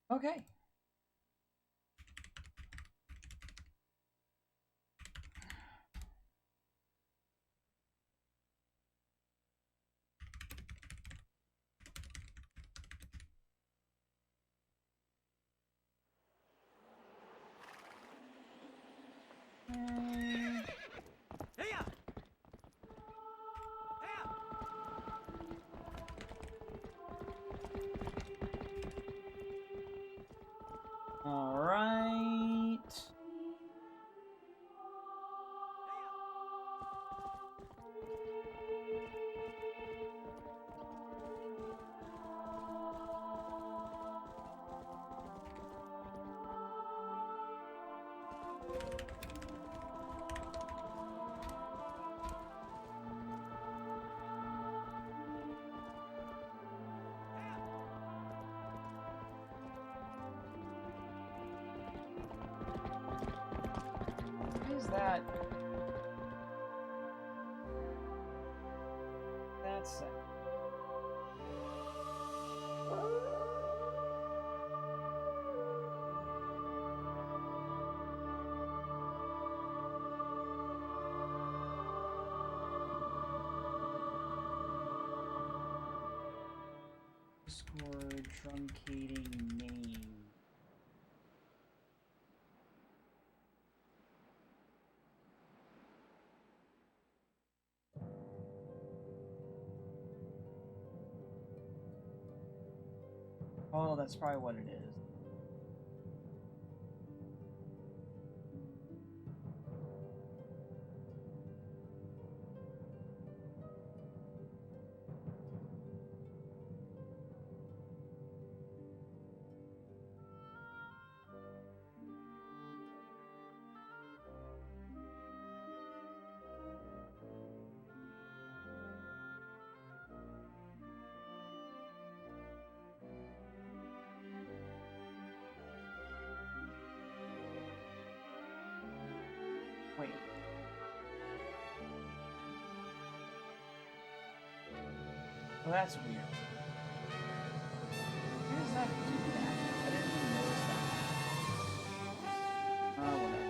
Okay. All right. What is that? That's it. Score truncating name. Oh, that's probably what it is. Wait. Well, that's weird. Why does that do that? I didn't even notice that. Oh, whatever.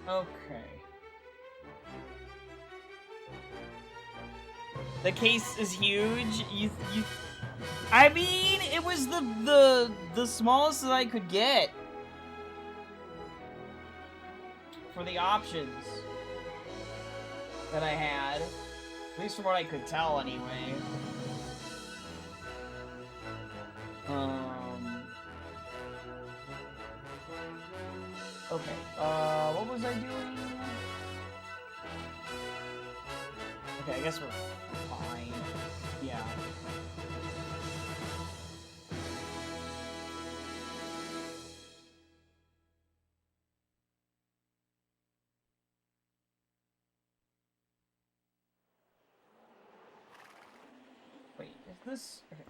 Okay. The case is huge. I mean, it was the smallest that I could get for the options that I had. At least from what I could tell, anyway. Okay. What was I doing? Okay, I guess we're fine. Yeah. Wait, is this... Okay.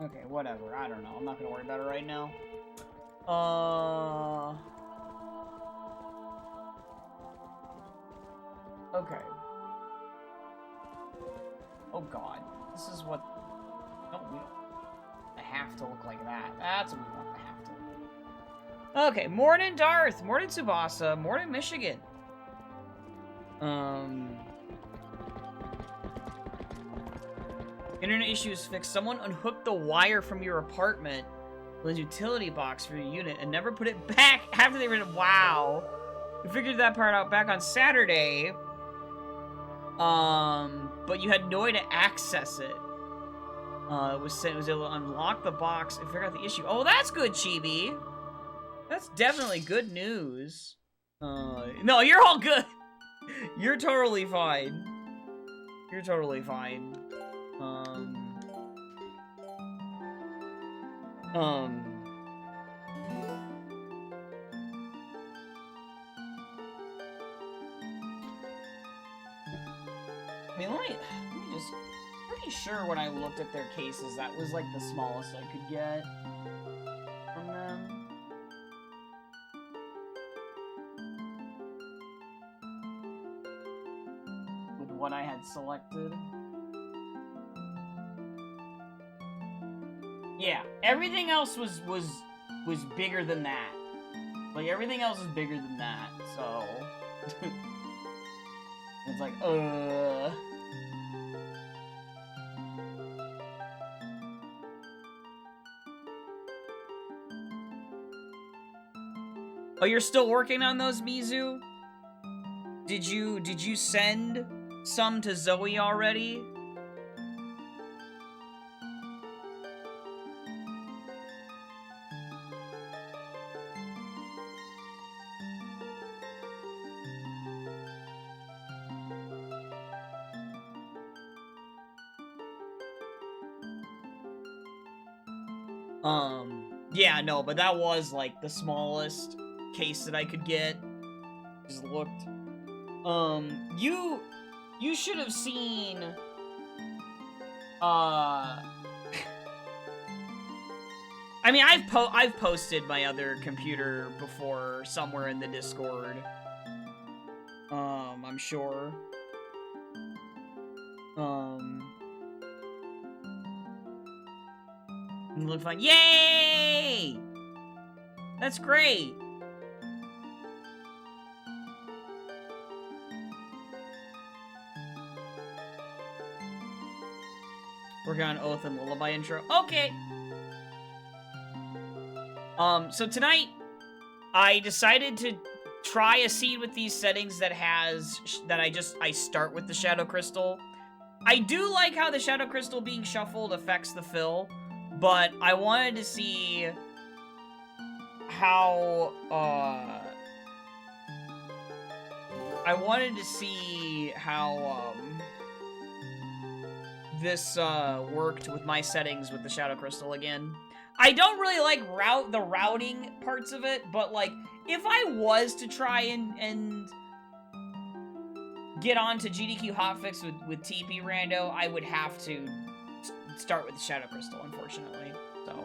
Okay, whatever. I don't know. I'm not gonna worry about it right now. Okay. Oh god. This is what... No, we don't... I have to look like that. That's what we want to have to look. Okay, morning Darth! Morning Tsubasa! Morning Michigan! Internet issues fixed. Someone unhooked the wire from your apartment with a utility box for your unit and never put it back after they ran it. Wow. We figured that part out back on Saturday. But you had no way to access it. It was able to unlock the box and figure out the issue. Oh, that's good, Chibi. That's definitely good news. No, you're all good. You're totally fine. You're totally fine. I mean, let me just... Pretty sure when I looked at their cases, that was like the smallest I could get from them. With what I had selected. Yeah, everything else was bigger than that. Like, everything else is bigger than that, so... It's like, Oh, you're still working on those, Mizu? Did you send some to Zoe already? Yeah, no, but that was, like, the smallest case that I could get. Just looked. You should have seen, I mean, I've posted my other computer before somewhere in the Discord. I'm sure. You look fine. Yay! That's great. Working on Oath and Lullaby intro. Okay. So tonight, I decided to try a seed with these settings that I start with the Shadow Crystal. I do like how the Shadow Crystal being shuffled affects the fill, but I wanted to see how, this, worked with my settings with the Shadow Crystal again. I don't really like the routing parts of it, but, like, if I was to try and get onto GDQ hotfix with TP Rando, I would have to start with the Shadow Crystal, unfortunately. So,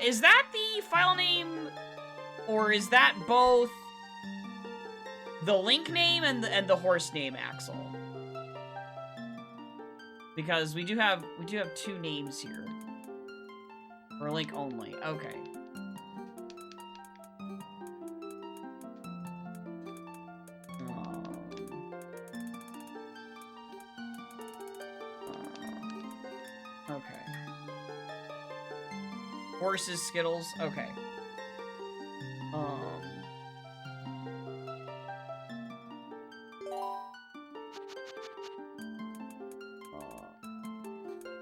is that the file name, or is that both the link name and the horse name, Axel? Because we do have two names here. Or link only. Okay. Okay. Horses, Skittles. Okay.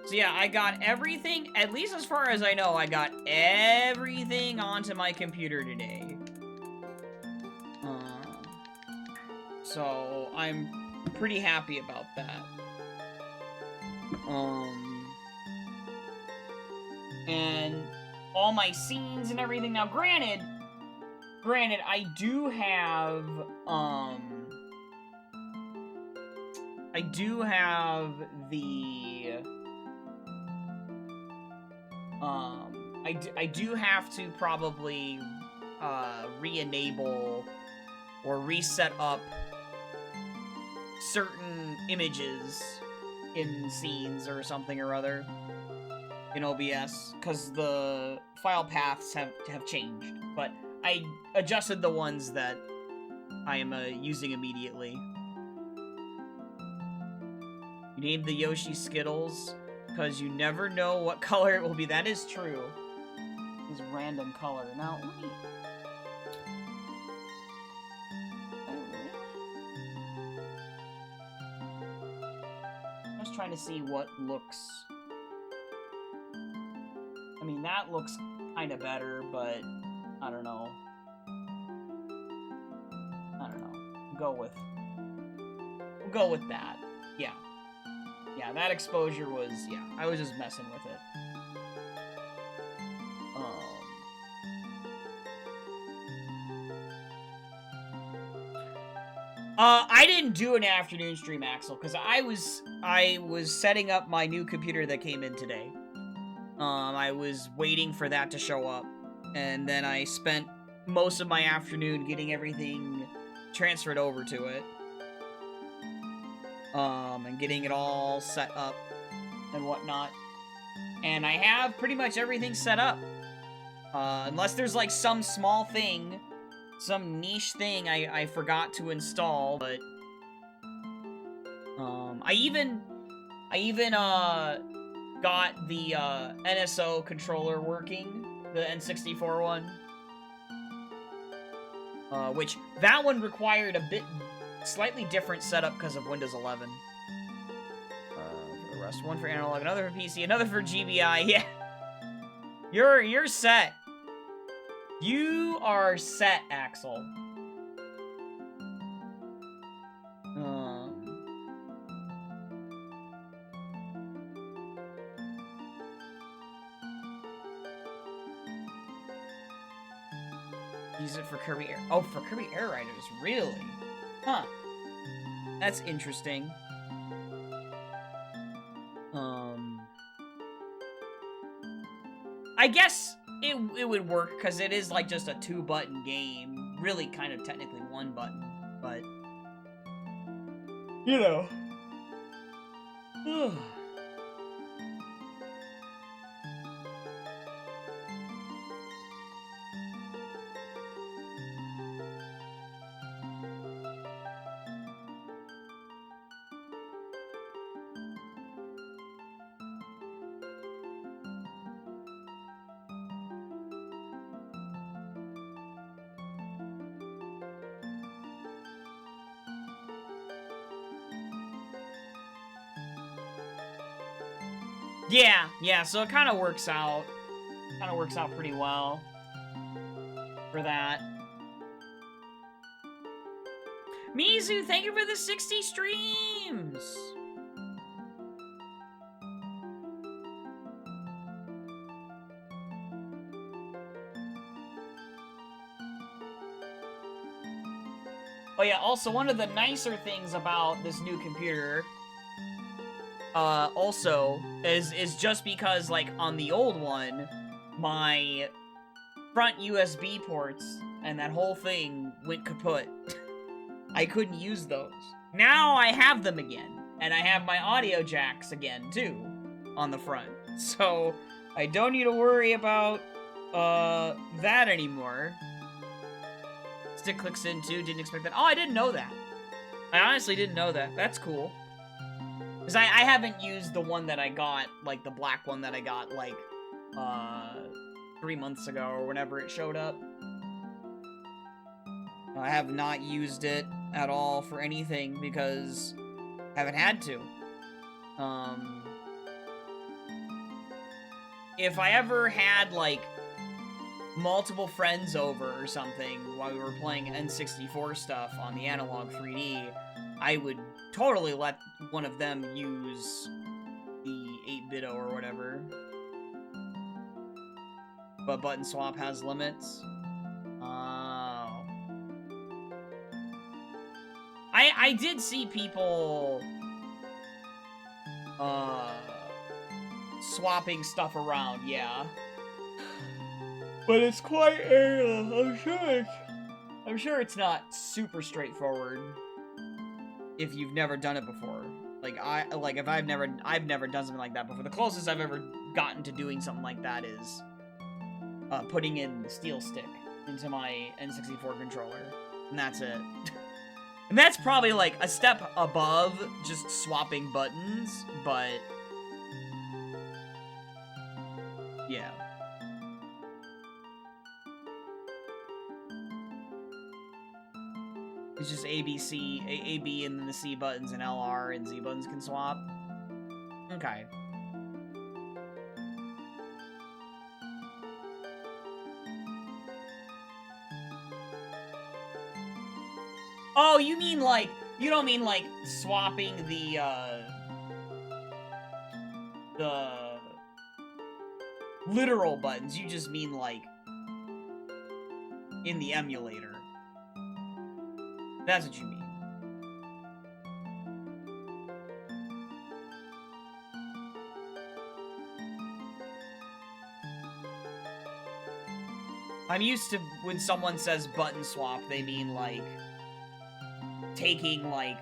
So yeah, I got everything, at least as far as I know, I got everything onto my computer today. So I'm pretty happy about that. And all my scenes and everything. Now, granted, I do have, I do have to probably, re-enable or reset up certain images in scenes or something or other in OBS, because the file paths have changed, but I adjusted the ones that I am using immediately. You named the Yoshi Skittles because you never know what color it will be. That is true. It's random color. Now, let me... I'm just trying to see what looks... I mean, that looks kind of better, but I don't know. go with that. Yeah. Yeah, that exposure was, yeah, I was just messing with it. I didn't do an afternoon stream, Axel, because I was setting up my new computer that came in today. I was waiting for that to show up, and then I spent most of my afternoon getting everything transferred over to it. And getting it all set up and whatnot. And I have pretty much everything set up. Unless there's like some small thing, some niche thing I forgot to install, but I even got the NSO controller working, the N64 one. Which that one required a bit slightly different setup because of Windows 11. For the rest, one for analog, another for PC, another for GBI. Yeah, you're set. You are set, Axel. Use it for Kirby Air. Oh, for Kirby Air Riders, really? Huh. That's interesting. I guess it would work, because it is like just a 2-button game. Really kind of technically 1 button, but... You know. Yeah, so it kind of works out. Kind of works out pretty well for that. Mizu, thank you for the 60 streams! Oh yeah, also one of the nicer things about this new computer also is just because, like, on the old one, my front USB ports and that whole thing went kaput. I couldn't use those. Now I have them again, and I have my audio jacks again, too, on the front. So, I don't need to worry about, that anymore. Stick clicks in, too, didn't expect that. Oh, I didn't know that. I honestly didn't know that. That's cool. Because I haven't used the one that I got, like, the black one that I got, like, 3 months ago, or whenever it showed up. I have not used it at all for anything, because I haven't had to. If I ever had, like, multiple friends over or something while we were playing N64 stuff on the Analog 3D, I would totally let one of them use the 8-bit-o or whatever. But button swap has limits. Oh. I did see people swapping stuff around, yeah. But it's quite I'm sure it's not super straightforward if you've never done it before. If I've never done something like that before. The closest I've ever gotten to doing something like that is putting in the steel stick into my N64 controller, and that's it. And that's probably like a step above just swapping buttons, but yeah. It's just A, B, C, A, B, and then the C buttons, and LR and Z buttons can swap. Okay. Oh, you mean like, you don't mean like swapping the literal buttons. You just mean like in the emulator. That's what you mean. I'm used to when someone says button swap, they mean like taking like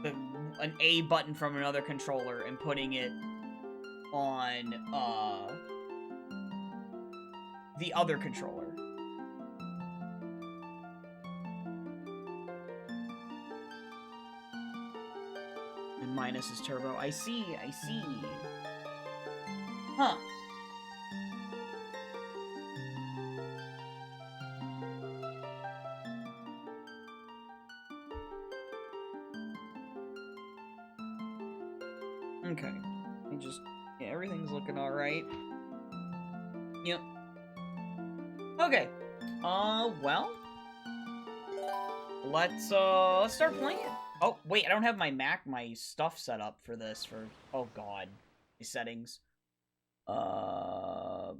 an A button from another controller and putting it on the other controller. And minus is turbo. I see, I see. Huh. Okay. Yeah, everything's looking alright. Yep. Okay. Well. Let's start playing. Oh, wait, I don't have my stuff set up for this oh god. My settings. I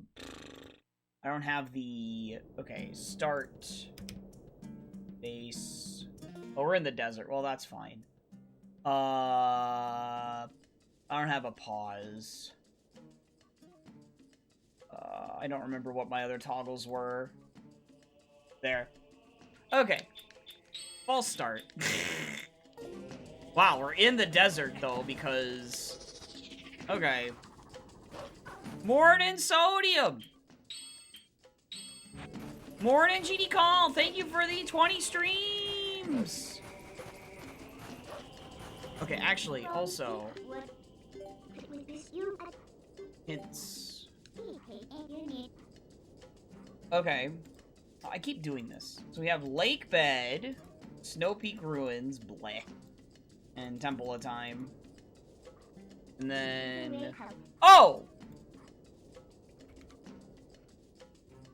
don't have the, okay, start. Base. Oh, we're in the desert. Well, that's fine. I don't have a pause. I don't remember what my other toggles were. There. Okay. False start. Wow, we're in the desert, though, because... Okay. Morning, Sodium! Morning, GD Call! Thank you for the 20 streams! Okay, actually, also... It's... Okay. I keep doing this. So we have Lake Bed, Snow Peak Ruins, bleh, and Temple of Time. And then... Oh!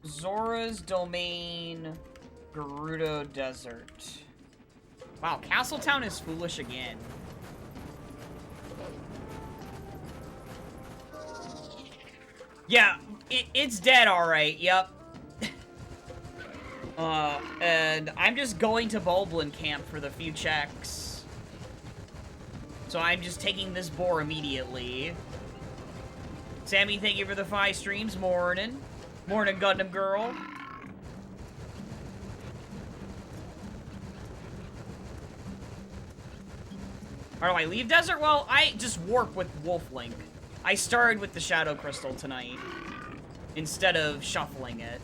Zora's Domain, Gerudo Desert. Wow, Castletown is foolish again. Yeah, it's dead, alright, yep. And I'm just going to Bulblin Camp for the few checks. So I'm just taking this boar immediately. Sammy, thank you for the 5 streams. Morning. Morning, Gundam Girl. How do I leave desert? Well, I just warp with Wolf Link. I started with the Shadow Crystal tonight, instead of shuffling it.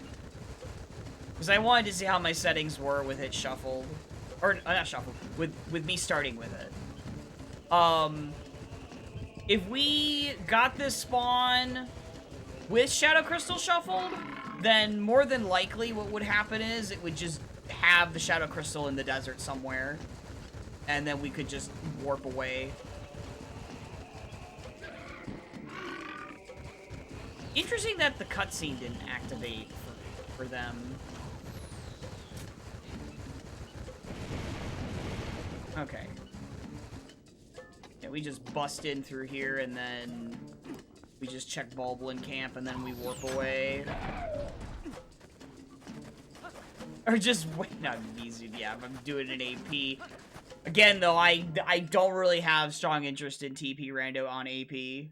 Because I wanted to see how my settings were with it shuffled. Or, not shuffled, with me starting with it. If we got this spawn with Shadow Crystal shuffled, then more than likely what would happen is it would just have the Shadow Crystal in the desert somewhere. And then we could just warp away. Interesting that the cutscene didn't activate for them. Okay. Yeah, we just bust in through here and then we just check Bulblin Camp and then we warp away. Or just wait, not easy. Yeah, I'm doing an AP. Again, though, I don't really have strong interest in TP Rando on AP.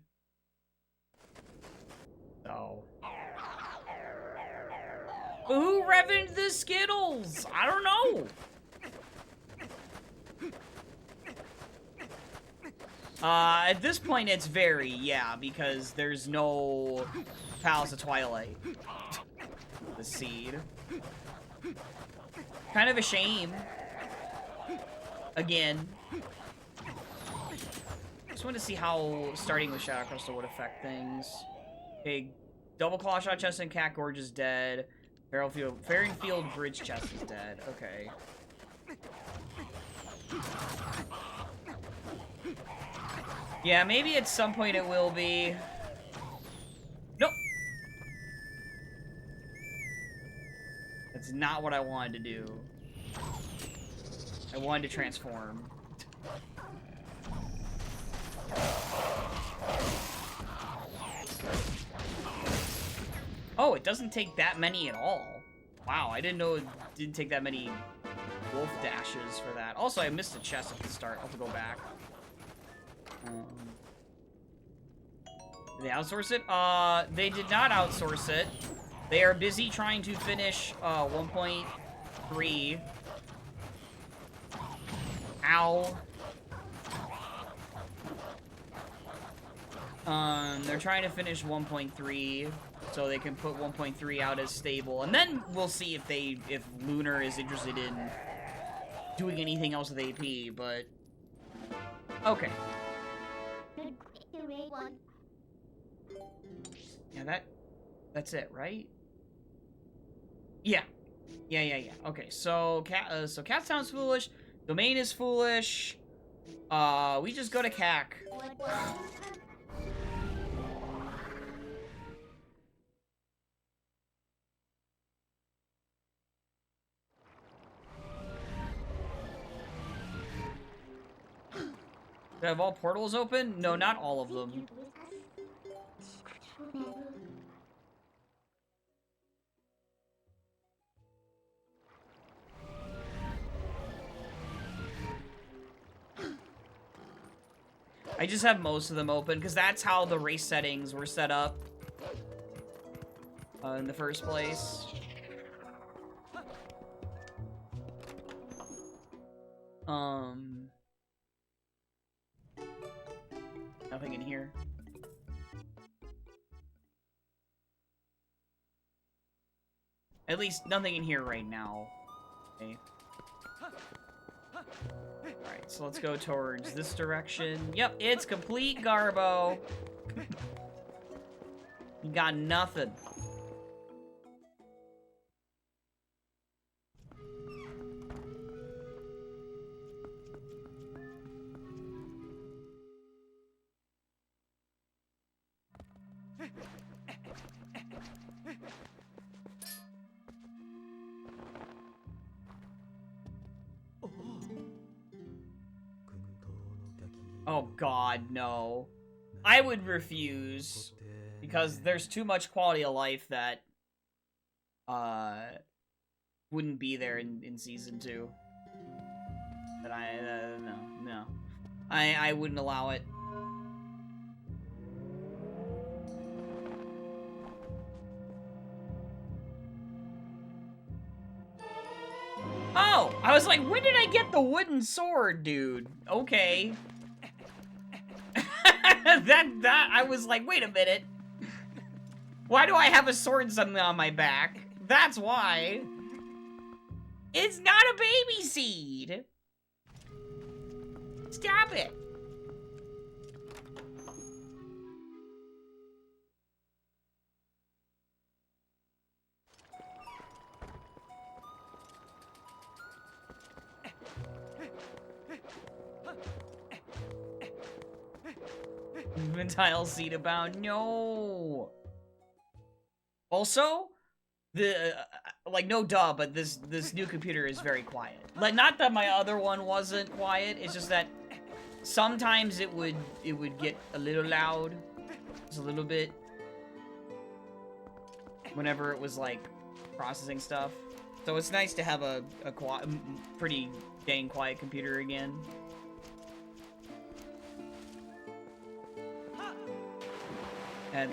So. Who revved the Skittles? I don't know. At this point, it's very, yeah, because there's no Palace of Twilight. The seed. Kind of a shame. Again. Just wanted to see how starting with Shadow Crystal would affect things. Okay, Double Claw Shot Chest and Cat Gorge is dead. Faringfield Bridge Chest is dead. Okay. Yeah, maybe at some point it will be. Nope. That's not what I wanted to do. I wanted to transform. Oh, it doesn't take that many at all. Wow, I didn't know it didn't take that many wolf dashes for that. Also, I missed a chest at the start. I'll have to go back. Did they outsource it? They did not outsource it. They are busy trying to finish 1.3. Ow. They're trying to finish 1.3 so they can put 1.3 out as stable, and then we'll see if Lunar is interested in doing anything else with AP, but okay. Yeah, that's it, right? Yeah. Yeah. Okay, so Cat sounds foolish. Domain is foolish. We just go to CAC. Do I have all portals open? No, not all of them. I just have most of them open, because that's how the race settings were set up in the first place. Nothing in here. At least nothing in here right now. Okay. Alright, so let's go towards this direction. Yep, it's complete, Garbo. You got nothing. Oh god, no. I would refuse, because there's too much quality of life that wouldn't be there in season 2. That no. I wouldn't allow it. Oh! I was like, when did I get the wooden sword, dude? Okay. I was like, wait a minute. Why do I have a sword suddenly on my back? That's why. It's not a baby seed. Stop it. Infantile seed abound. No. Also, like, no duh, but this new computer is very quiet. Like, not that my other one wasn't quiet. It's just that sometimes it would get a little loud, just a little bit, whenever it was like processing stuff. So it's nice to have a pretty dang quiet computer again. And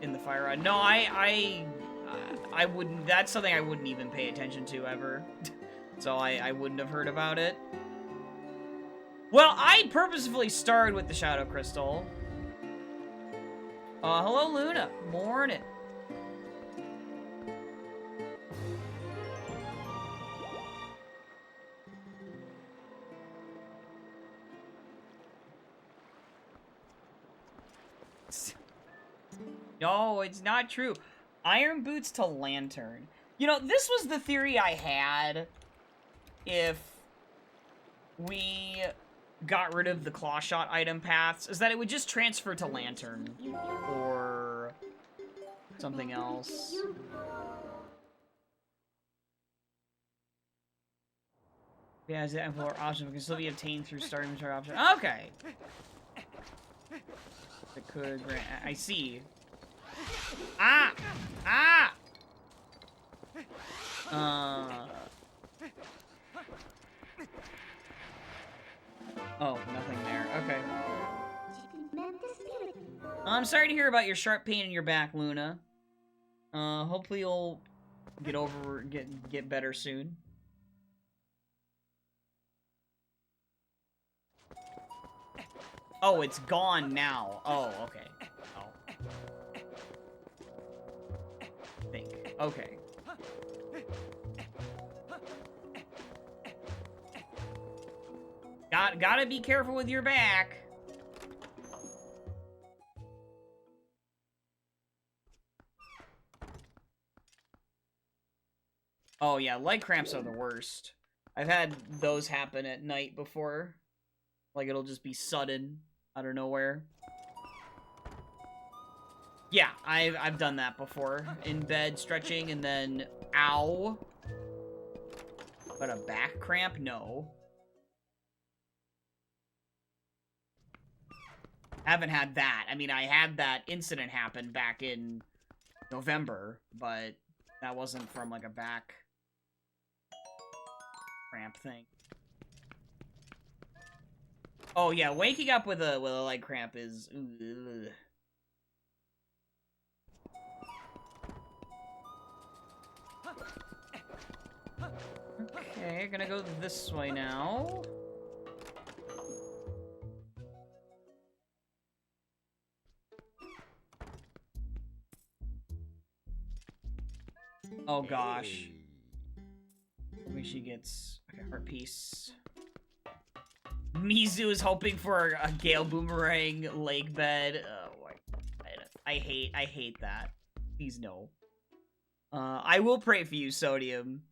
in the fire rod. No, I wouldn't. That's something I wouldn't even pay attention to ever. So I wouldn't have heard about it. Well, I purposefully started with the Shadow Crystal. Hello, Luna. Morning. No, it's not true. Iron boots to lantern. You know, this was the theory I had if we got rid of the claw shot item paths, is that it would just transfer to lantern or something else. Yeah, as the Employer option can still be obtained through starting inventory option. Okay. It could grant. I see. Ah! Ah! Oh, nothing there. Okay. I'm sorry to hear about your sharp pain in your back, Luna. Hopefully you'll get better soon. Oh, it's gone now. Oh, okay. Oh. Think. Okay. Gotta be careful with your back. Oh yeah, leg cramps are the worst. I've had those happen at night before. Like it'll just be sudden, out of nowhere. Yeah, I've done that before. In bed, stretching, and then ow. But a back cramp? No. Haven't had that. I mean, I had that incident happen back in November, but that wasn't from like a back cramp thing. Oh yeah, waking up with a leg cramp is ugh. Okay, gonna go this way now. Oh gosh. Maybe she gets okay, heart piece. Mizu is hoping for a Gale Boomerang leg bed. Oh, I hate that. Please no. I will pray for you, Sodium.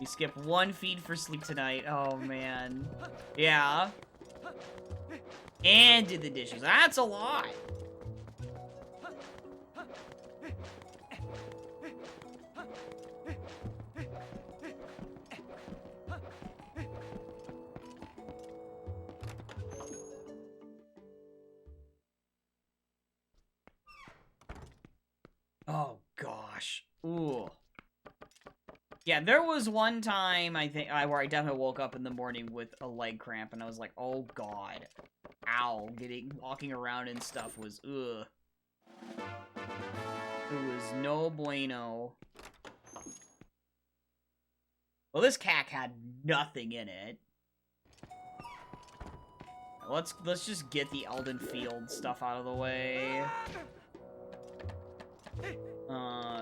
We skip one feed for sleep tonight. Oh man. Yeah. And did the dishes. That's a lot. Oh gosh. Ooh. Yeah, there was one time I think where I definitely woke up in the morning with a leg cramp, and I was like, "Oh God, ow!" Walking around and stuff was ugh. It was no bueno. Well, this cack had nothing in it. Let's just get the Elden Field stuff out of the way.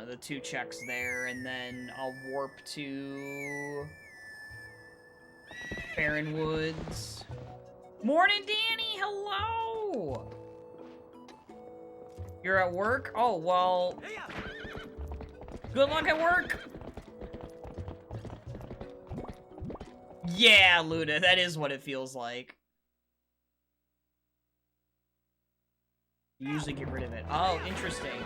The 2 checks there, and then I'll warp to Barren Woods. Morning, Danny! Hello! You're at work? Oh, well... Good luck at work! Yeah, Luna, that is what it feels like. You usually get rid of it. Oh, interesting.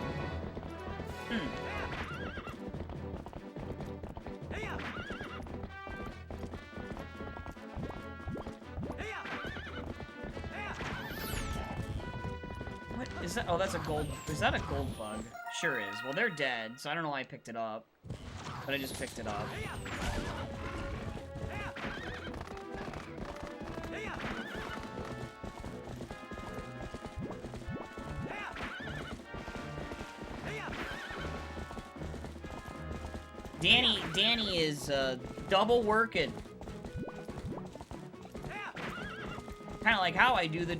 What is that? Oh, that's a gold. Is that a gold bug? Sure is. Well, they're dead, so I don't know why I picked it up. But I just picked it up. Danny is double working. Kind of like how I do the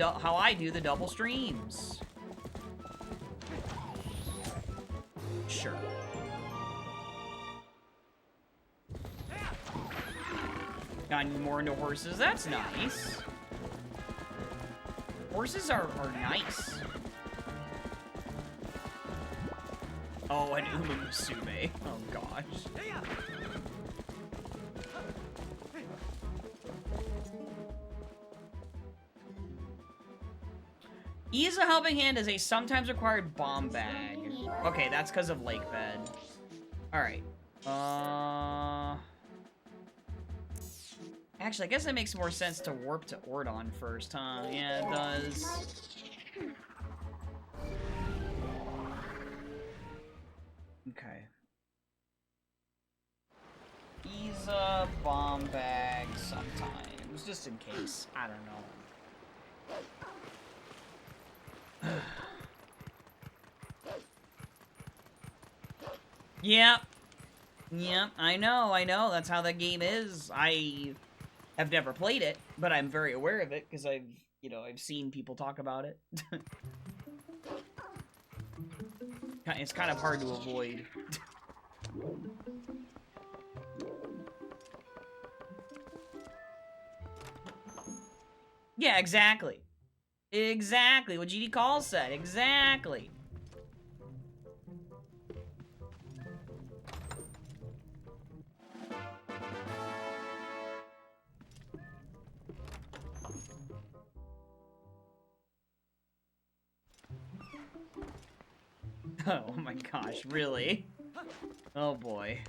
double streams. Sure. Gotten more into horses. That's nice. Horses are nice. Oh, and Umusume. Oh, gosh. Ease a helping hand is a sometimes required bomb bag. Okay, that's because of lake bed. Alright. Actually, I guess it makes more sense to warp to Ordon first, huh? Yeah, it does. Okay. Visa, bomb bag, sometimes. Just in case. I don't know. Yep. Yep, I know. That's how that game is. I have never played it, but I'm very aware of it because I've seen people talk about it. It's kind of hard to avoid. Yeah, exactly. Exactly what GD Call said. Exactly. Oh my gosh, really? Oh boy.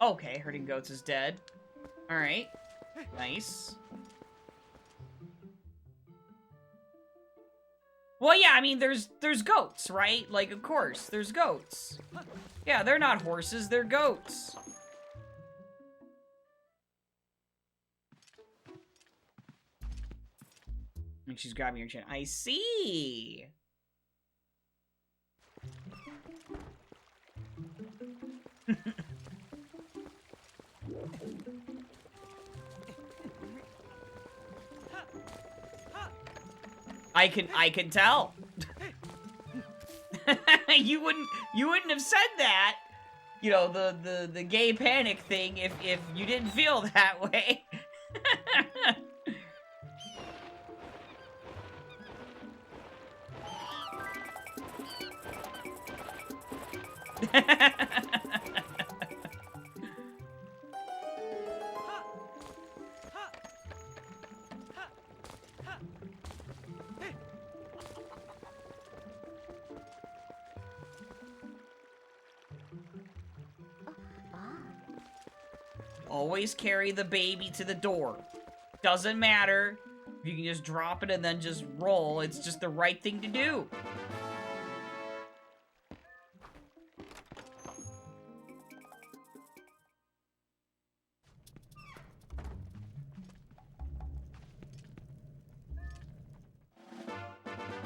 Okay, herding goats is dead. Alright. Nice. Well, yeah, I mean, there's goats, right? Like, of course, there's goats. Yeah, they're not horses, they're goats. And she's grabbing your chin. I see. I can tell. you wouldn't have said that. You know, the gay panic thing if you didn't feel that way. Always carry the baby to the door. Doesn't matter. You can just drop it and then just roll. It's just the right thing to do.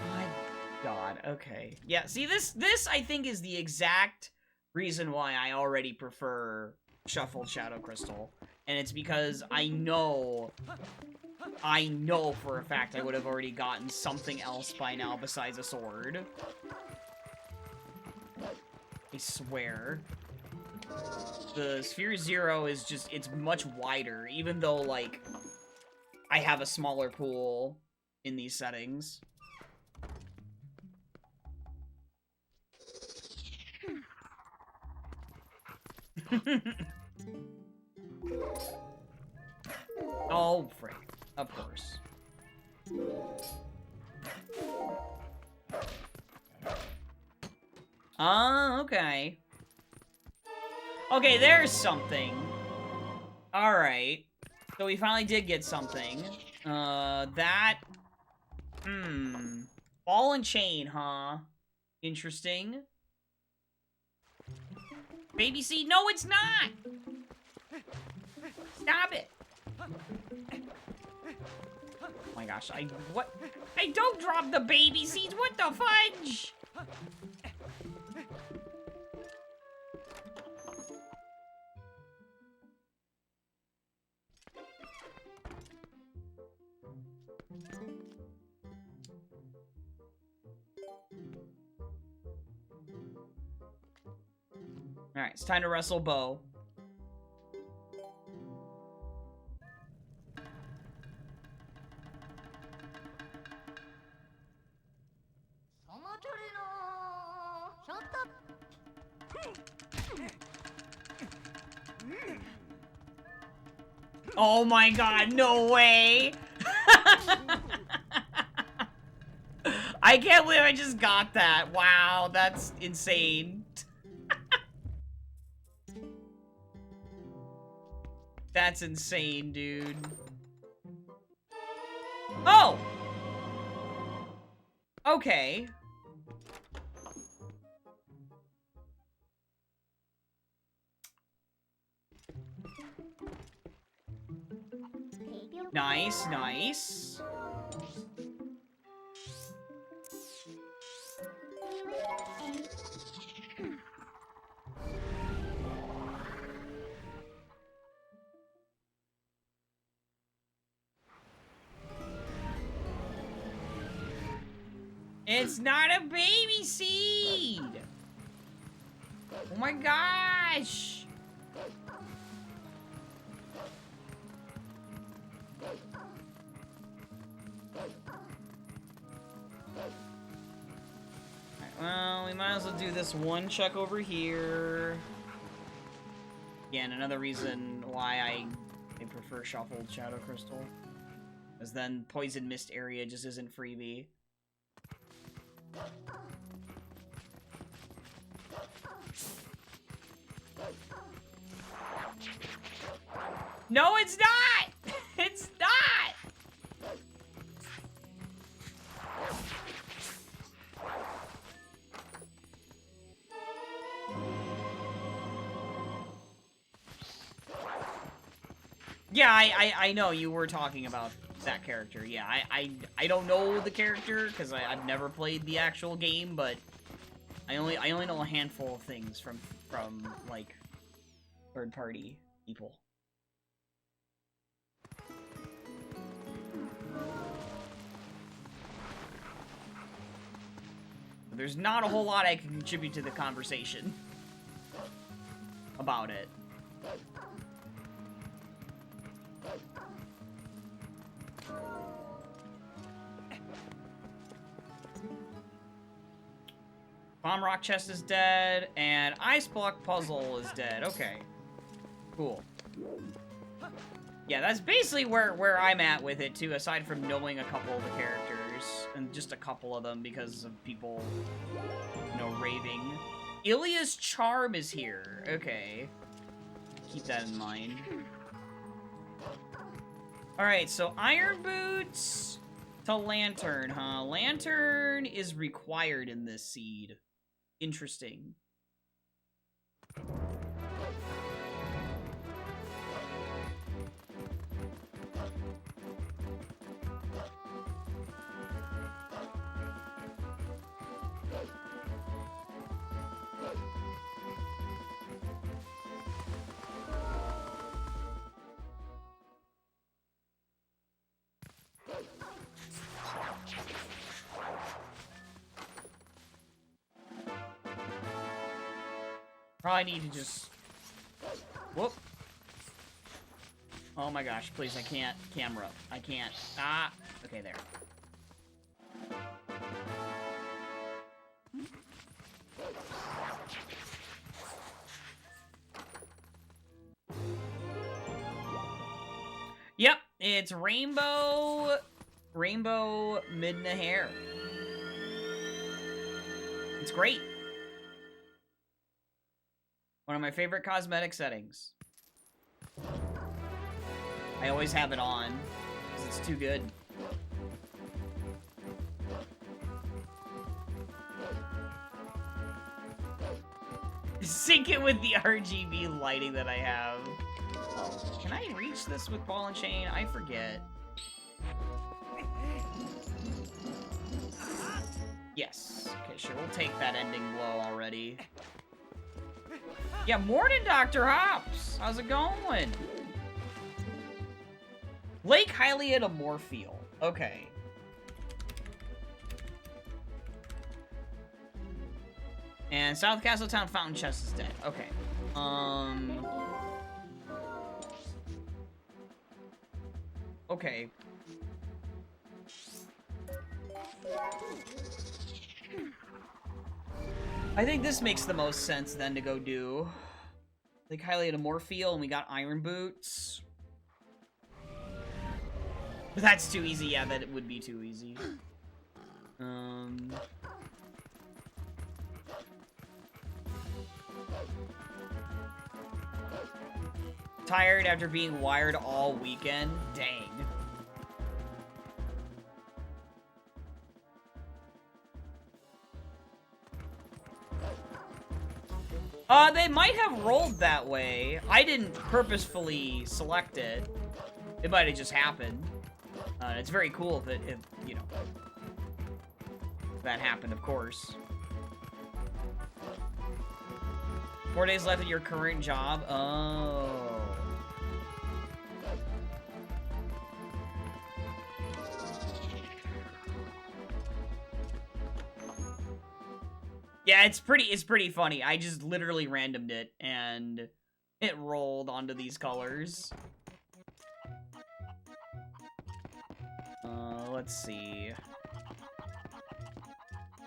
My God, okay. Yeah, see, this I think is the exact reason why I already prefer Shuffled Shadow Crystal. And it's because I know for a fact I would have already gotten something else by now besides a sword. I swear. The Sphere Zero is just, it's much wider, even though, like, I have a smaller pool in these settings. Oh, frick. Of course. Okay. Okay, there's something. Alright. So we finally did get something. That... Ball and chain, huh? Interesting. Baby seed? No, it's not! Stop it! Oh my gosh, what? I don't drop the baby seeds! What the fudge? Alright, it's time to wrestle Bo. Oh my God, no way! I can't believe I just got that. Wow, that's insane. That's insane, dude. Oh! Okay. Nice, nice. It's not a baby seed! Oh my gosh! Well, we might as well do this one check over here. Again, another reason why I prefer Shuffled Shadow Crystal. Because then Poison Mist area just isn't freebie. No, it's not! It's not! Yeah, I know you were talking about that character. Yeah, I don't know the character because I've never played the actual game, but I only know a handful of things from like third party people. There's not a whole lot I can contribute to the conversation about it. Bomb Rock Chest is dead, and Ice Block Puzzle is dead. Okay. Cool. Yeah, that's basically where I'm at with it, too, aside from knowing a couple of the characters. And just a couple of them because of people, you know, raving. Ilya's Charm is here. Okay. Keep that in mind. Alright, so Iron Boots to Lantern, huh? Lantern is required in this seed. Interesting. Probably need to just... Whoop. Oh my gosh, please, I can't. Camera. I can't. Ah! Okay, there. Yep, it's Rainbow Midna hair. It's great. One of my favorite cosmetic settings. I always have it on, because it's too good. Sync it with the RGB lighting that I have. Can I reach this with ball and chain? I forget. Yes. Okay, sure, we'll take that ending blow already. Yeah, morning, Dr. Hops! How's it going? Lake Hylia to Morpheal. Okay. And South Castletown Fountain Chest is dead. Okay. Okay. I think this makes the most sense then to go do. Like Hylia to Morpheal, and we got Iron Boots. But that's too easy. Yeah, that it would be too easy. tired after being wired all weekend. Dang. They might have rolled that way. I didn't purposefully select it. It might have just happened. It's very cool if you know, that happened, of course. 4 days left at your current job? Oh. Yeah, it's pretty funny. I just literally randomed it, and it rolled onto these colors. Let's see.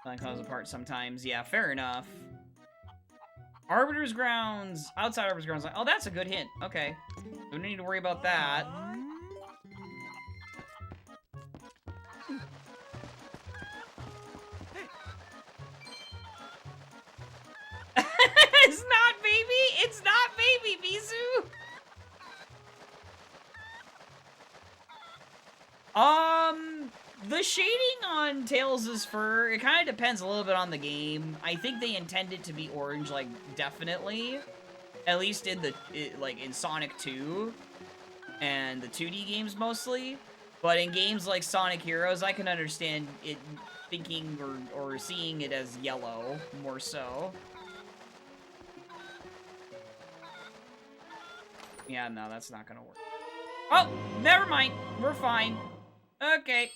That comes apart sometimes. Yeah, fair enough. Arbiter's Grounds. Outside Arbiter's Grounds. Oh, that's a good hint. Okay. Don't need to worry about that. It's not baby! It's not baby, Mizu! The shading on Tails' fur, it kind of depends a little bit on the game. I think they intend it to be orange, like, definitely. At least in in Sonic 2 and the 2D games mostly. But in games like Sonic Heroes, I can understand it thinking or seeing it as yellow, more so. Yeah, no, that's not gonna work. Oh, never mind. We're fine. Okay.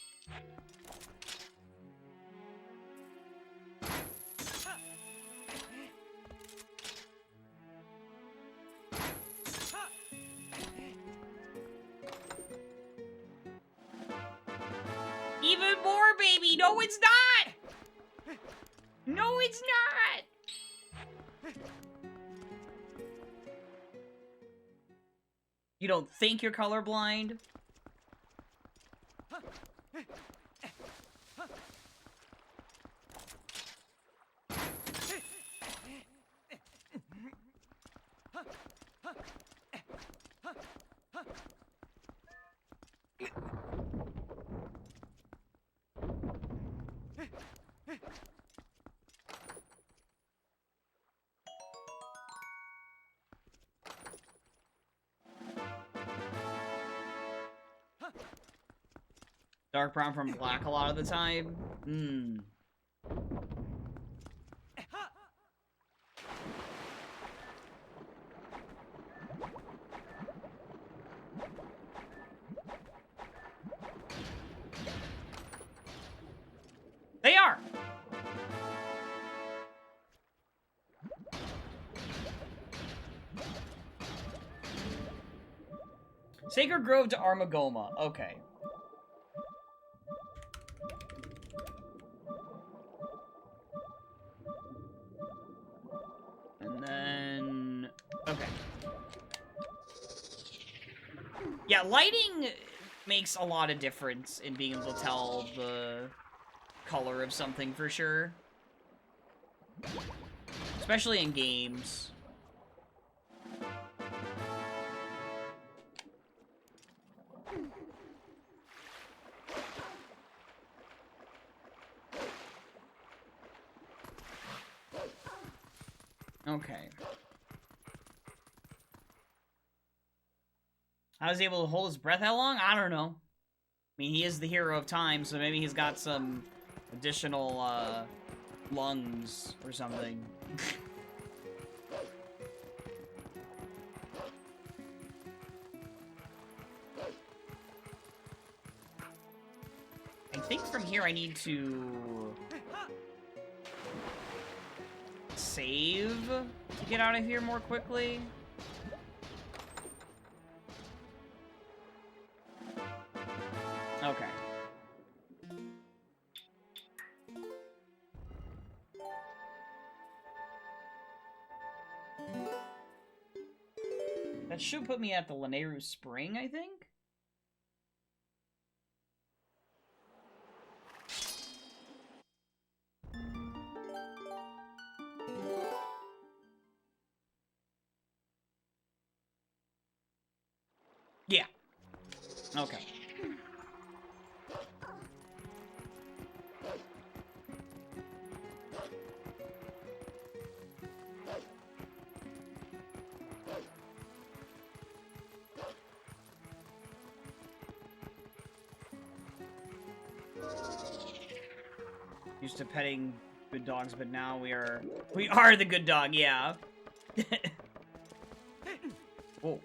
Even more, baby! No, it's not! No, it's not! You don't think you're colorblind? Dark brown from black a lot of the time? Hmm. They are! Sacred Grove to Armagoma. Okay. And then... okay. Yeah, lighting makes a lot of difference in being able to tell the color of something for sure. Especially in games. Okay. How is he able to hold his breath how long? I don't know. I mean, he is the hero of time, so maybe he's got some additional, lungs or something. I think from here I need to save to get out of here more quickly. Okay. That should put me at the Lanayru Spring, I think? Yeah. Okay. Used to petting good dogs, but now we are the good dog, yeah. Whoa.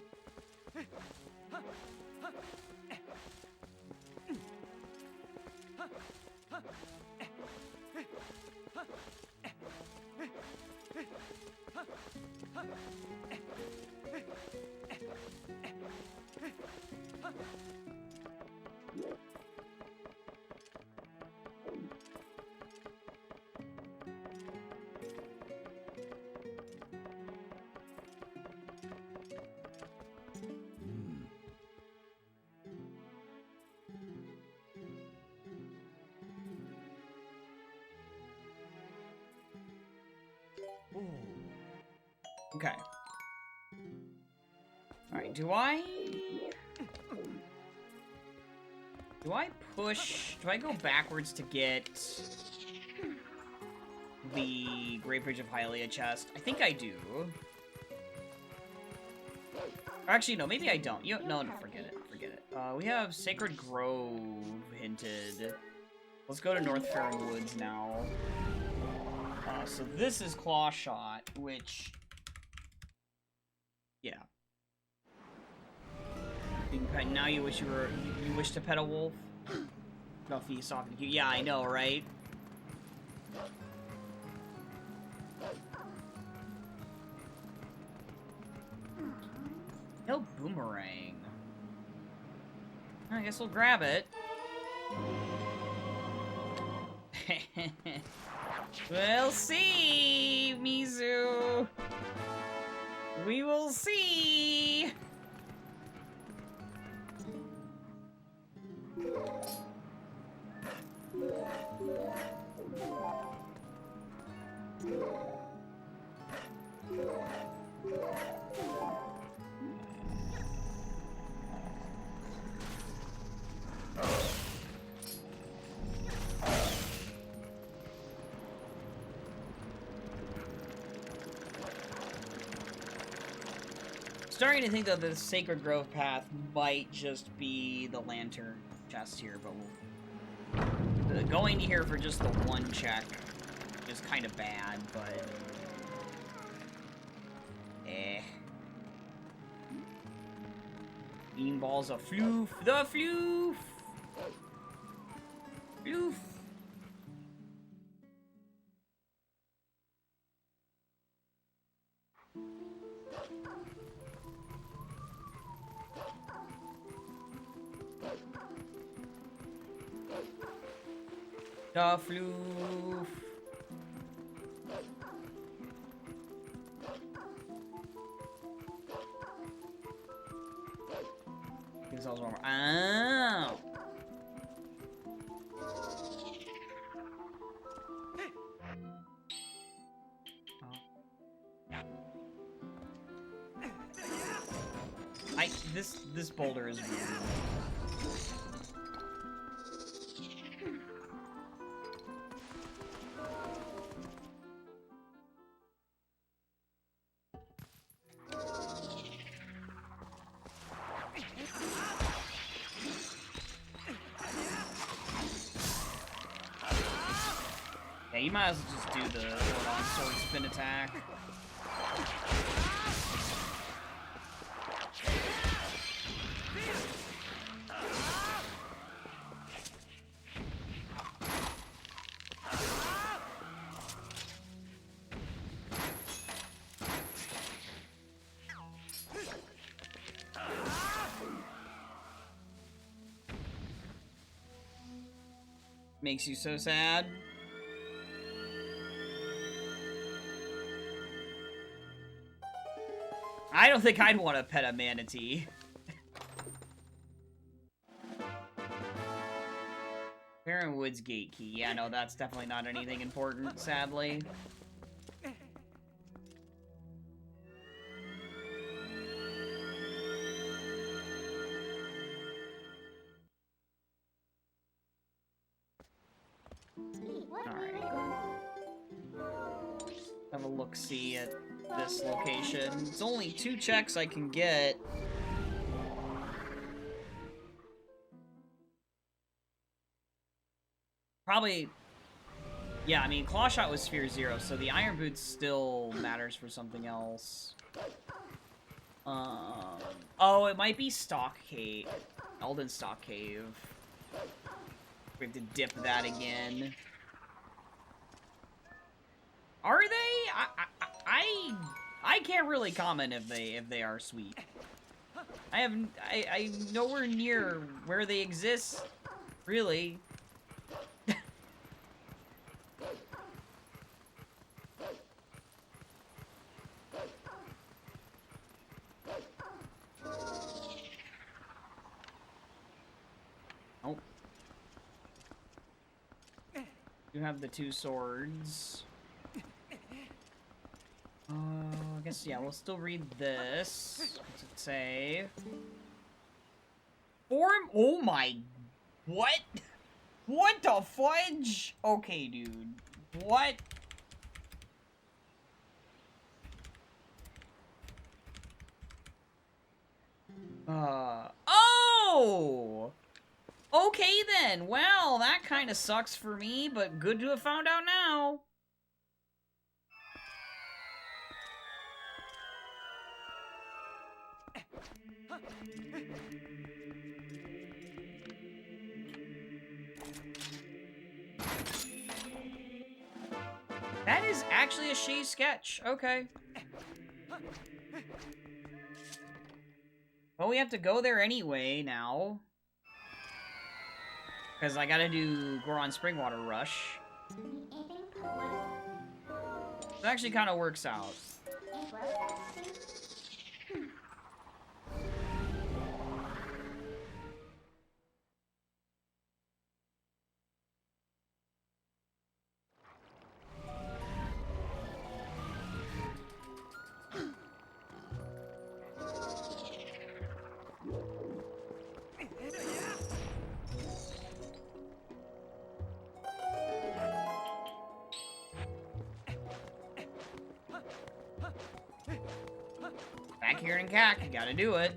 Okay. Alright, do I go backwards to get the Great Bridge of Hylia chest? I think I do. Or actually, no, maybe I don't. No, forget it. We have Sacred Grove hinted. Let's go to North Faron Woods now. So this is Claw Shot, which... Yeah. Now you wish you wish to pet a wolf? Buffy, soft and cute. Yeah, I know, right? No boomerang. I guess we'll grab it. We'll see, Mizu. We will see. Starting to think that the Sacred Grove path might just be the lantern chest here, but we'll... going to here for just the one check is kind of bad, but... Beanballs a floof! The floof! Floof! The floof. Gives us one more. Oh. This boulder is weird. Yeah, you might as well just do the long sword spin attack. Makes you so sad. I don't think I'd want to pet a manatee. Faron Woods gate key. Yeah, no, that's definitely not anything important, sadly. Alright. Have a look-see at this location. It's only 2 checks I can get. Probably... Yeah, I mean, Claw Shot was Sphere 0, so the Iron Boots still matters for something else. Oh, it might be Stock Cave. Elden Stock Cave. We have to dip that again. Are they? I can't really comment if they are sweet. I'm nowhere near where they exist, really. Oh. You have the 2 swords. I guess, yeah, we'll still read this. What's it say? Form? Oh my... What? What the fudge? Okay, dude. What? Oh! Okay then. Well, that kind of sucks for me, but good to have found out now. That is actually a Shea sketch. Okay. Well, we have to go there anyway now. Because I gotta do Goron Springwater Rush. It actually kind of works out. Back here in CAC, you gotta do it.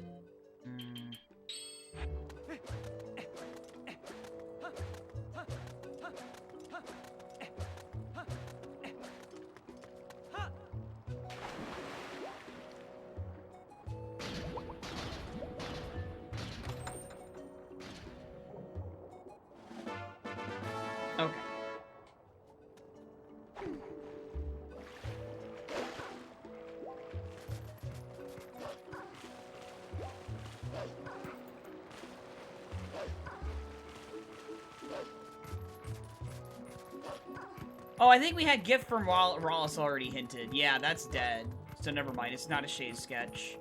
Okay. Oh, I think we had gift from Rawless already hinted. Yeah, that's dead. So never mind, it's not a Shade sketch.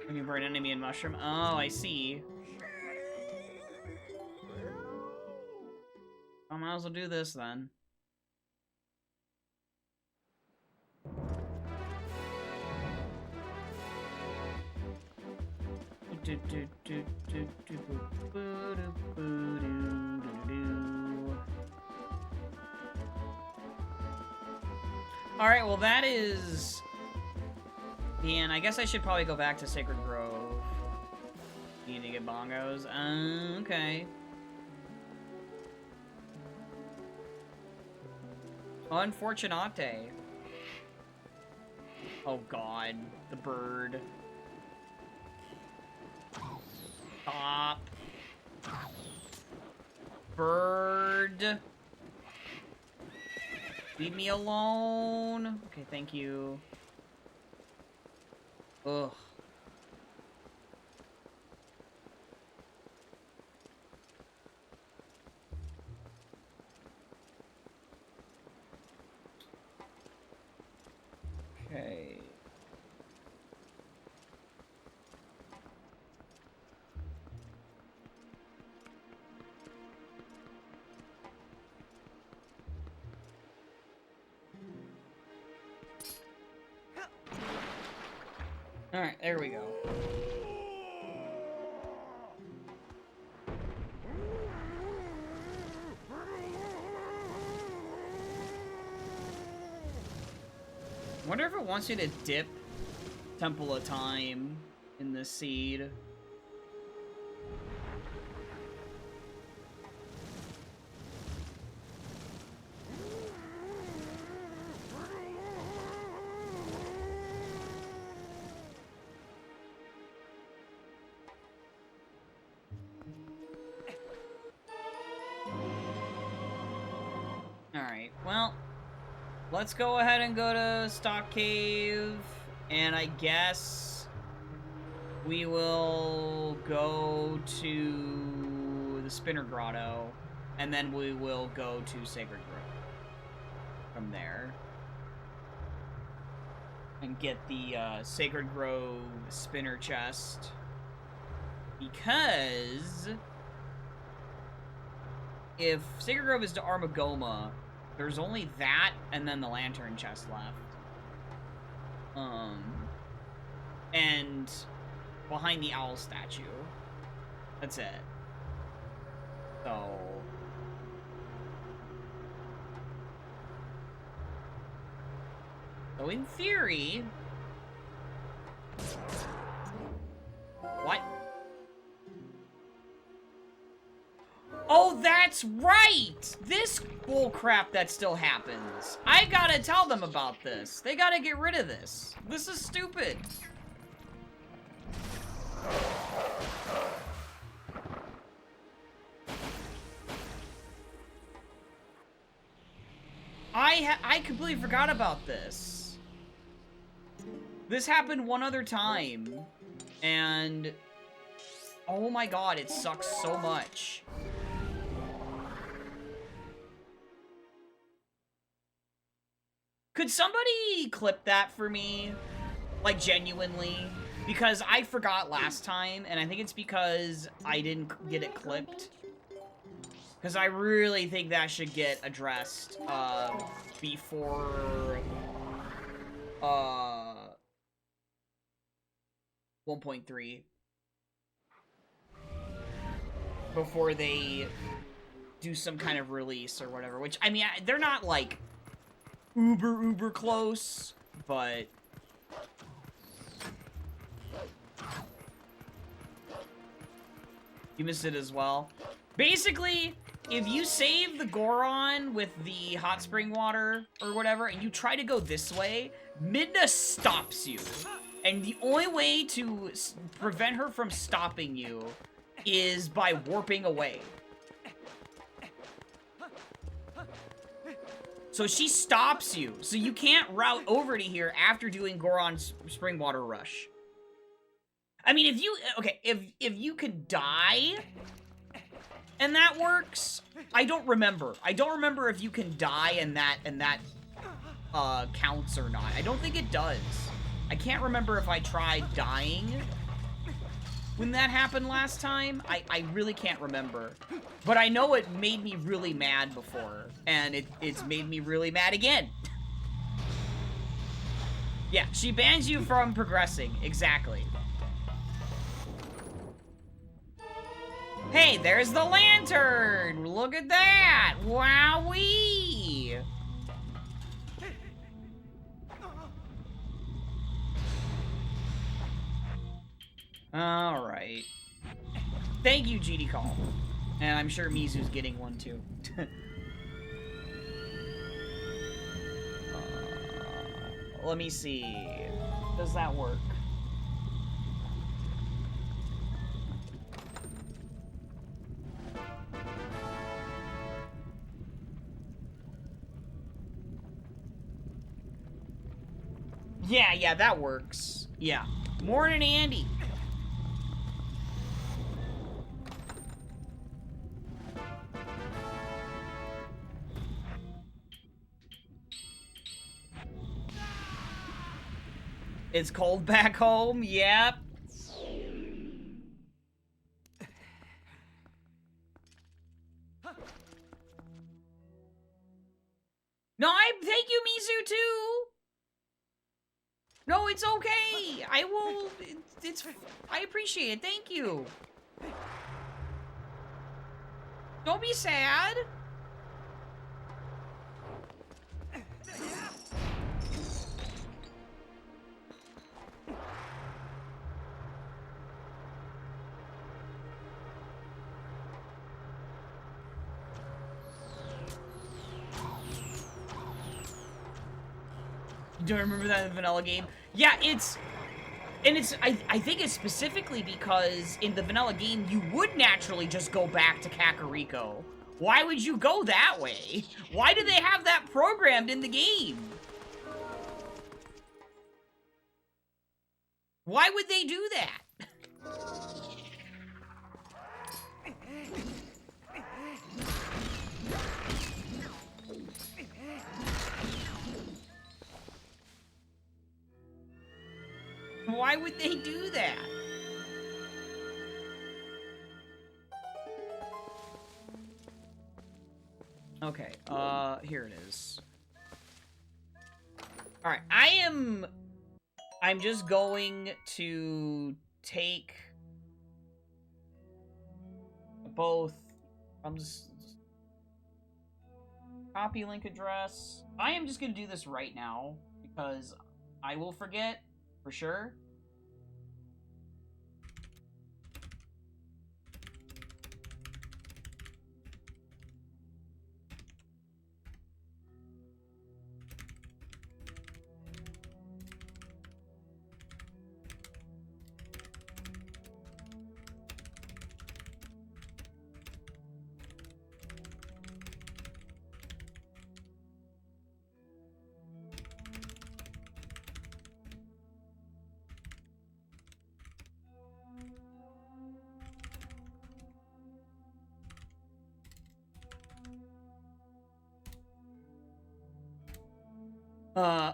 When you burn enemy and mushroom. Oh, I see. I might as well do this then. Alright, well that is... And I guess I should probably go back to Sacred Grove. Need to get bongos. Okay. Unfortunate. Oh god, the bird. Stop. Bird. Leave me alone. Okay, thank you. Ugh. Okay. Alright, there we go. wonder if it wants me to dip Temple of Time in the seed. Alright, well, let's go ahead and go to Stock Cave, and I guess we will go to the Spinner Grotto, and then we will go to Sacred Grove from there. And get the Sacred Grove Spinner Chest, because if Sacred Grove is to Armagoma, there's only that and then the Lantern Chest left. And behind the owl statue. That's it. So in theory... What? Oh, that's right! This bullcrap that still happens. I gotta tell them about this. They gotta get rid of this. This is stupid. I completely forgot about this. This happened one other time, and oh my god, it sucks so much. Could somebody clip that for me? Like, genuinely? Because I forgot last time, and I think it's because I didn't get it clipped. Because I really think that should get addressed, before, 1.3. Before they do some kind of release or whatever, which, I mean, they're not, like, uber close, but... You missed it as well. Basically, if you save the Goron with the hot spring water or whatever, and you try to go this way, Midna stops you. And the only way to prevent her from stopping you is by warping away. So she stops you, so you can't route over to here after doing Goron's spring water rush. I mean, if you, okay, if you could die, and that works, I don't remember. I don't remember if you can die and that counts or not. I don't think it does. I can't remember if I tried dying when that happened last time. I really can't remember. But I know it made me really mad before, and it's made me really mad again. Yeah, she bans you from progressing, exactly. Hey, there's the lantern! Look at that! Wowee! Alright. Thank you, GD Call. And I'm sure Mizu's getting one too. Let me see. Does that work? Yeah, that works. Yeah. Morning, Andy. It's cold back home? Yep. No, thank you, Mizu, too. No, it's okay. I will... I appreciate it. Thank you. Don't be sad. Do I remember that in the vanilla game? Yeah, it's... And it's... I think it's specifically because in the vanilla game, you would naturally just go back to Kakariko. Why would you go that way? Why do they have that programmed in the game? Why would they do that? Why would they do that? Okay, here it is. Alright, I'm just going to take both, copy link address. I am just gonna do this right now, because I will forget, for sure.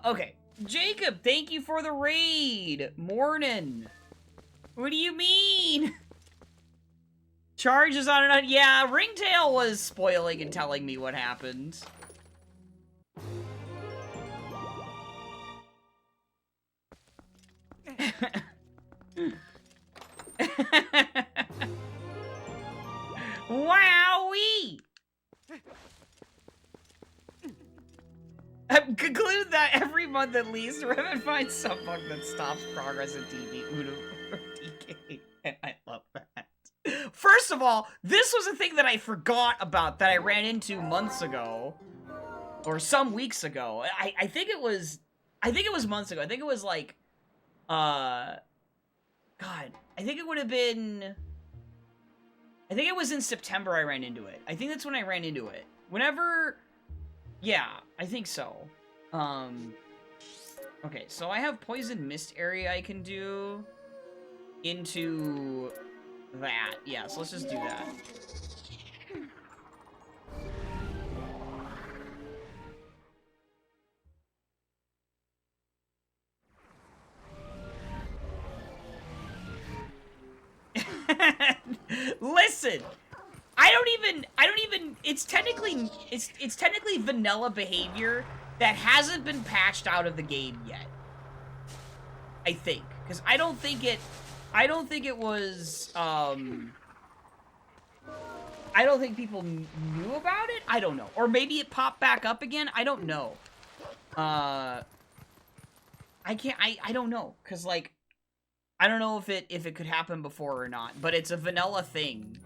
Okay. Jacob, thank you for the raid. Morning. What do you mean? Charges on it. Yeah, Ringtail was spoiling and telling me what happened. Wowee! Conclude that every month at least, Revan finds some bug that stops progress in TV, Uno, or DK, and I love that. First of all, this was a thing that I forgot about that I ran into months ago, or some weeks ago. I think it was months ago. I think it was like, God, I think it would have been, I think it was in September I ran into it. I think that's when I ran into it. Whenever... Yeah, I think so. Okay, so I have Poison Mist area I can do into that. Yeah, so let's just do that. Listen! I don't even, it's technically vanilla behavior that hasn't been patched out of the game yet. I think. Because I don't think it was, I don't think people knew about it? I don't know. Or maybe it popped back up again? I don't know. I don't know. Because, like, I don't know if it could happen before or not. But it's a vanilla thing.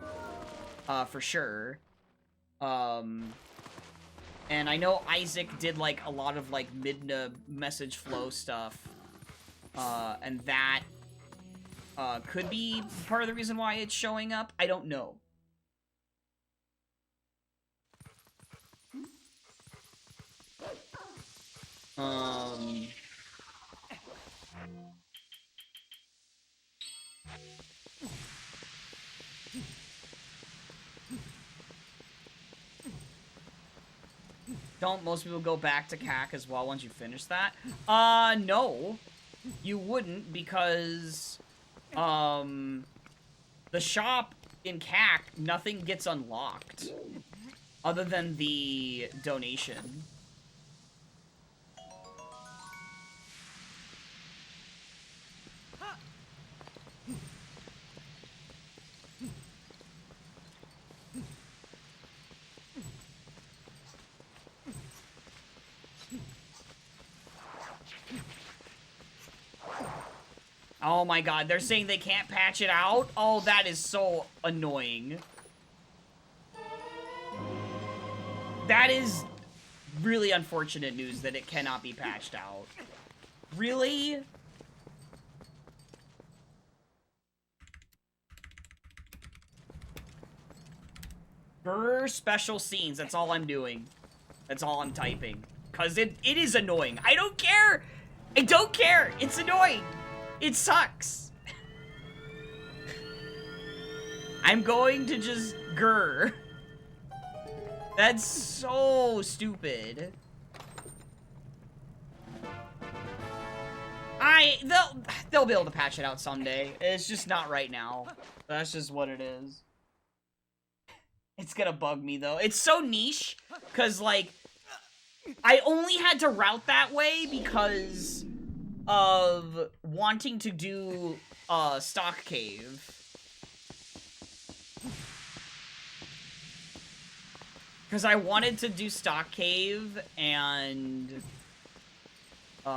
For sure. And I know Isaac did, like, a lot of, like, message flow stuff. And that, could be part of the reason why it's showing up. I don't know. Don't most people go back to CAC as well once you finish that? No. You wouldn't, because, the shop in CAC, nothing gets unlocked. Other than the donation. Oh my god, they're saying they can't patch it out? Oh, that is so annoying. That is really unfortunate news that it cannot be patched out. Really? Grr special scenes, that's all I'm doing. That's all I'm typing. Because it is annoying. I don't care! I don't care! It's annoying! It sucks! I'm going to just grr. That's so stupid. They'll be able to patch it out someday. It's just not right now. That's just what it is. It's gonna bug me though. It's so niche, cause like, I only had to route that way because of wanting to do stock cave. Because I wanted to do stock cave and the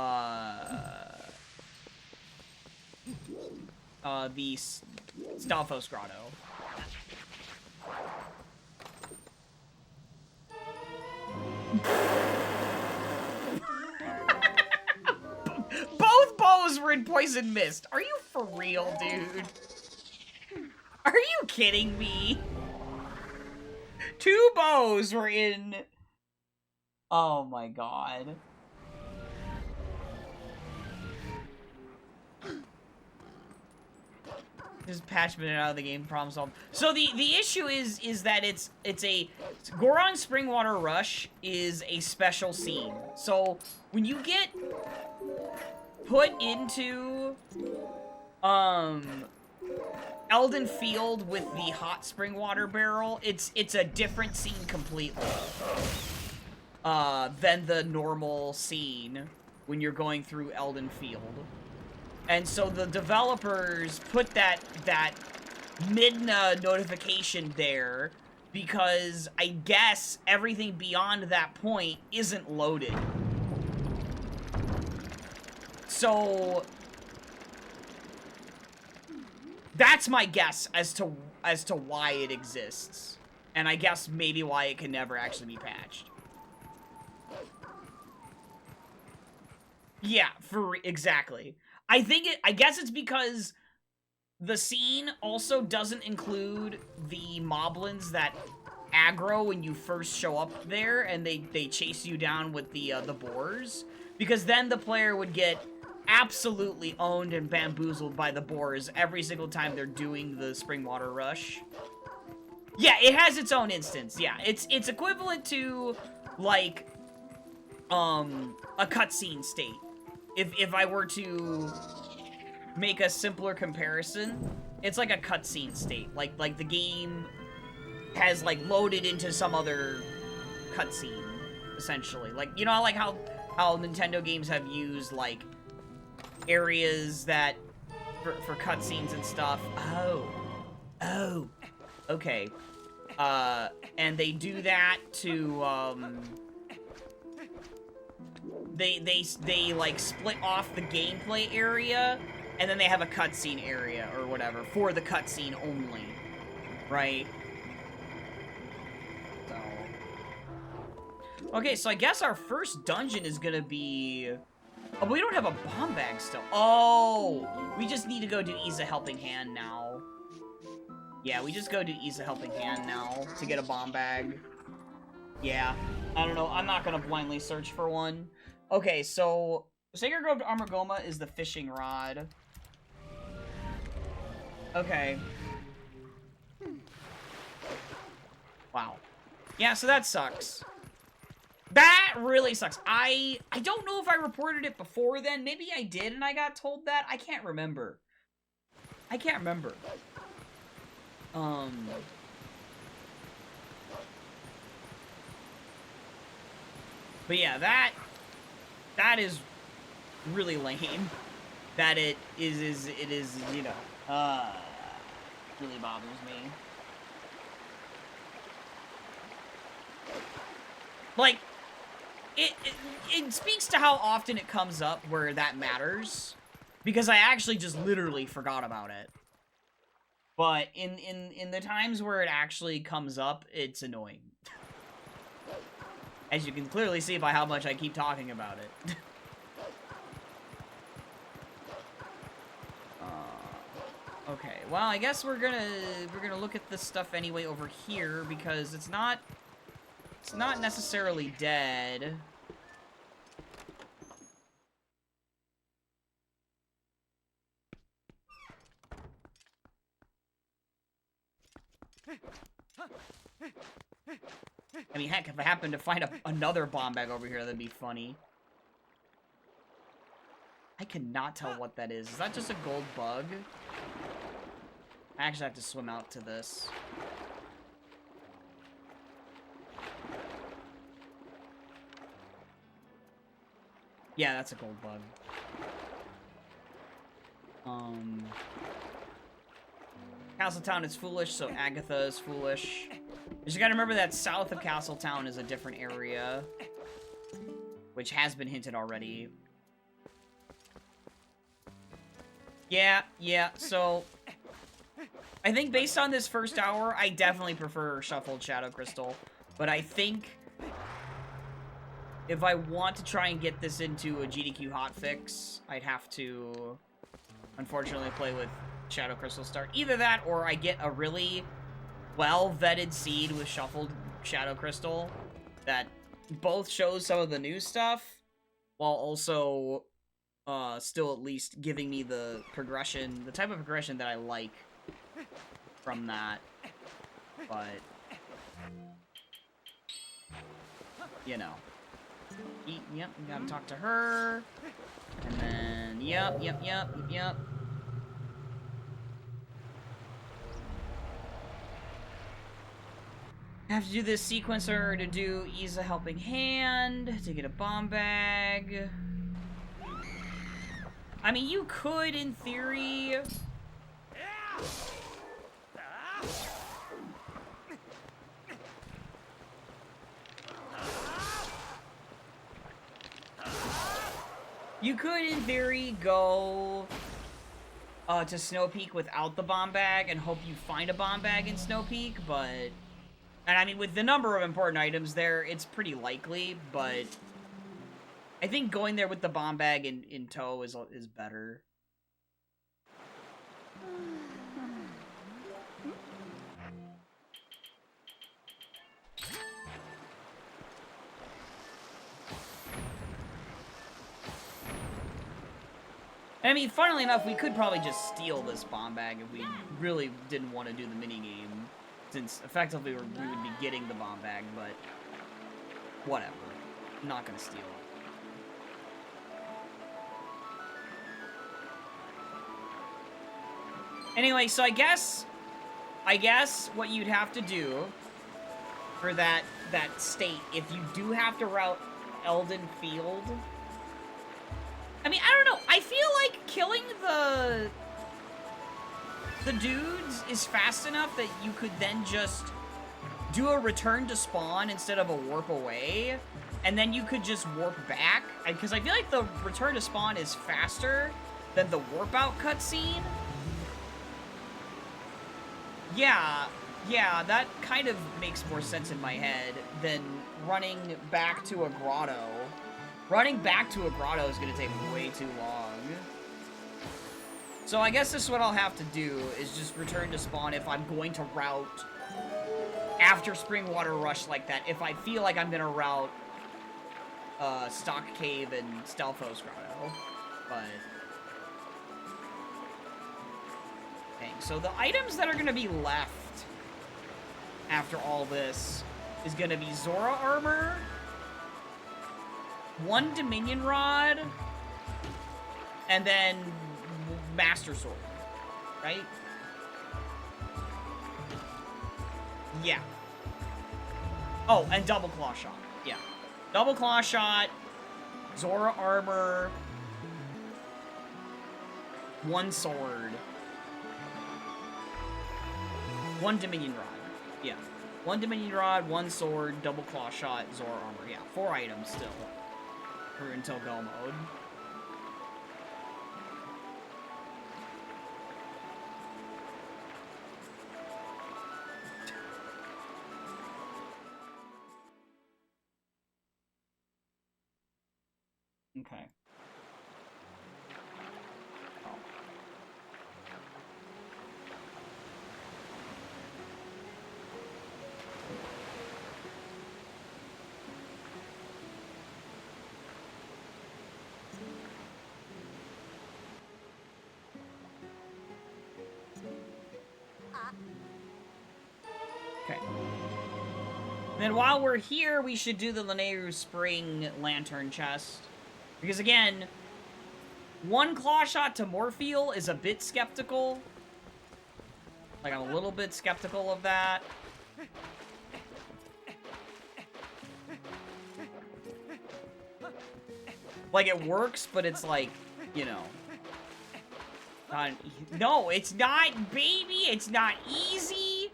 Stalfos Grotto. Both bows were in Poison Mist. Are you for real, dude? Are you kidding me? 2 bows were in... Oh my god. Just patch minute out of the game, problem solved. So the issue is that it's a Goron Springwater Rush is a special scene. So when you get put into Elden Field with the hot Springwater barrel, it's a different scene completely than the normal scene when you're going through Elden Field. And so the developers put that Midna notification there because I guess everything beyond that point isn't loaded. So that's my guess as to why it exists. And I guess maybe why it can never actually be patched. Yeah, exactly. I guess it's because the scene also doesn't include the moblins that aggro when you first show up there and they chase you down with the boars. Because then the player would get absolutely owned and bamboozled by the boars every single time they're doing the Springwater Rush. Yeah, it has its own instance. Yeah, it's equivalent to like a cutscene state. If I were to make a simpler comparison, it's like a cutscene state. Like the game has like loaded into some other cutscene, essentially. Like, you know, like how Nintendo games have used like areas that for cutscenes and stuff. Oh, okay. And they do that to They like split off the gameplay area, and then they have a cutscene area or whatever for the cutscene only, right? So, okay, so I guess our first dungeon is gonna be. Oh, but we don't have a bomb bag still. Oh, we just need to go do Isa Helping Hand now. Yeah, we just go do Isa Helping Hand now to get a bomb bag. Yeah, I don't know. I'm not gonna blindly search for one. Okay, so Sacred Grove to Amargoma is the fishing rod. Okay. Wow. Yeah, so that sucks. That really sucks. I don't know if I reported it before then. Maybe I did and I got told that. I can't remember. I can't remember. But yeah, that is really lame. That it is, you know, really bothers me. Like, it speaks to how often it comes up where that matters, because I actually just literally forgot about it. But in the times where it actually comes up, it's annoying. As you can clearly see by how much I keep talking about it. Okay, well, I guess we're gonna look at this stuff anyway over here because it's not necessarily dead. I mean, heck, if I happen to find another bomb bag over here, that'd be funny. I cannot tell what that is. Is that just a gold bug? I actually have to swim out to this. Yeah, that's a gold bug. Castletown is foolish, so Agatha is foolish. You gotta remember that south of Castletown is a different area, which has been hinted already. Yeah, so I think based on this first hour, I definitely prefer Shuffled Shadow Crystal, but I think if I want to try and get this into a GDQ hotfix, I'd have to, unfortunately, play with Shadow Crystal Start. Either that, or I get a really well-vetted seed with Shuffled Shadow Crystal that both shows some of the new stuff, while also still at least giving me the progression, the type of progression that I like from that. But, you know. Yep, we gotta talk to her. And then, yep. Have to do this sequencer to do Ease a Helping Hand, to get a bomb bag. I mean, you could, in theory... You could, in theory, go to Snow Peak without the bomb bag and hope you find a bomb bag in Snow Peak, but... And I mean, with the number of important items there, it's pretty likely, but... I think going there with the bomb bag in tow is better. I mean, funnily enough, we could probably just steal this bomb bag if we really didn't want to do the minigame, since effectively we would be getting the bomb bag, but whatever. I'm not gonna steal it. Anyway, so I guess what you'd have to do for that state, if you do have to route Elden Field... I mean, I don't know. I feel like killing the dudes is fast enough that you could then just do a return to spawn instead of a warp away, and then you could just warp back. Because I feel like the return to spawn is faster than the warp out cutscene. Yeah, that kind of makes more sense in my head than running back to a grotto. Running back to a grotto is going to take way too long. So I guess this is what I'll have to do, is just return to spawn if I'm going to route after Springwater Rush like that. If I feel like I'm going to route Stock Cave and Stelphos Grotto. But... Dang, so the items that are going to be left after all this is going to be Zora Armor, 1 Dominion Rod, and then Master Sword, right? Yeah. Oh, and Double Claw Shot. Yeah. Double Claw Shot, Zora Armor, 1 Sword, 1 Dominion Rod. Yeah. 1 Dominion Rod, 1 Sword, Double Claw Shot, Zora Armor. Yeah, 4 items still. Until go mode. Okay. Oh. Okay. Then while we're here, we should do the Lanayru Spring Lantern chest. Because again, one claw shot to Morpheal is a bit skeptical. Like, I'm a little bit skeptical of that. Like, it works, but it's like, you know. No, it's not, baby! It's not easy!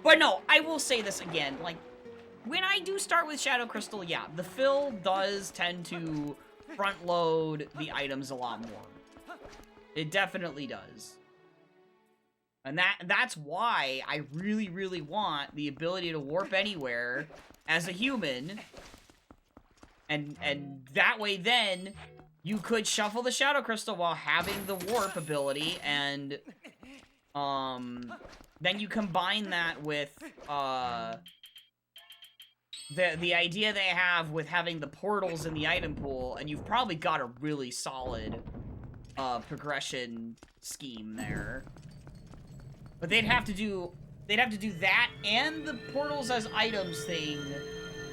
But no, I will say this again, like, when I do start with Shadow Crystal, yeah, the fill does tend to front-load the items a lot more. It definitely does. And that's why I really, really want the ability to warp anywhere as a human. And that way then, you could shuffle the Shadow Crystal while having the warp ability, and then you combine that with the idea they have with having the portals in the item pool, and you've probably got a really solid progression scheme there. But they'd have to do that and the portals as items thing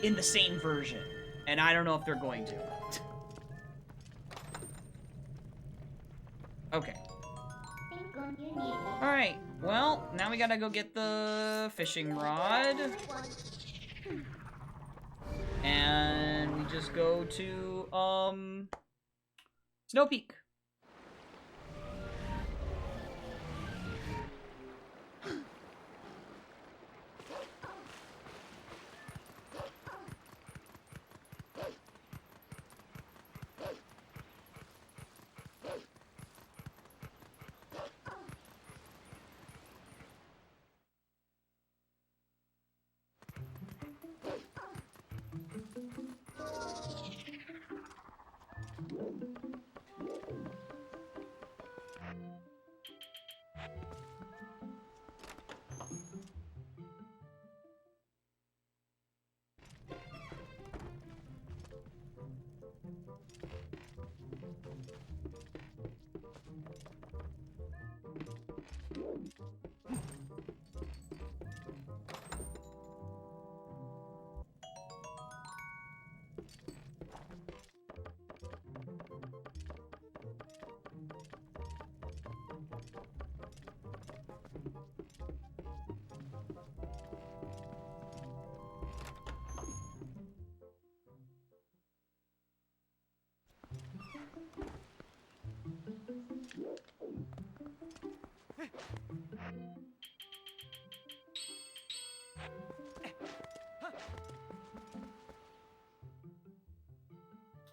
in the same version. And I don't know if they're going to. Okay. Alright, well, now we gotta go get the fishing rod. And we just go to, Snow Peak.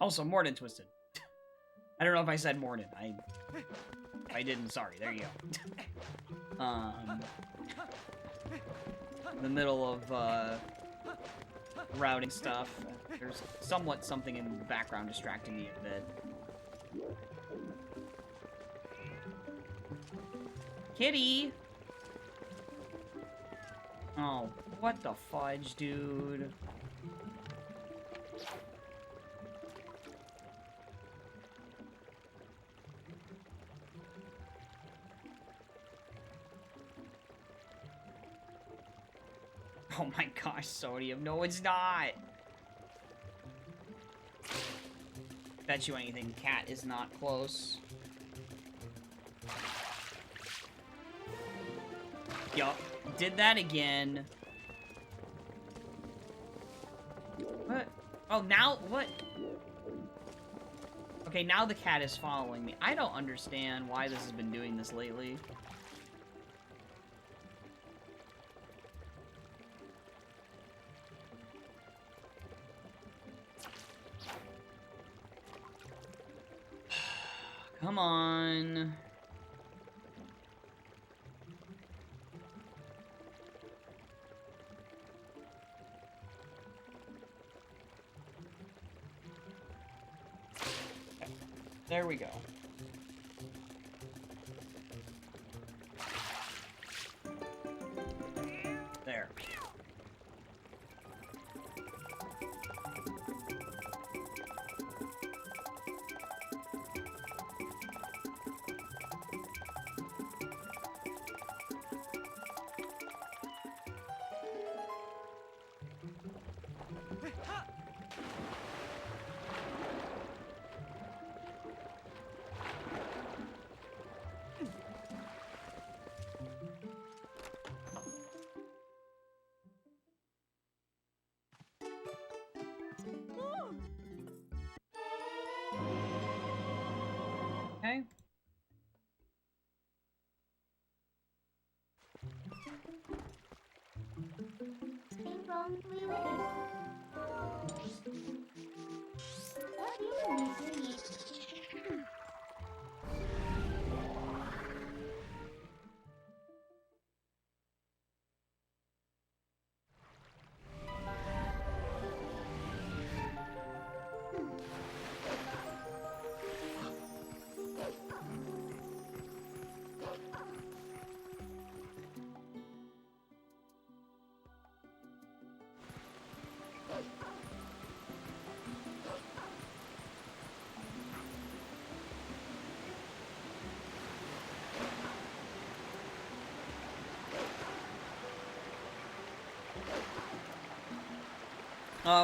Also, Morden Twisted. I don't know if I said Morden. I didn't. Sorry. There you go. In the middle of routing stuff, there's somewhat something in the background distracting me a bit. Kitty! Oh, what the fudge, dude? Oh my gosh, Sodium. No, it's not! Bet you anything, Cat is not close. Yup. Did that again. What? Oh, now, what? Okay, now the cat is following me. I don't understand why this has been doing this lately. Come on. There we go. There. Okay.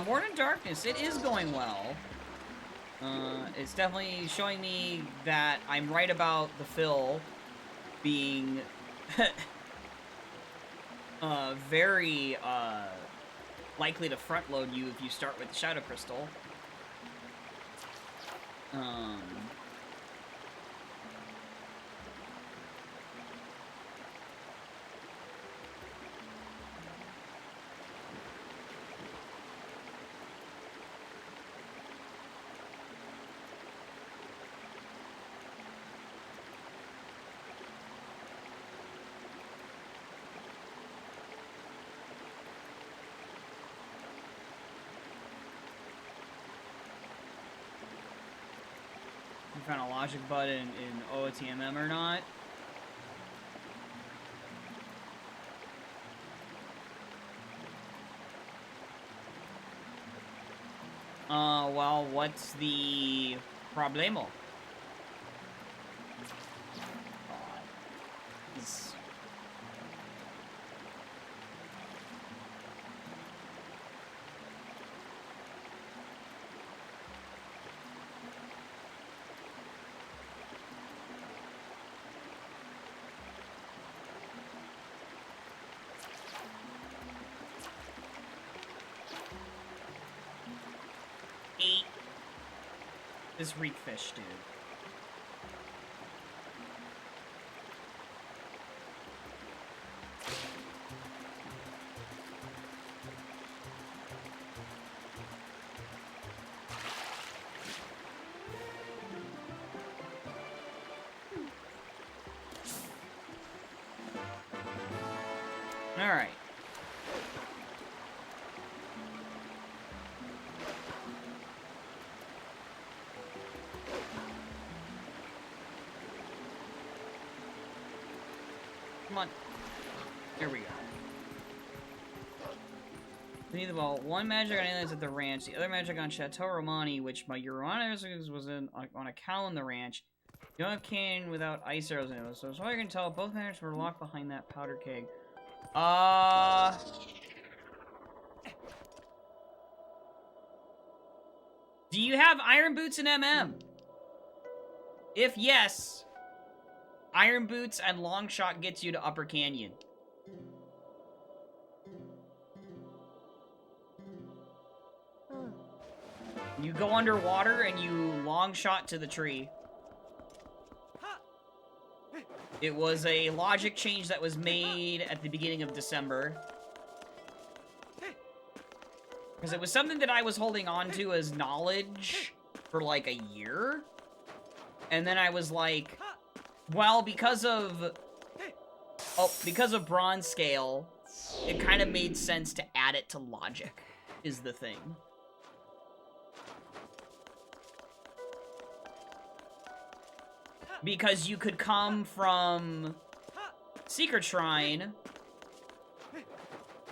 Born in Darkness, it is going well. It's definitely showing me that I'm right about the fill being very likely to front load you if you start with the Shadow Crystal. Found a logic button in OTMM or not. Well, what's the problemo? This reek fish, dude. All right. Come on. There we go. We need about one magic on aliens at the ranch, the other magic on Chateau Romani, which my Uranus was on a cow in the ranch. You don't have cane without ice arrows in it, so as far as I can tell, both magics were locked behind that powder keg. Do you have iron boots and MM? If yes, iron boots and long shot gets you to Upper Canyon. You go underwater and you long shot to the tree. It was a logic change that was made at the beginning of December. Because it was something that I was holding on to as knowledge for like a year. And then I was like, well, because of bronze scale, it kind of made sense to add it to logic, is the thing. Because you could come from Secret Shrine,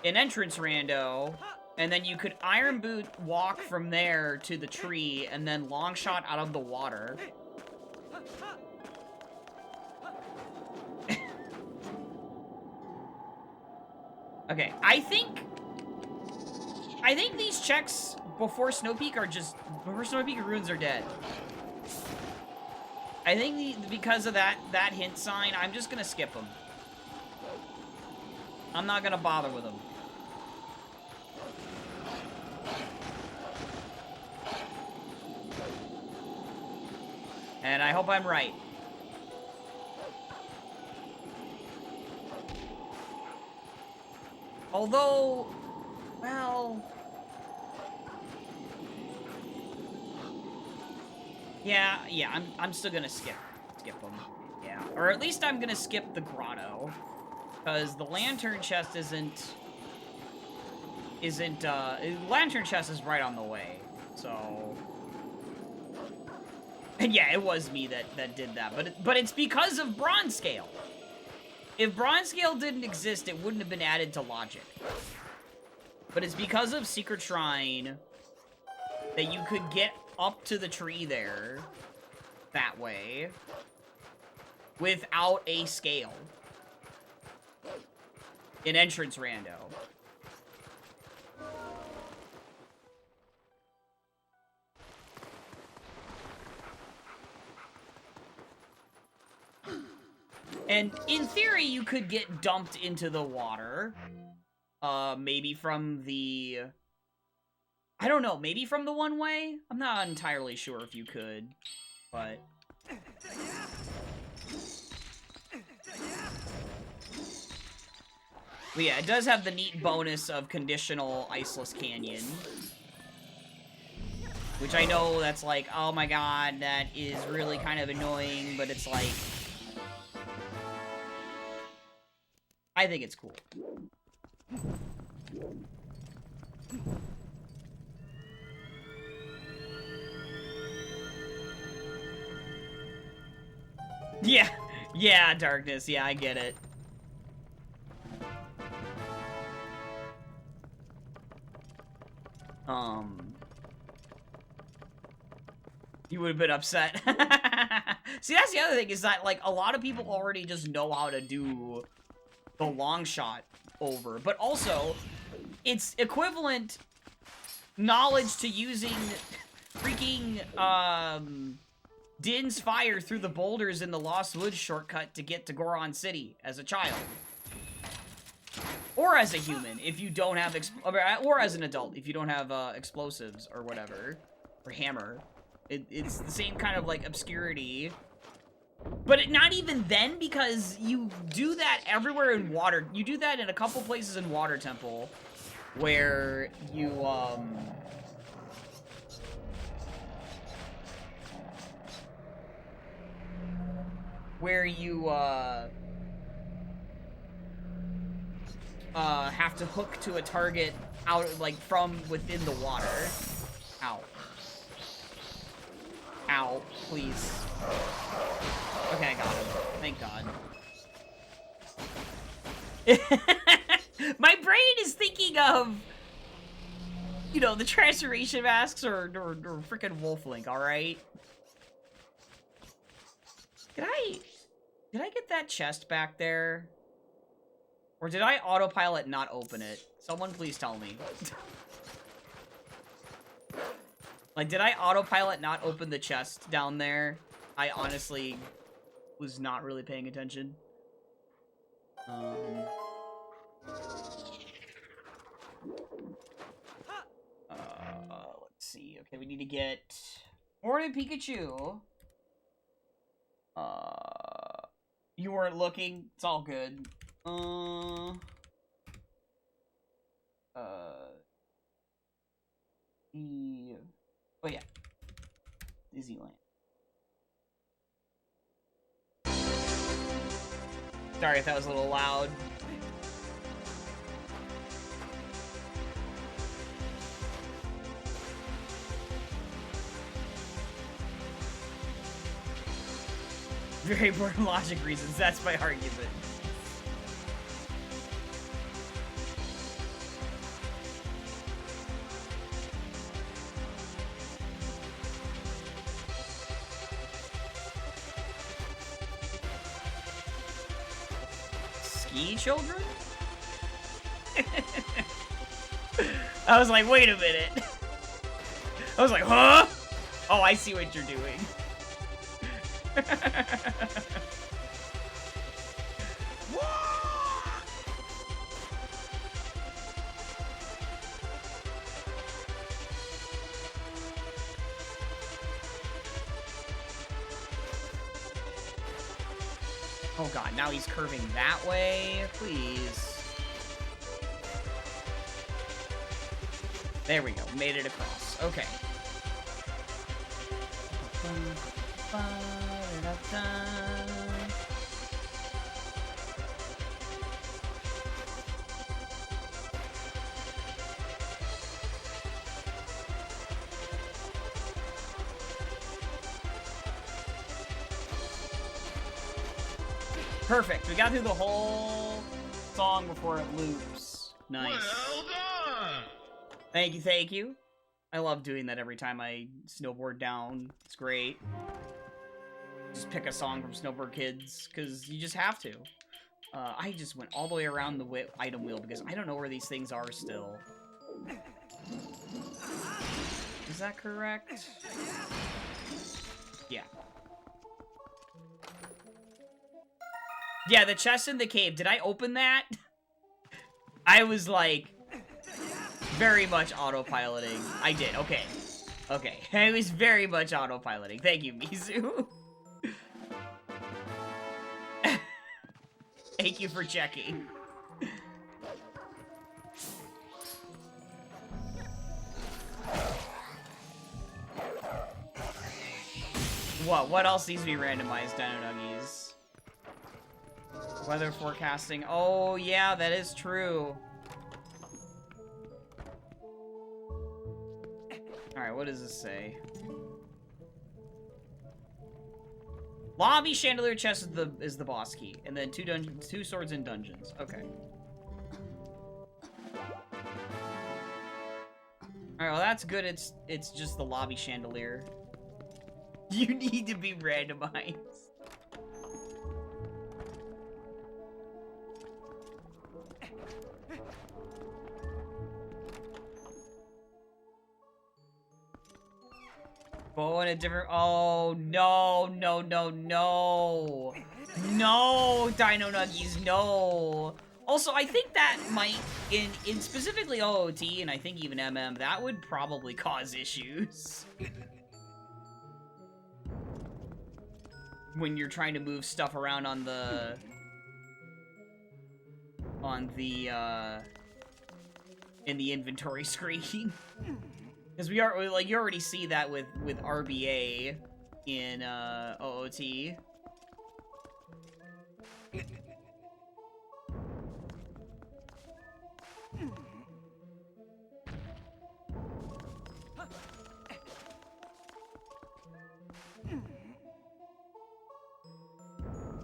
an entrance rando, and then you could Iron Boot walk from there to the tree, and then long shot out of the water. Okay, I think these checks before Snow Peak ruins are dead. I think because of that hint sign, I'm just gonna skip them. I'm not gonna bother with them. And I hope I'm right. Although, well... Yeah, I'm still gonna skip them. Yeah, or at least I'm gonna skip the grotto. Because the lantern chest isn't... lantern chest is right on the way, so... And yeah, it was me that did that, but it's because of Bronze Scale. If Bronze Scale didn't exist, it wouldn't have been added to logic. But it's because of Secret Shrine that you could get up to the tree there that way without a scale. An entrance rando. And in theory, you could get dumped into the water. Maybe from the... I don't know, maybe from the one-way? I'm not entirely sure if you could, but... But yeah, it does have the neat bonus of conditional Iceless Canyon. Which I know that's like, oh my god, that is really kind of annoying, but it's like... I think it's cool. Yeah, Darkness, yeah, I get it. You would have been upset. See, that's the other thing, is that, like, a lot of people already just know how to do the long shot over. But also, it's equivalent knowledge to using freaking, Din's Fire through the boulders in the Lost Woods shortcut to get to Goron City as a child. Or as a human, if you don't have, or as an adult, if you don't have, explosives or whatever. Or hammer. It's the same kind of, like, obscurity. But not even then, because you do that everywhere in water. You do that in a couple places in Water Temple, where you, have to hook to a target out, like, from within the water. Ow. Ow, please. Okay, I got him. Thank God. My brain is thinking of, you know, the transformation masks or frickin' Wolflink, alright? Did I get that chest back there? Or did I autopilot not open it? Someone please tell me. Like, did I autopilot not open the chest down there? I honestly was not really paying attention. Let's see. Okay, we need to get Morning Pikachu. You weren't looking. It's all good. Oh yeah. Disneyland. Sorry if that was a little loud. Very important logic reasons. That's my argument. Ski children? I was like, wait a minute. I was like, huh? Oh, I see what you're doing. Oh god, now he's curving that way. Please. There we go. Made it across. Okay. Perfect. We got through the whole song before it loops. Nice. Well done. Thank you, thank you. I love doing that every time I snowboard down. It's great. Just pick a song from Snowboard Kids, because you just have to. I just went all the way around the item wheel, because I don't know where these things are still. Is that correct? Yeah. Yeah, the chest in the cave. Did I open that? I was, like, very much autopiloting. I did. Okay. Okay. I was very much autopiloting. Thank you, Mizu. Thank you for checking. What? What else needs to be randomized, Dino Nuggies? Weather forecasting. Oh, yeah, that is true. Alright, what does this say? Lobby chandelier chest is the boss key, and then two swords in dungeons. Okay. Alright, well that's good. It's just the lobby chandelier. You need to be randomized. Go in a different. Oh no, no, no, no. No, Dino Nuggies, no. Also, I think that might, in specifically OOT, and I think even MM, that would probably cause issues. When you're trying to move stuff around on the... in the inventory screen. Because we are, like, you already see that with RBA in, OOT.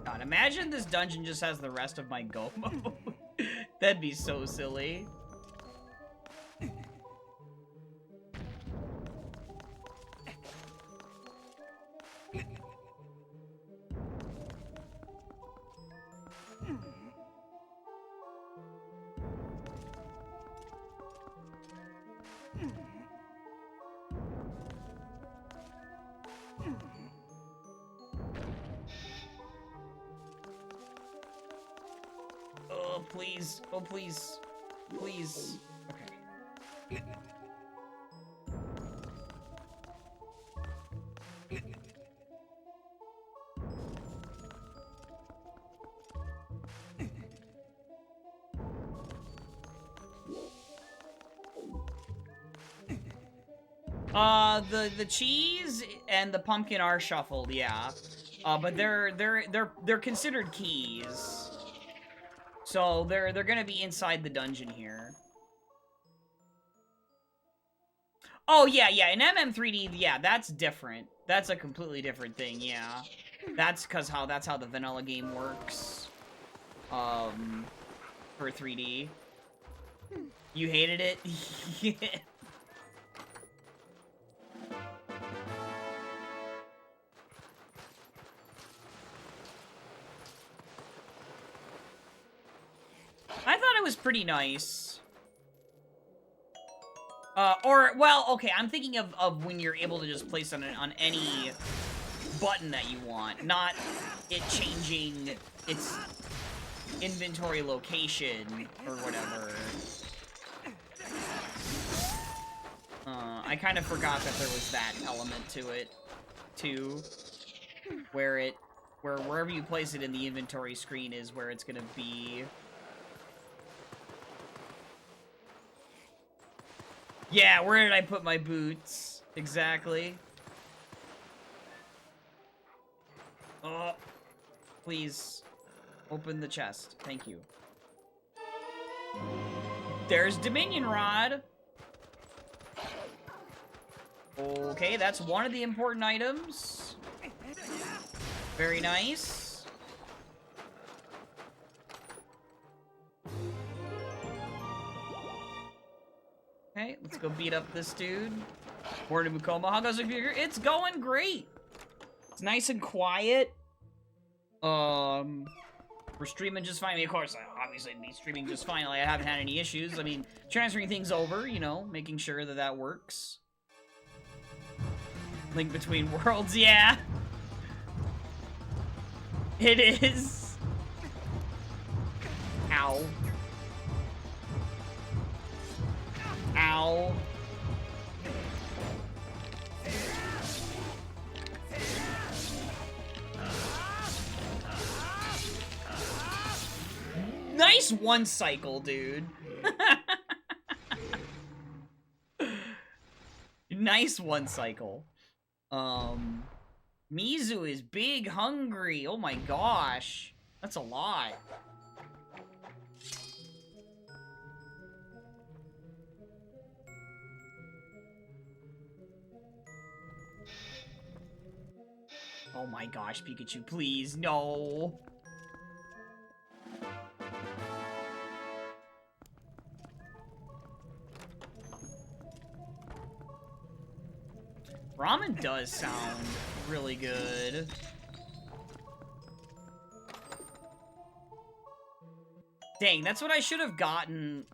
God, imagine this dungeon just has the rest of my go mode. That'd be so silly. Oh, please. Oh, please. Please. Okay. The cheese and the pumpkin are shuffled, yeah. But they're considered keys. So they're gonna be inside the dungeon here. Oh yeah, yeah, in MM3D, yeah, that's different. That's a completely different thing, yeah. That's how the vanilla game works. For 3D. You hated it? I thought it was pretty nice. Well, okay, I'm thinking of when you're able to just place on any button that you want, not it changing its inventory location or whatever. I kind of forgot that there was that element to it, too, where wherever you place it in the inventory screen is where it's gonna be. Yeah, where did I put my boots? Exactly. Oh, please, open the chest. Thank you. There's Dominion Rod. Okay, that's one of the important items. Very nice. Okay, let's go beat up this dude. Morning, Mukoma. How goes it? It's going great. It's nice and quiet. We're streaming just fine. I mean, of course, obviously, me streaming just fine. Like, I haven't had any issues. I mean, transferring things over, you know, making sure that that works. Link between worlds, yeah. It is. Ow. Ow. Nice one cycle, dude. Nice one cycle. Mizu is big hungry. Oh my gosh. That's a lot. Oh my gosh, Pikachu, please, no. Ramen does sound really good. Dang, that's what I should have gotten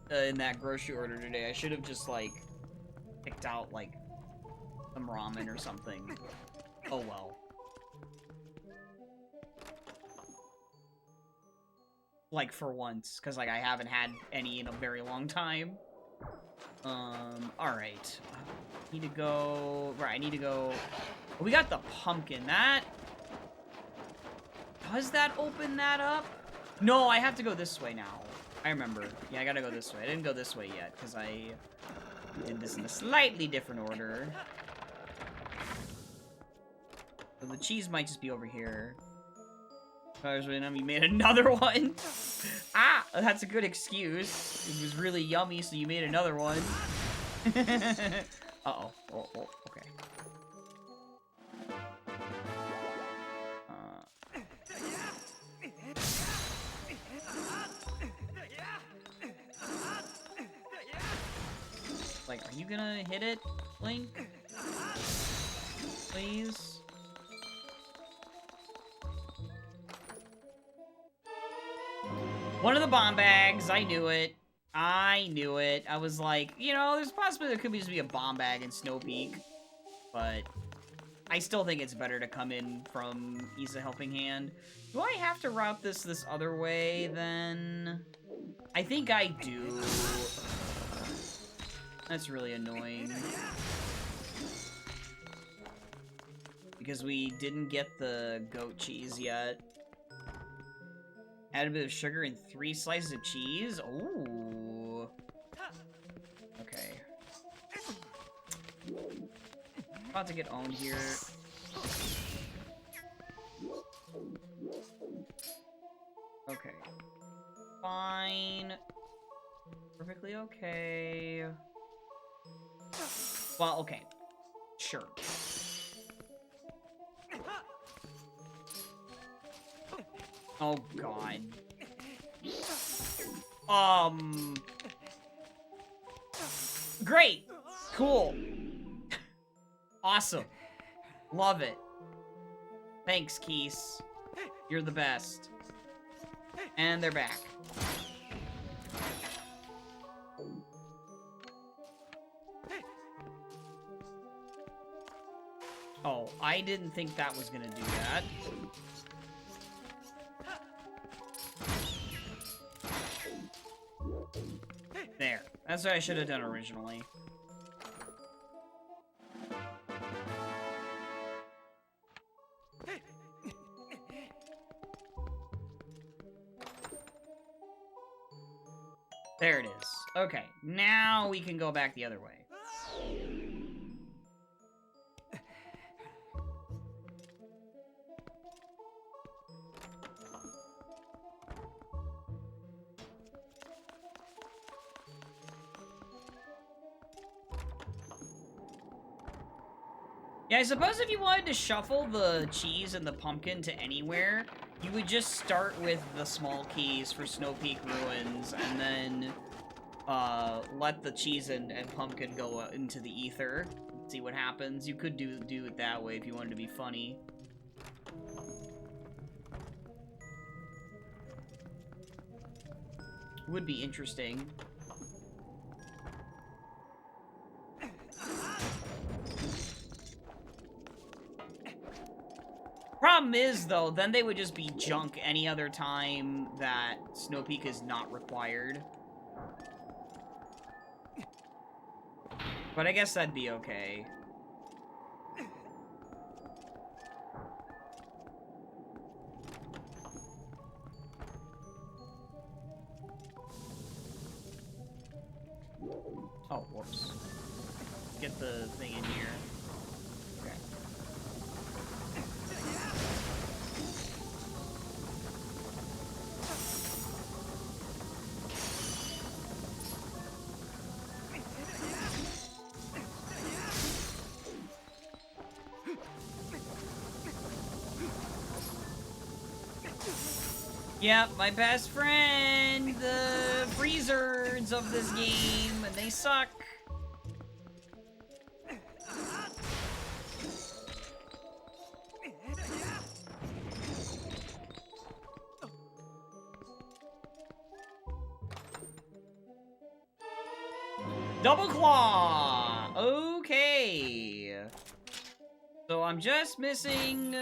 in that grocery order today. I should have just, like, picked out, like, some ramen or something. Oh well. Like, for once, because, like, I haven't had any in a very long time. Alright. Need to go... Right, I need to go... Oh, we got the pumpkin. That... Does that open that up? No, I have to go this way now. I remember. Yeah, I gotta go this way. I didn't go this way yet, because I did this in a slightly different order. So the cheese might just be over here. You made another one. Ah, that's a good excuse. It was really yummy, so you made another one. Uh-oh. Oh, okay. Like, are you gonna hit it, Link? Please? One of the bomb bags. I knew it. I knew it. I was like, you know, there's possibly there could just be a bomb bag in Snow Peak, but I still think it's better to come in from Isa Helping Hand. Do I have to route this other way, then? I think I do. That's really annoying. Because we didn't get the goat cheese yet. Add a bit of sugar and 3 slices of cheese? Ooh. Okay. About to get owned here. Okay. Fine. Perfectly okay. Well, okay. Sure. Oh, God. Great! Cool. Awesome. Love it. Thanks, Keese. You're the best. And they're back. Oh, I didn't think that was gonna do that. There. That's what I should have done originally. There it is. Okay, now we can go back the other way. Yeah, I suppose if you wanted to shuffle the cheese and the pumpkin to anywhere, you would just start with the small keys for Snow Peak Ruins, and then let the cheese and pumpkin go into the ether. See what happens. You could do it that way if you wanted to be funny. Would be interesting. Problem is, though, then they would just be junk any other time that Snow Peak is not required. But I guess that'd be okay. Oh, whoops. Get the thing in here. Okay. Yep, my best friend, the freezers of this game, and they suck. Double claw! Okay. So I'm just missing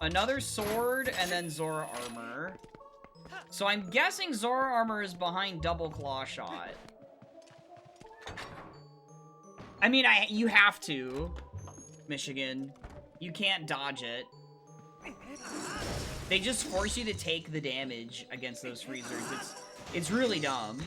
another sword and then Zora armor. So I'm guessing Zora armor is behind double claw shot. I mean, you have to, Michigan. You can't dodge it. They just force you to take the damage against those freezers. It's really dumb.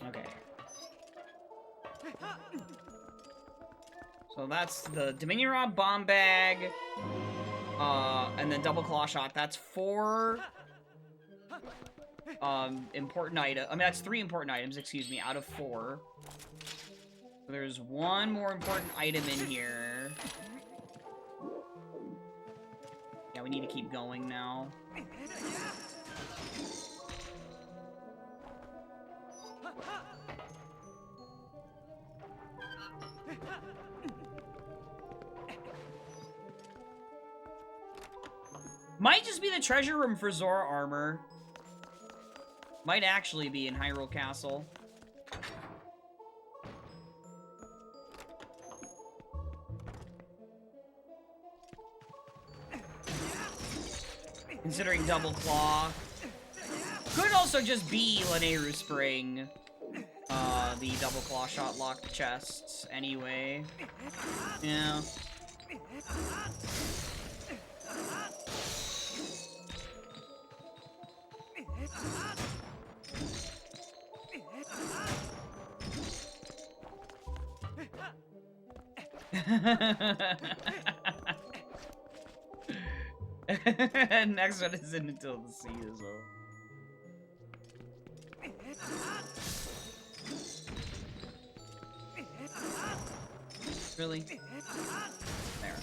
Okay. So that's the Dominion Rod Bomb Bag, and then Double Claw Shot. That's 4 important items. I mean, that's 3 important items, excuse me, out of 4. So there's 1 more important item in here. Yeah, we need to keep going now. Might just be the treasure room for Zora armor. Might actually be in Hyrule Castle. Considering Double Claw. Could also just be Lanayru Spring. the double claw shot locked chests anyway. Yeah. Next one isn't until the sea as well. Really? There.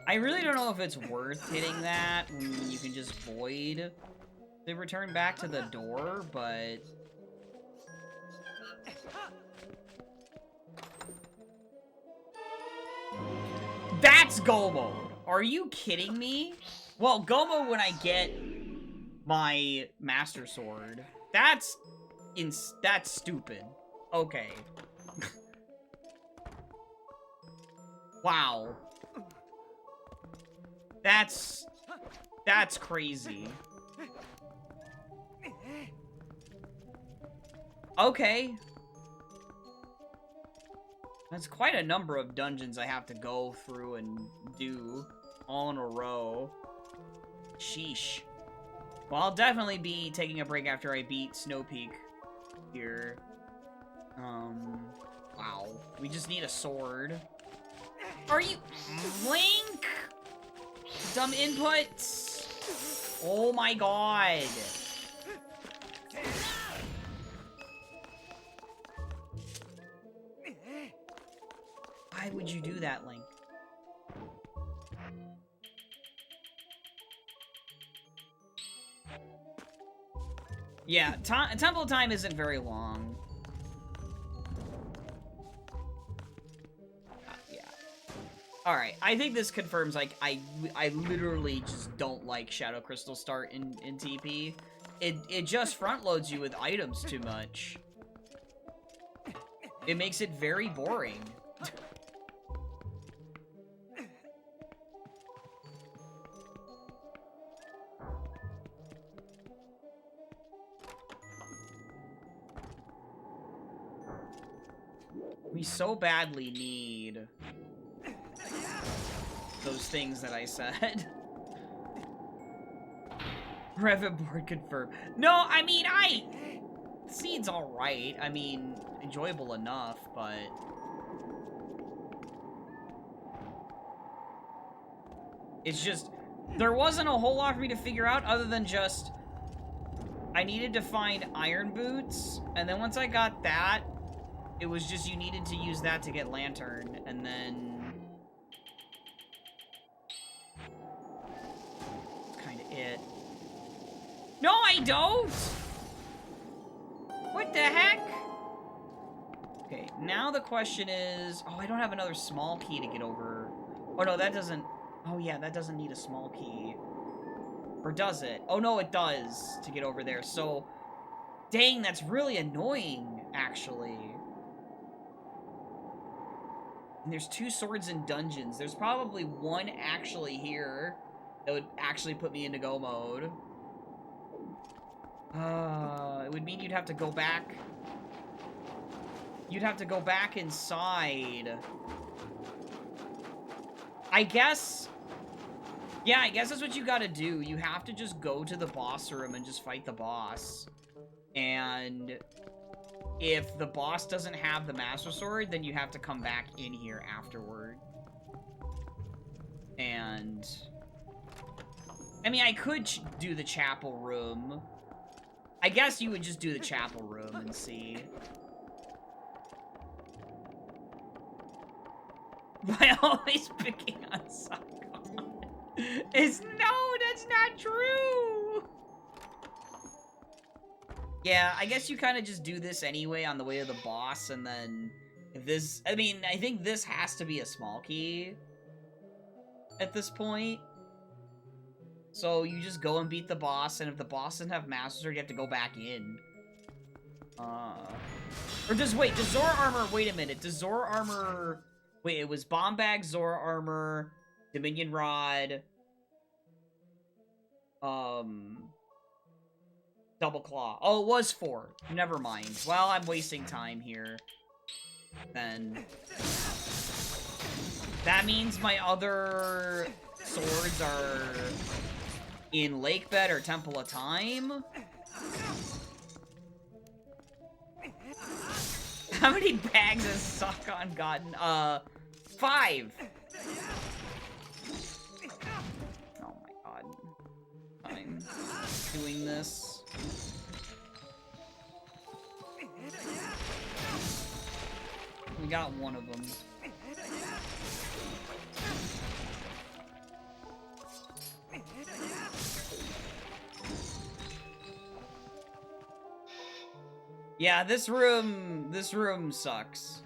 I really don't know if it's worth hitting that when you can just void the return back to the door, but... That's go mode! Are you kidding me? Well, go mode when I get my Master Sword. That's stupid. Okay. Wow. That's crazy. Okay. That's quite a number of dungeons I have to go through and do all in a row. Sheesh. Well, I'll definitely be taking a break after I beat Snow Peak here. Wow. We just need a sword. Are you... Link? Dumb inputs. Oh my god. Why would you do that, Link? Yeah, temple time isn't very long. Yeah. Alright, I think this confirms, like, I literally just don't like Shadow Crystal Start in TP. It just front loads you with items too much. It makes it very boring. We so badly need those things that I said. Revit board confirmed. No, I mean, Seed's alright. I mean, enjoyable enough, but... It's just... There wasn't a whole lot for me to figure out other than just... I needed to find iron boots, and then once I got that, it was just you needed to use that to get lantern, and then... That's kind of it. No, I don't! What the heck? Okay, now the question is... Oh, I don't have another small key to get over. Oh, no, that doesn't... Oh, yeah, that doesn't need a small key. Or does it? Oh, no, it does to get over there. So, dang, that's really annoying, actually. And there's 2 swords in dungeons. There's probably one actually here that would actually put me into go mode. It would mean you'd have to go back. You'd have to go back inside. I guess... Yeah, I guess that's what you gotta do. You have to just go to the boss room and just fight the boss. And if the boss doesn't have the Master Sword, then you have to come back in here afterward. And... I mean, I could do the chapel room. I guess you would just do the chapel room and see. By always picking on Sakon. No, that's not true! Yeah, I guess you kind of just do this anyway on the way to the boss, and then... If this... I mean, I think this has to be a small key at this point. So you just go and beat the boss, and if the boss doesn't have Master Sword, you have to go back in. Or does... Wait, does Zora Armor... Wait a minute, does Zora Armor... Wait, it was Bomb Bag, Zora Armor, Dominion Rod, Double claw. Oh, it was 4. Never mind. Well, I'm wasting time here. Then... That means my other swords are in Lake Bed or Temple of Time? How many bags has Sakon gotten? 5! Oh my god. I'm doing this. We got one of them. Yeah, this room sucks.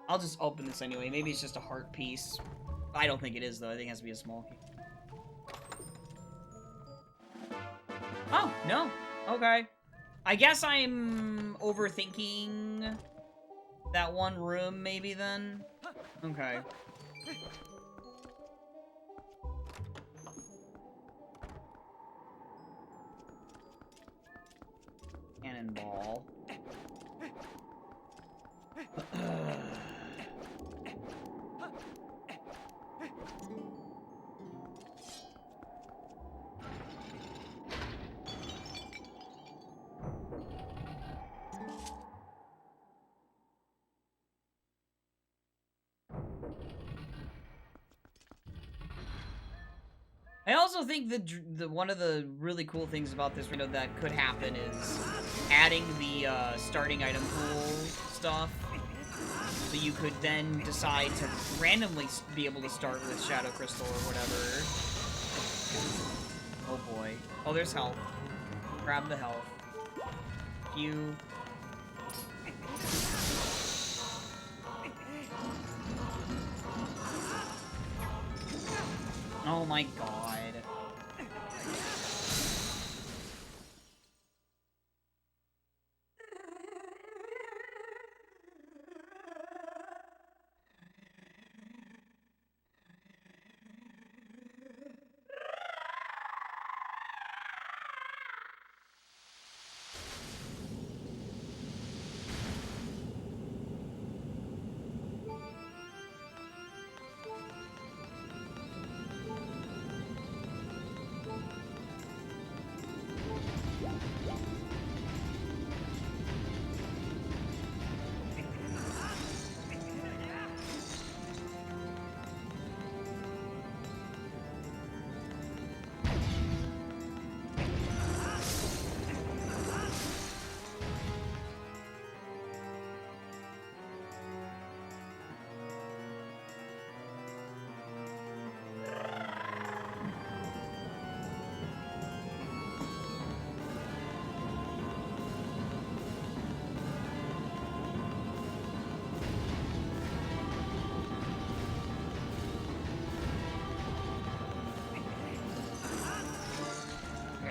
I'll just open this anyway. Maybe it's just a heart piece. I don't think it is, though. I think it has to be a small key. Oh, no. Okay. I guess I'm overthinking that one room, maybe, then? Okay. Cannonball. I also think that one of the really cool things about this window that could happen is adding the starting item pool stuff, so you could then decide to randomly be able to start with Shadow Crystal or whatever. Oh boy. Oh, there's health. Grab the health. You. Oh my god.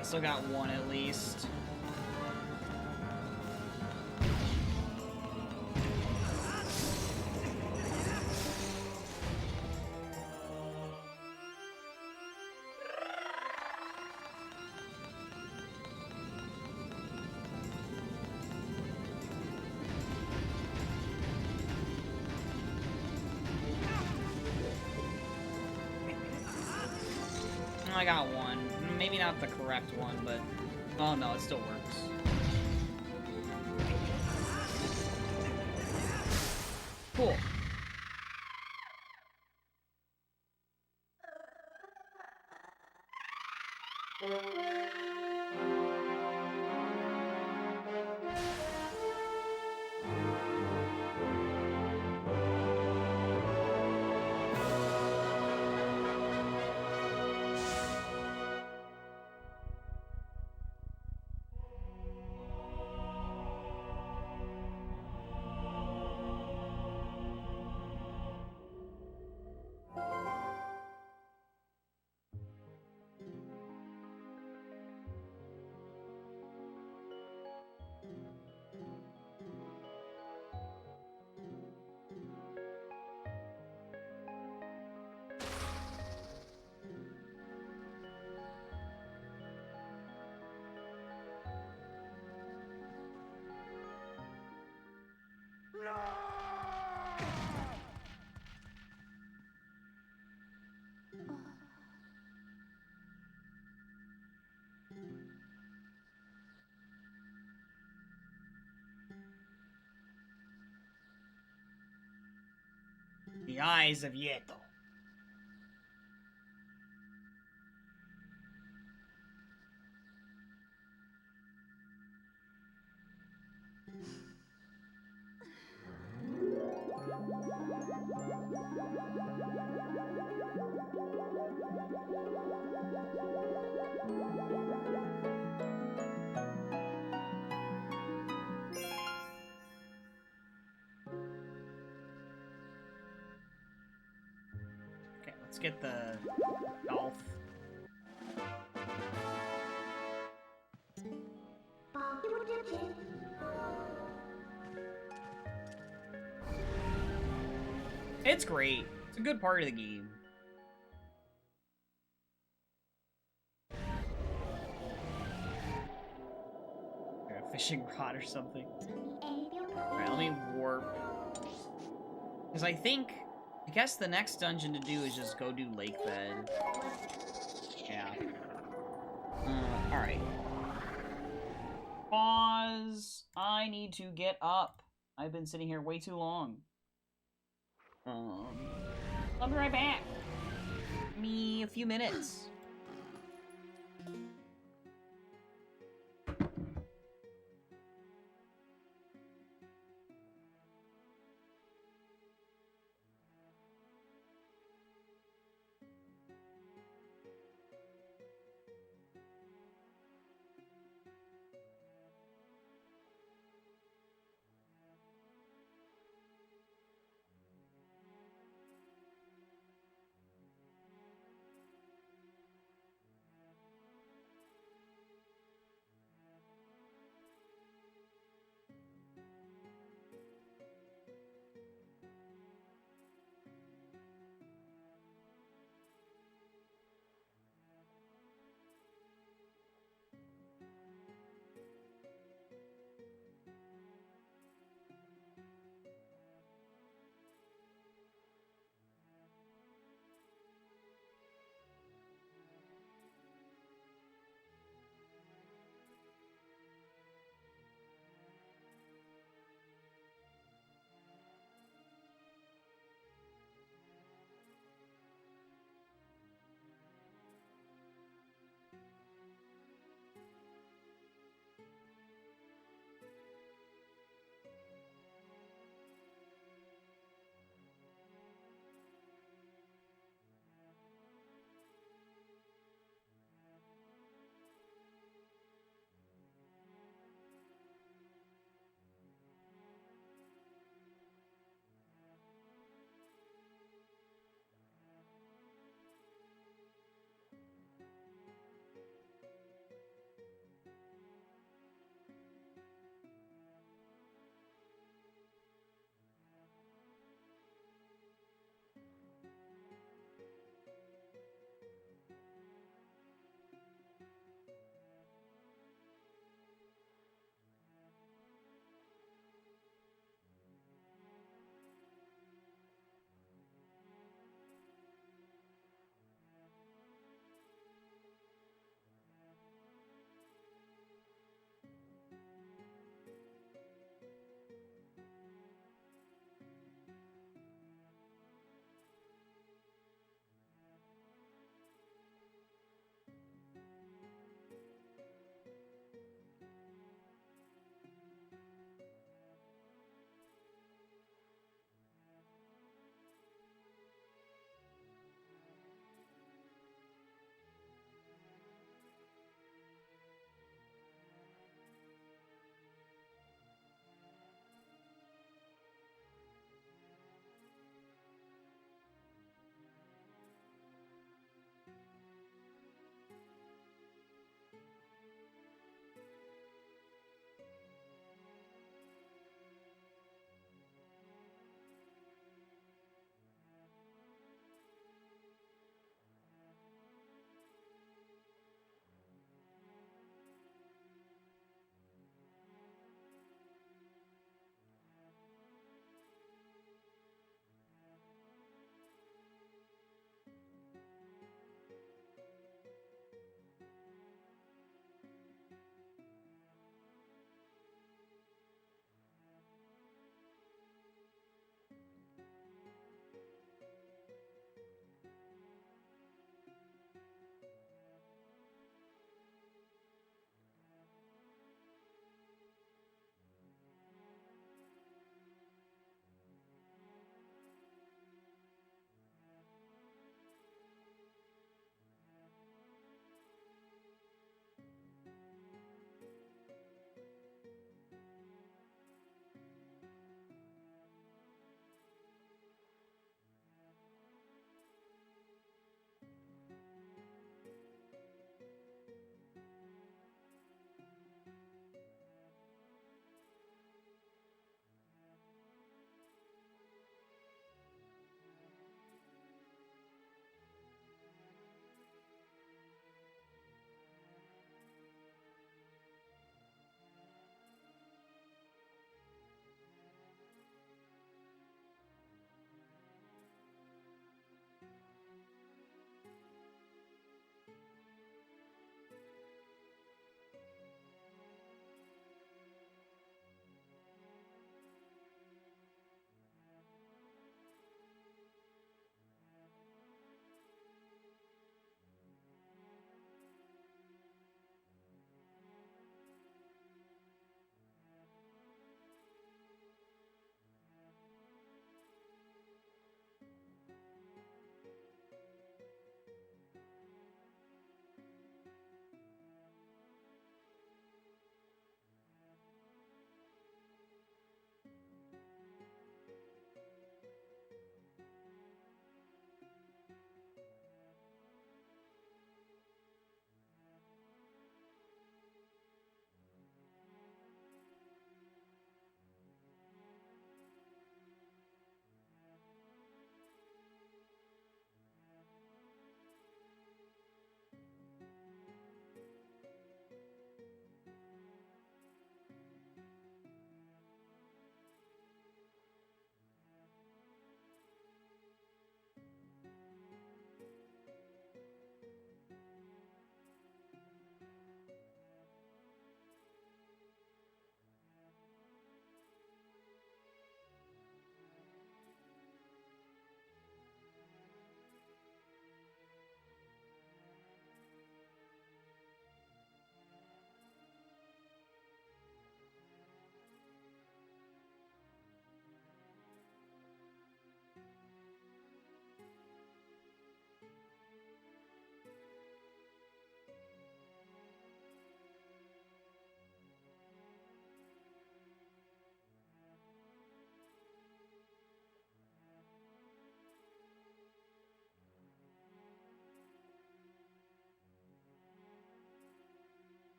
Still got one at least. I got one. Maybe not the correct one, but... Oh no, it still works. Cool. The eyes of Yeto. Okay, let's get the golf. It's great. It's a good part of the game. Like a fishing rod or something. Alright, let me warp. Because I guess the next dungeon to do is just go do lake bed. Yeah. Alright. Pause. I need to get up. I've been sitting here way too long. I'll be right back. Give me a few minutes.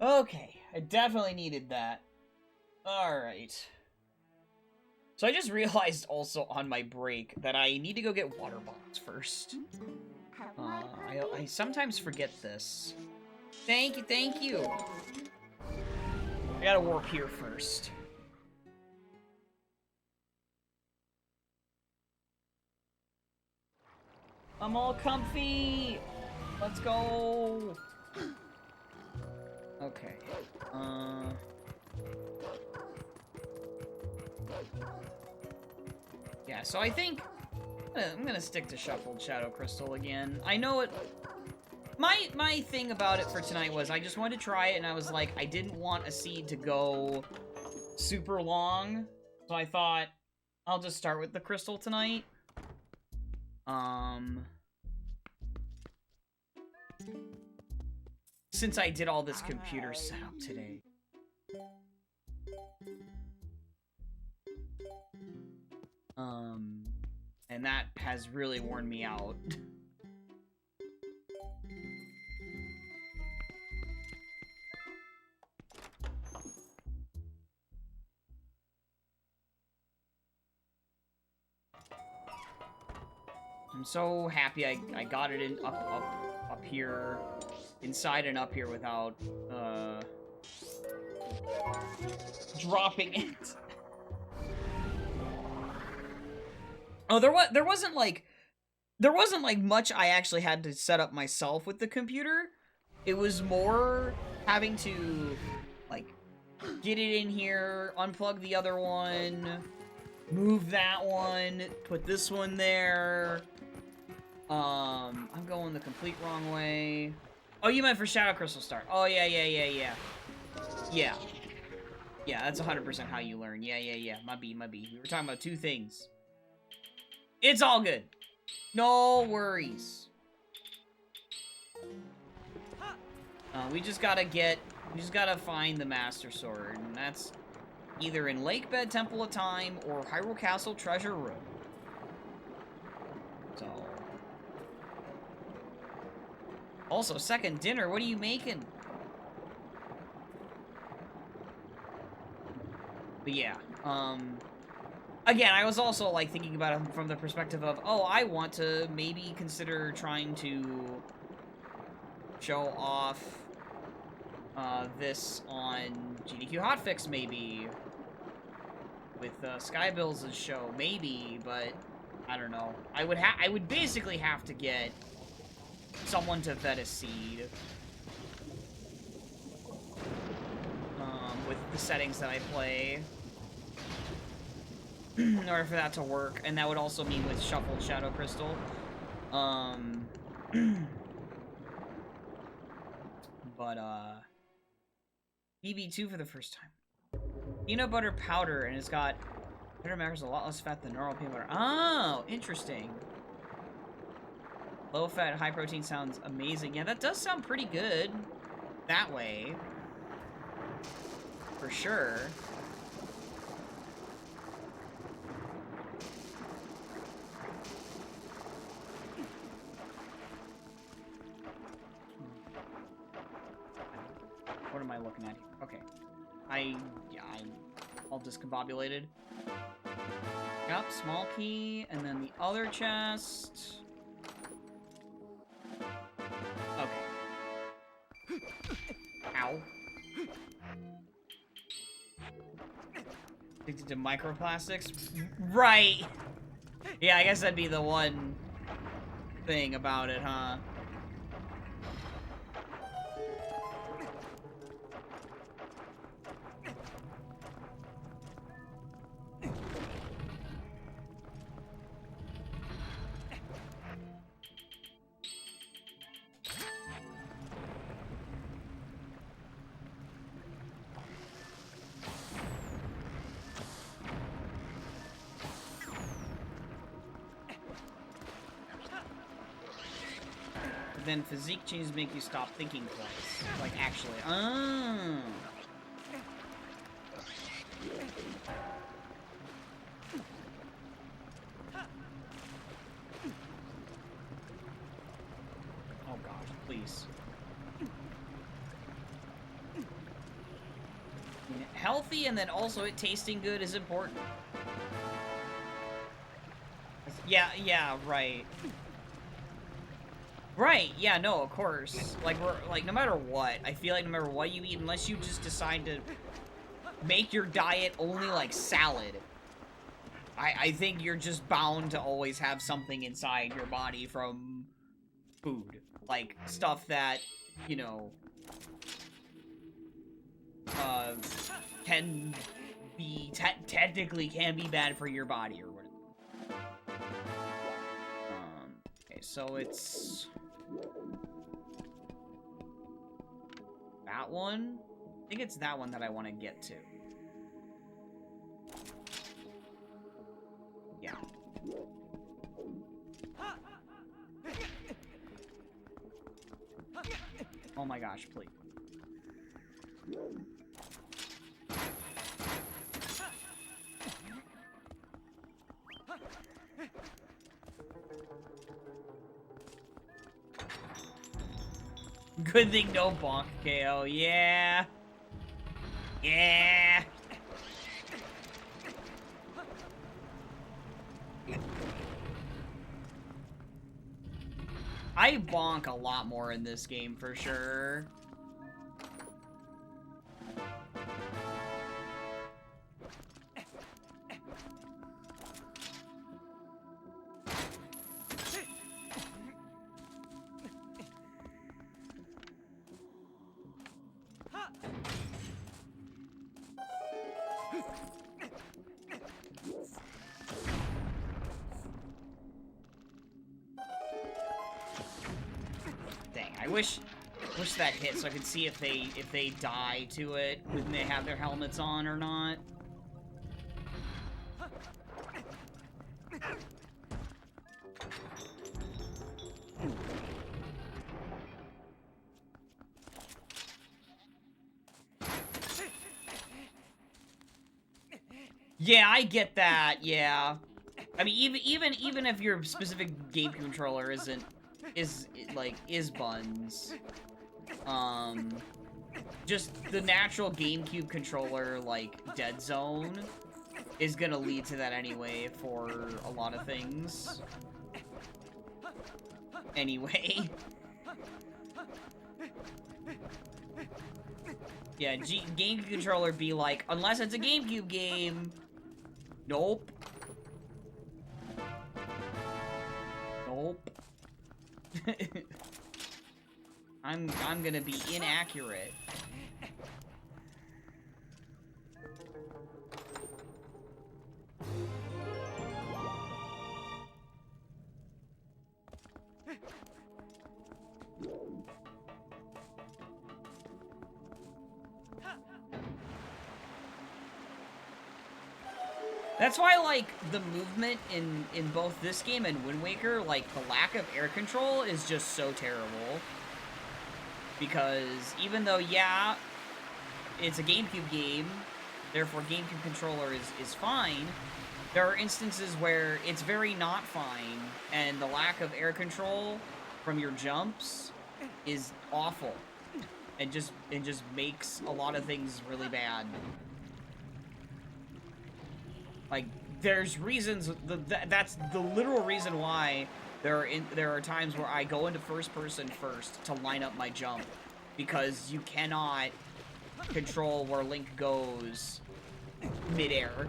Okay, I definitely needed that. Alright. So I just realized also on my break that I need to go get water bottles first. I sometimes forget this. Thank you, thank you! I gotta warp here first. I'm all comfy! Let's go! Okay. Yeah, so I think I'm gonna stick to Shuffled Shadow Crystal again. I know it... My thing about it for tonight was I just wanted to try it, and I was like, I didn't want a seed to go super long, so I thought I'll just start with the crystal tonight. Since I did all this computer setup today. And that has really worn me out. I'm so happy I got it in up here, inside and up here without dropping it. Oh, there wasn't like much I actually had to set up myself with the computer. It was more having to like get it in here, unplug the other one, move that one, put this one there. I'm going the complete wrong way. Oh, you meant for Shadow Crystal Start. Oh, yeah. Yeah, that's 100% how you learn. Yeah. My B. We were talking about two things. It's all good. No worries. We just gotta find the Master Sword, and that's either in Lakebed Temple of Time or Hyrule Castle Treasure Room. So... Also, second dinner, what are you making? But yeah, again, I was also, like, thinking about it from the perspective of, oh, I want to maybe consider trying to show off, this on GDQ Hotfix, maybe. With, Skybills' show, maybe, but I don't know. I would basically have to get someone to vet a seed. With the settings that I play. In order for that to work. And that would also mean with Shuffled Shadow Crystal. But, BB2 for the first time. Peanut butter powder, and it's got butter macros a lot less fat than normal peanut butter. Oh, interesting. Low fat, high protein sounds amazing. Yeah, that does sound pretty good. That way. For sure. What am I looking at here? Okay. I'm all discombobulated. Yep, small key, and then the other chest. Okay. Ow. Addicted to microplastics? Right! Yeah, I guess that'd be the one thing about it, huh? Then physique changes make you stop thinking twice. Like, actually. Oh. Oh gosh, please. healthy and then also it tasting good is important. Yeah, right. Right, yeah, no, of course. Like, no matter what, I feel like no matter what you eat, unless you just decide to make your diet only, like, salad, I think you're just bound to always have something inside your body from food. Like, stuff that, you know, can be, technically can be bad for your body or whatever. Okay, so it's... that one? I think it's that one that I want to get to. Yeah. Oh my gosh, please. Good thing no bonk KO. Yeah. Yeah. I bonk a lot more in this game for sure. Wish that hit so I could see if they die to it when they have their helmets on or not. Yeah, I get that. Yeah, I mean, even if your specific game controller is buns. Just the natural GameCube controller, like, dead zone is gonna lead to that anyway for a lot of things. Anyway. Yeah, GameCube controller be like, unless it's a GameCube game. Nope. Nope. I'm gonna be inaccurate. That's why, like, the movement in both this game and Wind Waker, like, the lack of air control is just so terrible. Because even though, yeah, it's a GameCube game, therefore GameCube controller is fine, there are instances where it's very not fine, and the lack of air control from your jumps is awful. It just makes a lot of things really bad. Like, there's reasons, that's the literal reason why there are times where I go into first person first to line up my jump, because you cannot control where Link goes mid-air.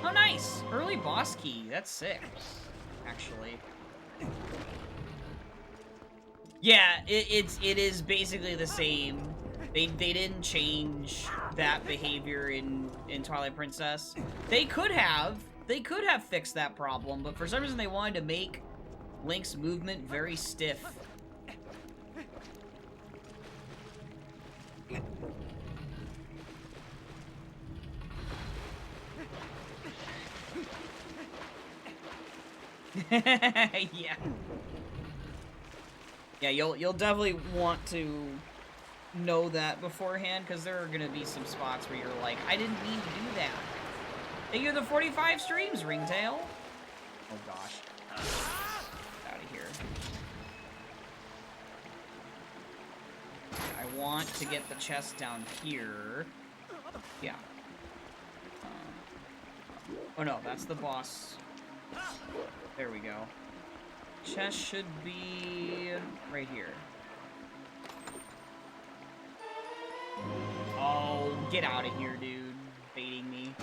Oh, nice! Early boss key. That's sick, actually. Yeah, it is basically the same. They didn't change that behavior in Twilight Princess. They could have fixed that problem, but for some reason they wanted to make Link's movement very stiff. Yeah. Yeah, you'll definitely want to know that beforehand, because there are gonna be some spots where you're like, I didn't mean to do that. Thank you for the 45 streams, Ringtail. Oh gosh. Get out of here. I want to get the chest down here. Yeah. Oh no, that's the boss. There we go. Chest should be right here. Oh, get out of here, dude. Baiting me.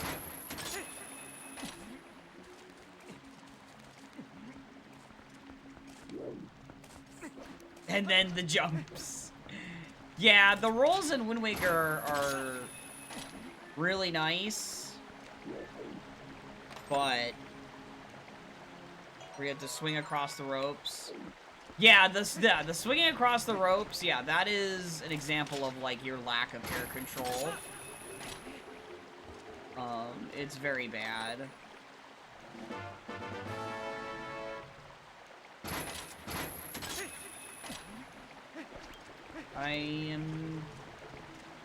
And then the jumps. Yeah, the rolls in Wind Waker are really nice. But we have to swing across the ropes. Yeah, the swinging across the ropes, yeah, that is an example of, like, your lack of air control. It's very bad. I am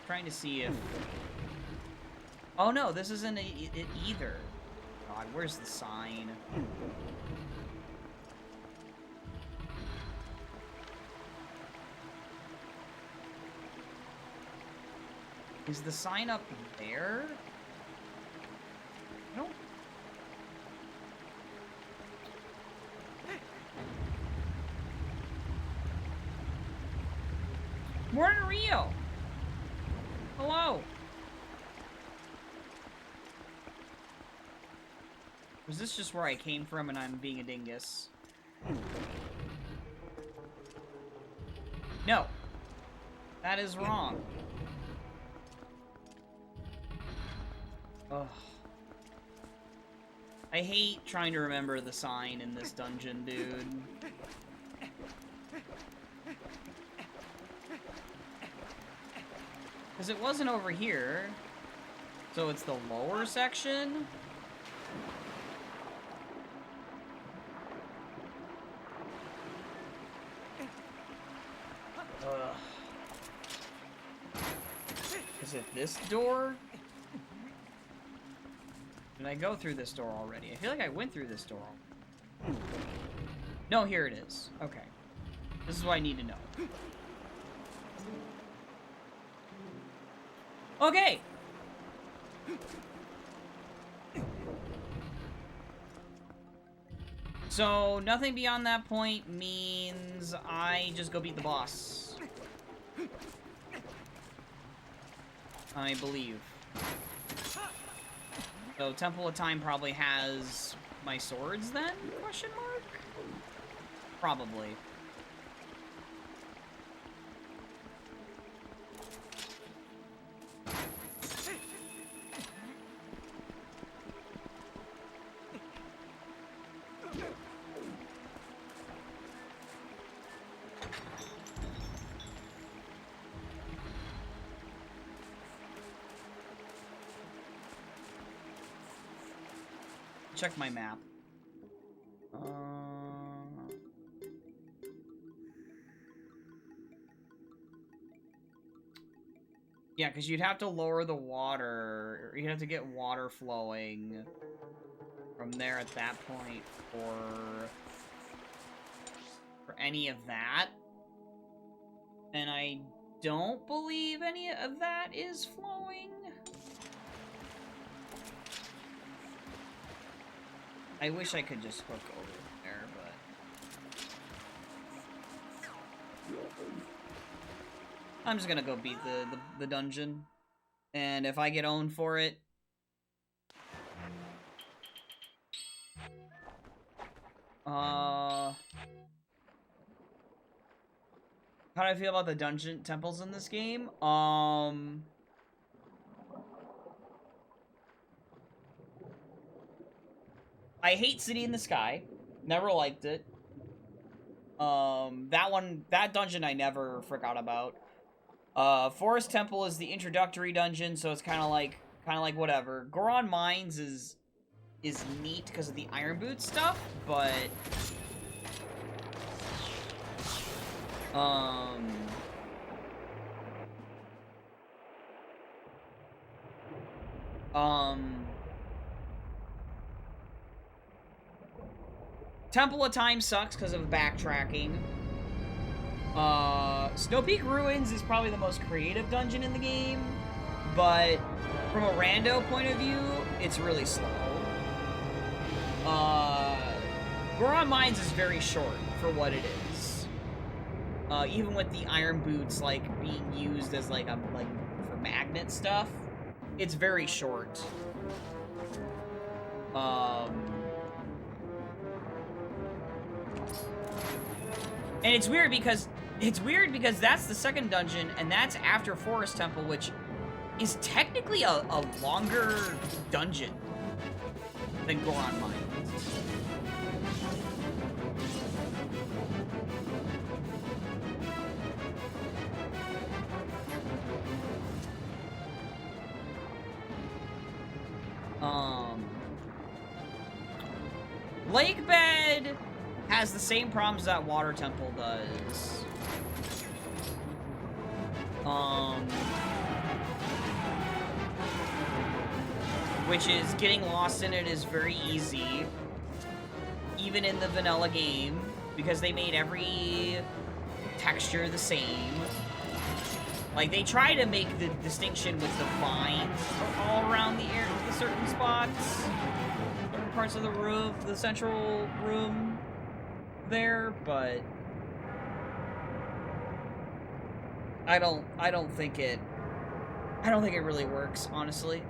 trying to see if... Oh no, this isn't it either. God, where's the sign? Is the sign up there? I don't... Morning, Rio! Hello! Was this just where I came from and I'm being a dingus? No. That is wrong. Ugh. I hate trying to remember the sign in this dungeon, dude. Because it wasn't over here. So it's the lower section? Ugh. Is it this door? Did I go through this door already? I feel like I went through this door. No, here it is. Okay. This is what I need to know. Okay! So, nothing beyond that point means I just go beat the boss. I believe. So, Temple of Time probably has my swords then? Question mark? Probably. Check my map. Yeah, because you'd have to lower the water, or you'd have to get water flowing from there at that point for any of that. And I don't believe any of that is flowing. I wish I could just hook over there, but... I'm just gonna go beat the dungeon. And if I get owned for it... How do I feel about the dungeon temples in this game? I hate City in the Sky. Never liked it. That dungeon I never forgot about. Forest Temple is the introductory dungeon, so it's kind of like whatever. Goron Mines is neat because of the Iron Boots stuff, but Temple of Time sucks because of backtracking. Snow Peak Ruins is probably the most creative dungeon in the game, but from a rando point of view, it's really slow. Goron Mines is very short for what it is. Even with the iron boots, like, being used as, like, for magnet stuff, it's very short. And it's weird because that's the second dungeon, and that's after Forest Temple, which is technically a longer dungeon than Goron Mines. Lakebed has the same problems that Water Temple does. Which is getting lost in it is very easy, even in the vanilla game, because they made every texture the same. Like, they try to make the distinction with the vines all around the air, the certain spots, certain parts of the roof, the central room there, but I don't think it really works, honestly.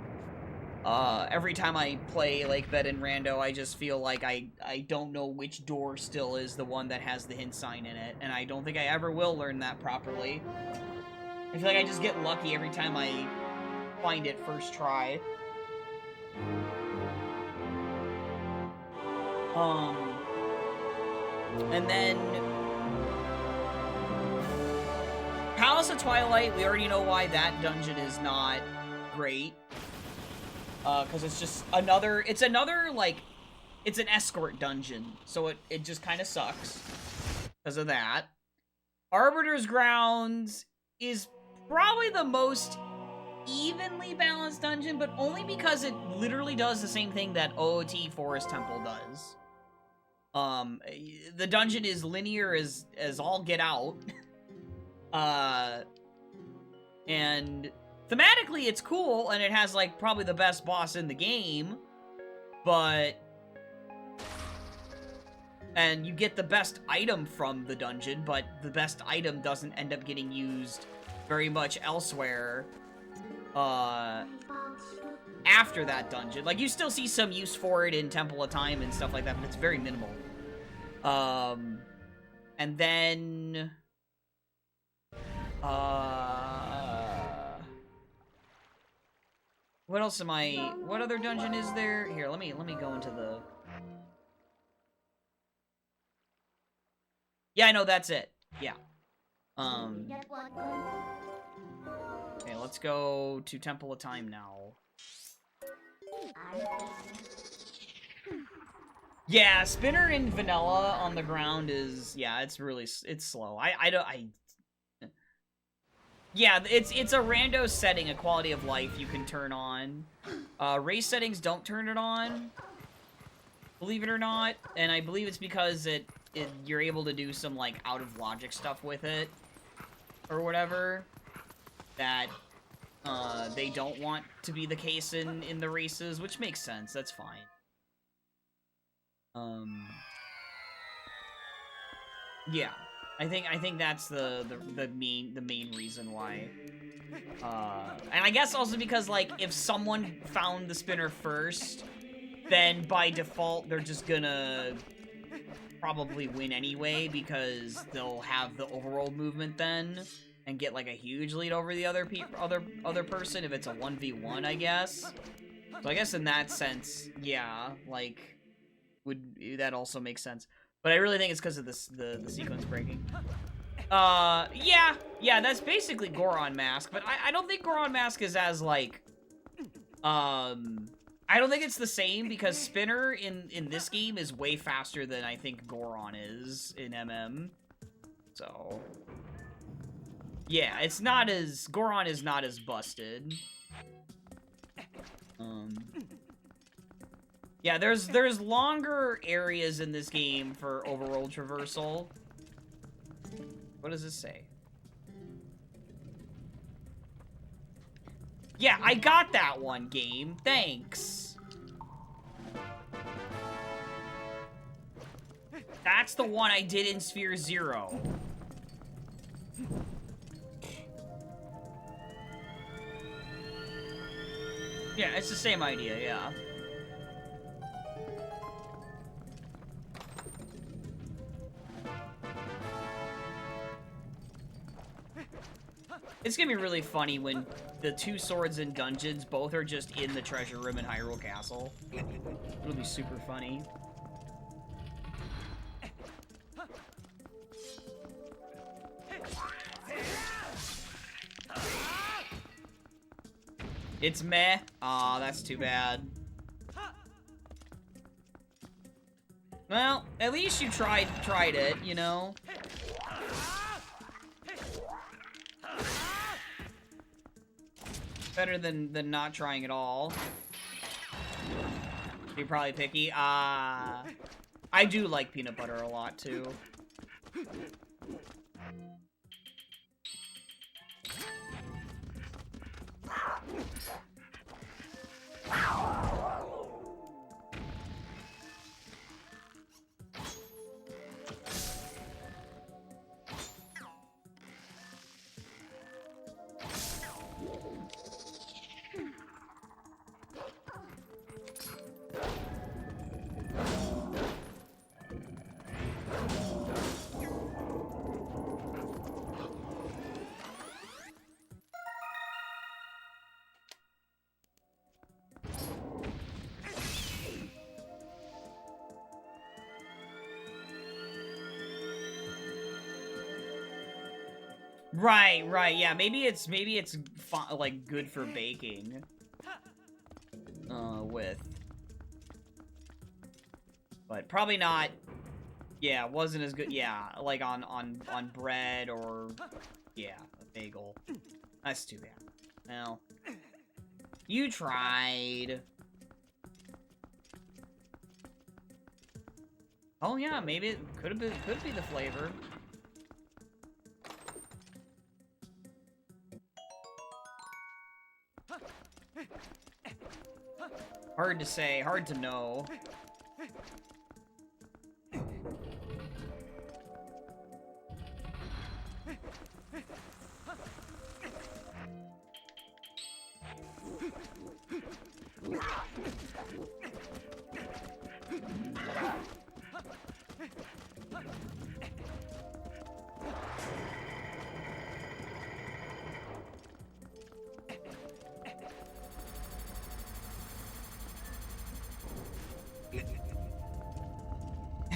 Every time I play Lakebed and Rando, I just feel like I don't know which door still is the one that has the hint sign in it, and I don't think I ever will learn that properly. I feel like I just get lucky every time I find it first try. And then Palace of Twilight, we already know why that dungeon is not great. Because it's just another, like, it's an escort dungeon, so it just kind of sucks because of that. Arbiter's Grounds is probably the most evenly balanced dungeon, but only because it literally does the same thing that OOT Forest Temple does. The dungeon is linear as all get out. And thematically it's cool, and it has, like, probably the best boss in the game, and you get the best item from the dungeon, but the best item doesn't end up getting used very much elsewhere, after that dungeon. Like, you still see some use for it in Temple of Time and stuff like that, but it's very minimal. And then, what else what other dungeon is there? Here, let me go into the... Yeah, I know, that's it. Yeah. Okay, let's go to Temple of Time now. Yeah, Spinner in vanilla on the ground is... Yeah, it's slow. Yeah, it's a rando setting, a quality of life you can turn on. Race settings don't turn it on, believe it or not, and I believe it's because you're able to do some, like, out-of-logic stuff with it, or whatever, that they don't want to be the case in the races, which makes sense. That's fine. Yeah, I think that's the main reason why. And I guess also because, like, if someone found the spinner first, then by default they're just gonna probably win anyway, because they'll have the overworld movement then and get, like, a huge lead over the other person if it's a 1v1, I guess. So I guess in that sense, yeah, like, that also makes sense. But I really think it's because of the sequence breaking. Yeah, that's basically Goron Mask, but I don't think Goron Mask is as, like, I don't think it's the same, because Spinner in this game is way faster than I think Goron is in MM. So, yeah, Goron is not as busted. Yeah, there's longer areas in this game for overworld traversal. What does this say? Yeah, I got that one, game. Thanks. That's the one I did in Sphere Zero. Yeah, it's the same idea, yeah. It's gonna be really funny when the two swords in dungeons both are just in the treasure room in Hyrule Castle. It'll be super funny. It's meh. Aw, that's too bad. Well, at least you tried it, you know? Better than not trying at all. You're probably picky. I do like peanut butter a lot, too. Right, yeah, maybe it's like good for baking. With. But probably not, yeah, wasn't as good, yeah, like on bread or, yeah, a bagel. That's too bad. Well, you tried. Oh yeah, maybe it could be the flavor. Hard to say, hard to know.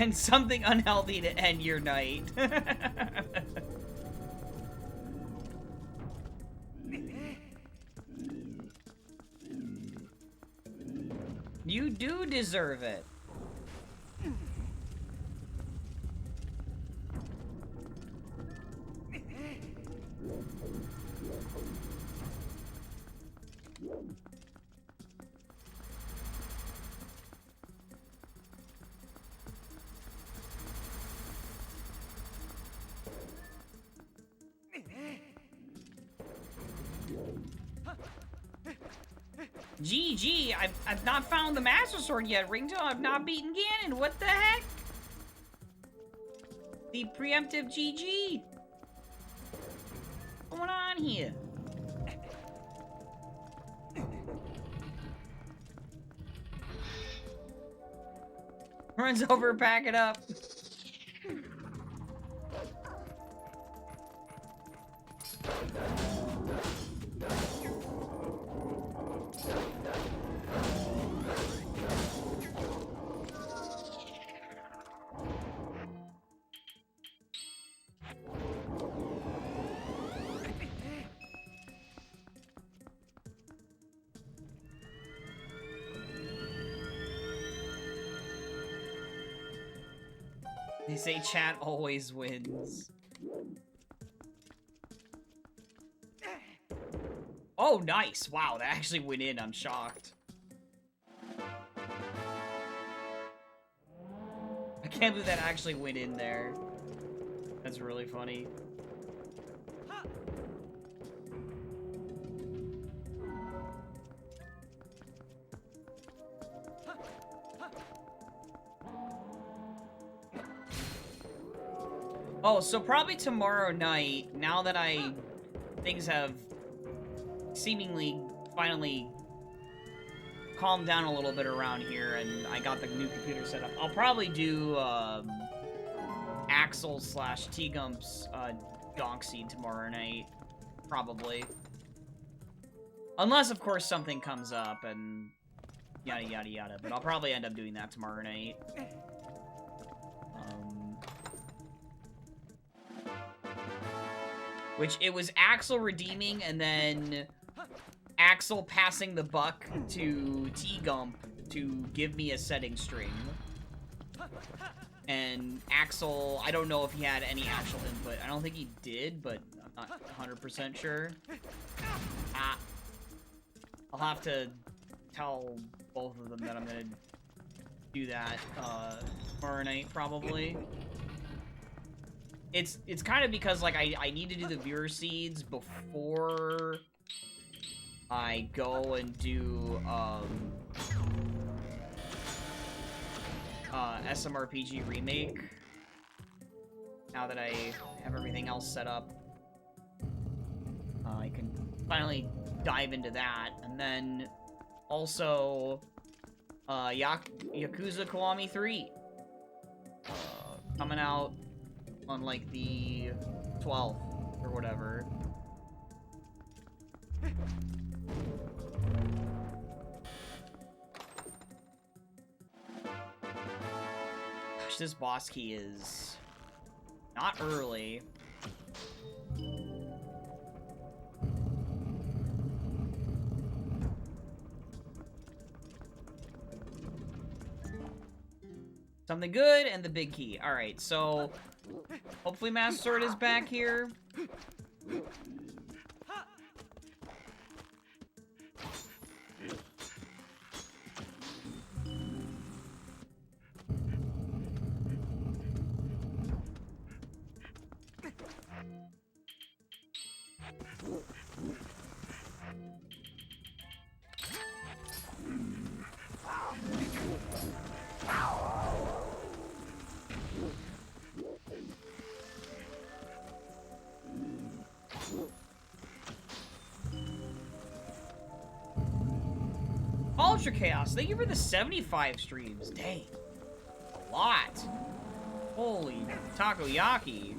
And something unhealthy to end your night. You do deserve it. GG, I've not found the Master Sword yet, Ringtail. I've not beaten Ganon. What the heck? The preemptive GG. What's going on here? Runs over, pack it up. They say chat always wins. Oh, nice. Wow, that actually went in. I'm shocked. I can't believe that actually went in there. That's really funny. Oh, so probably tomorrow night, now that things have seemingly finally calmed down a little bit around here and I got the new computer set up, I'll probably do, Axel / T-Gump's, Donk Seed tomorrow night. Probably. Unless, of course, something comes up and yada yada yada, but I'll probably end up doing that tomorrow night. Which, it was Axel redeeming, and then Axel passing the buck to T-Gump to give me a setting string. And Axel, I don't know if he had any actual input. I don't think he did, but I'm not 100% sure. I'll have to tell both of them that I'm gonna do that, tomorrow night, probably. It's kind of because, like, I need to do the viewer seeds before I go and do, SMRPG Remake. Now that I have everything else set up, I can finally dive into that. And then, also, Yakuza Kiwami 3. Coming out on, like, the 12th, or whatever. Gosh, this boss key is not early. Something good and the big key. Alright, so hopefully Master Sword is back here. Ultra Chaos, thank you for the 75 streams. Dang. A lot. Holy takoyaki.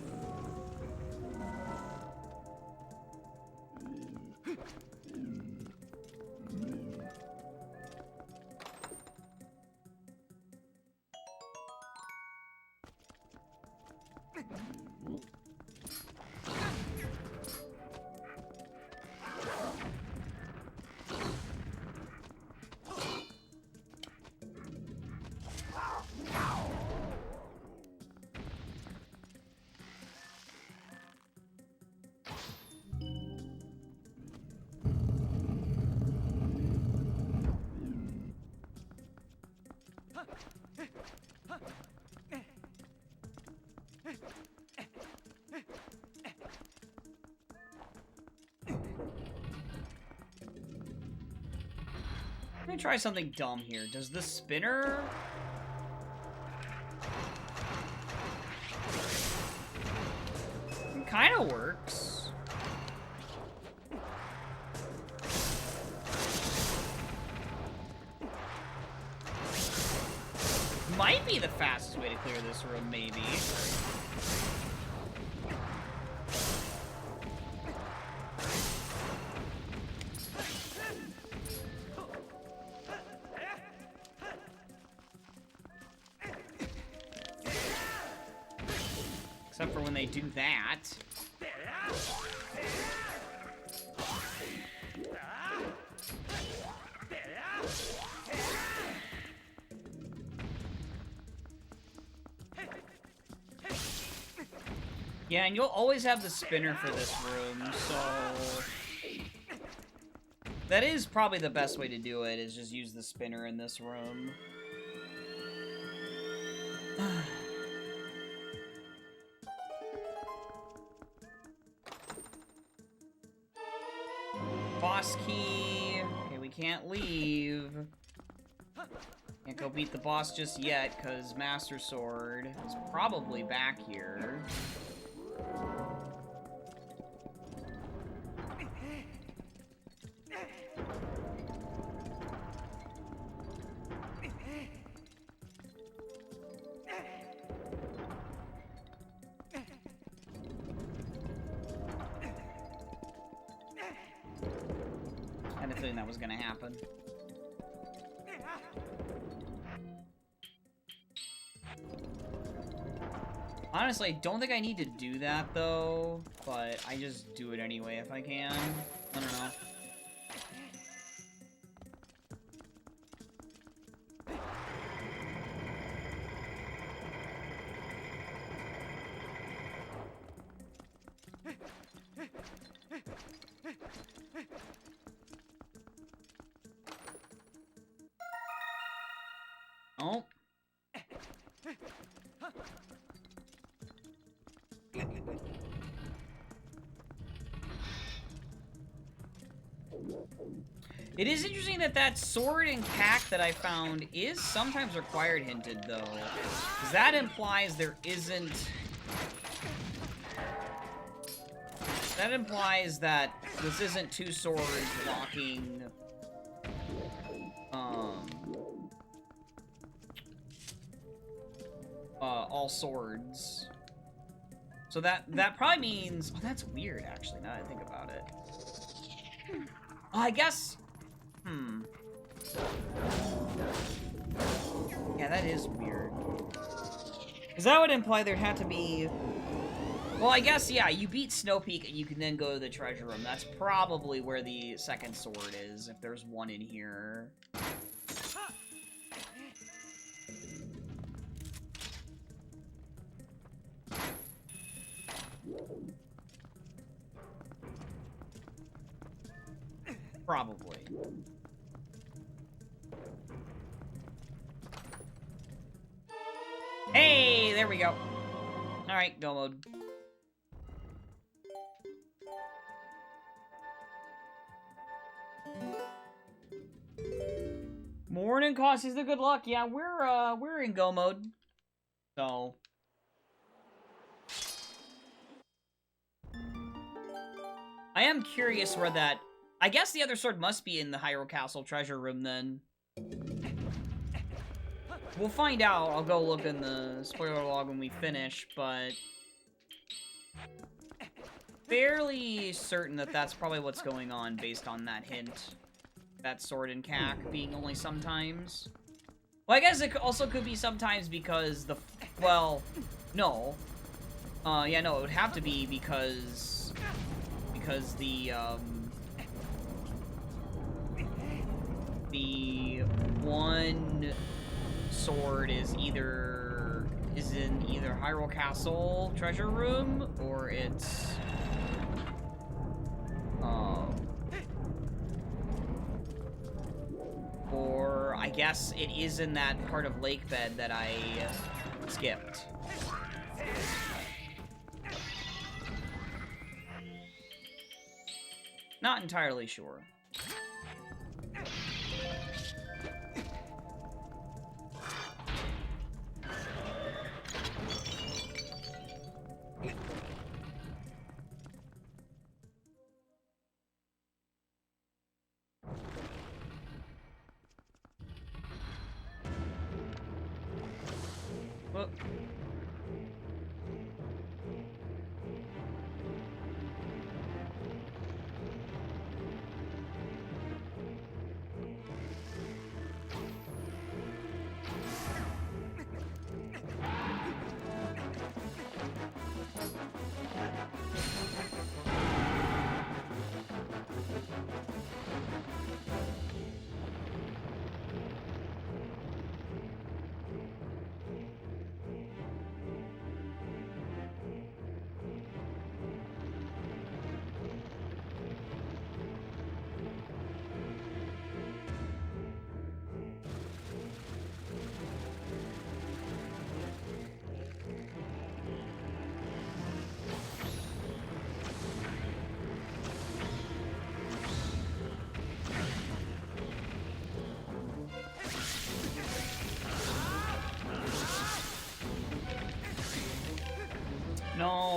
Let me try something dumb here. Does the spinner... It kind of works. Might be the fastest way to clear this room, maybe. Except for when they do that. Yeah, and you'll always have the spinner for this room, so... That is probably the best way to do it, is just use the spinner in this room. boss key. Okay, we can't leave. Can't go beat the boss just yet, because Master Sword is probably back here. I had a feeling that was gonna happen. Honestly, I don't think I need to do that, though, but I just do it anyway if I can. I don't know. Oh. It is interesting that that sword and cack that I found is sometimes required hinted, though. Because that implies there isn't... That implies that this isn't two swords locking... all swords. So that probably means... Oh, that's weird, actually, now that I think about it. I guess... Yeah, that is weird. Because that would imply there'd have to be... Well, I guess, yeah, you beat Snow Peak and you can then go to the treasure room. That's probably where the second sword is, if there's one in here. Probably. Hey, there we go. Alright, go mode. Morning, Cautious the good luck. Yeah, we're in go mode. So I am curious where that... I guess the other sword must be in the Hyrule Castle treasure room, then. We'll find out. I'll go look in the spoiler log when we finish, but... fairly certain that that's probably what's going on based on that hint. That sword and cack being only sometimes. Well, I guess it also could be sometimes because the... Well, no. Yeah, no, it would have to be because the one sword is in either Hyrule Castle treasure room or it's or I guess it is in that part of Lake Bed that I skipped. Not entirely sure. Well,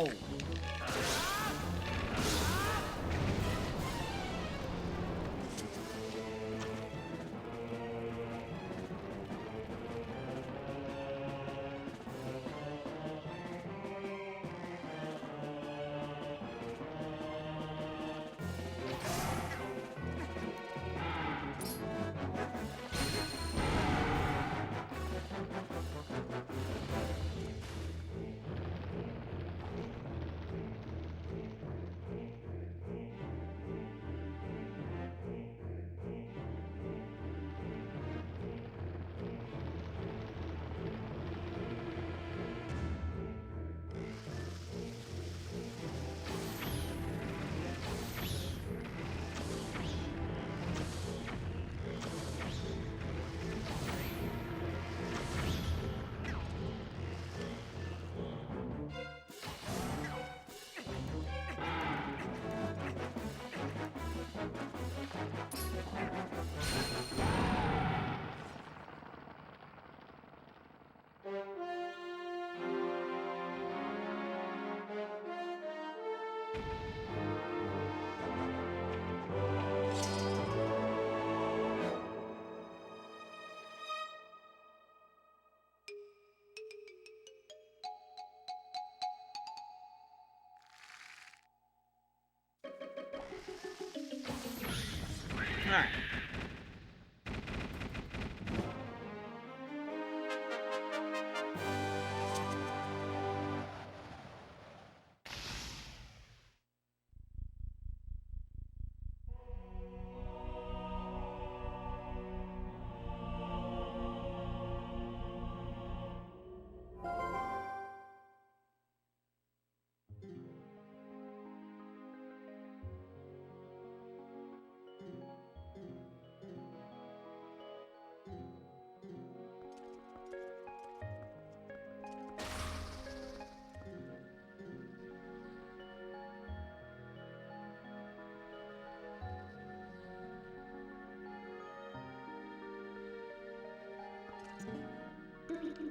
Oh. Alright.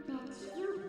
That's you.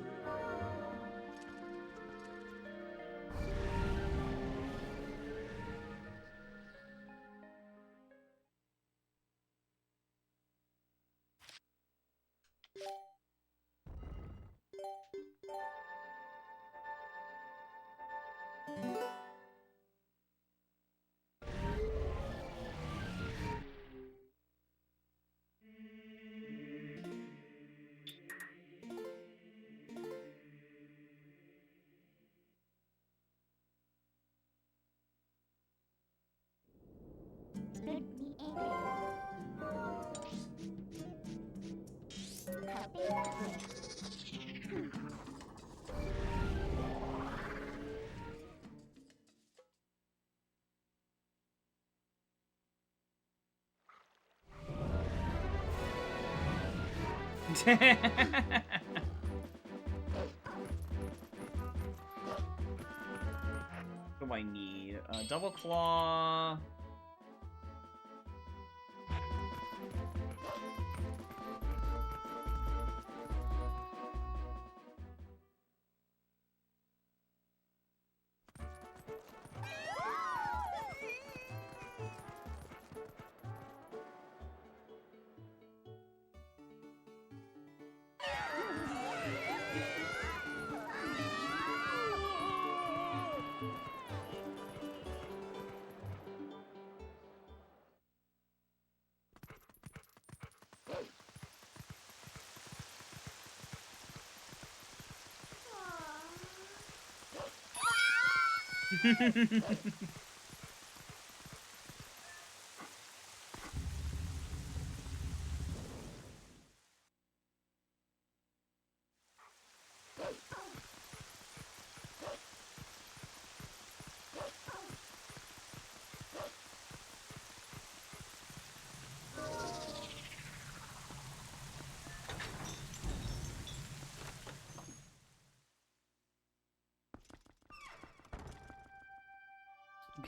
Let me in. Happy birthday. What do I need? Double claw.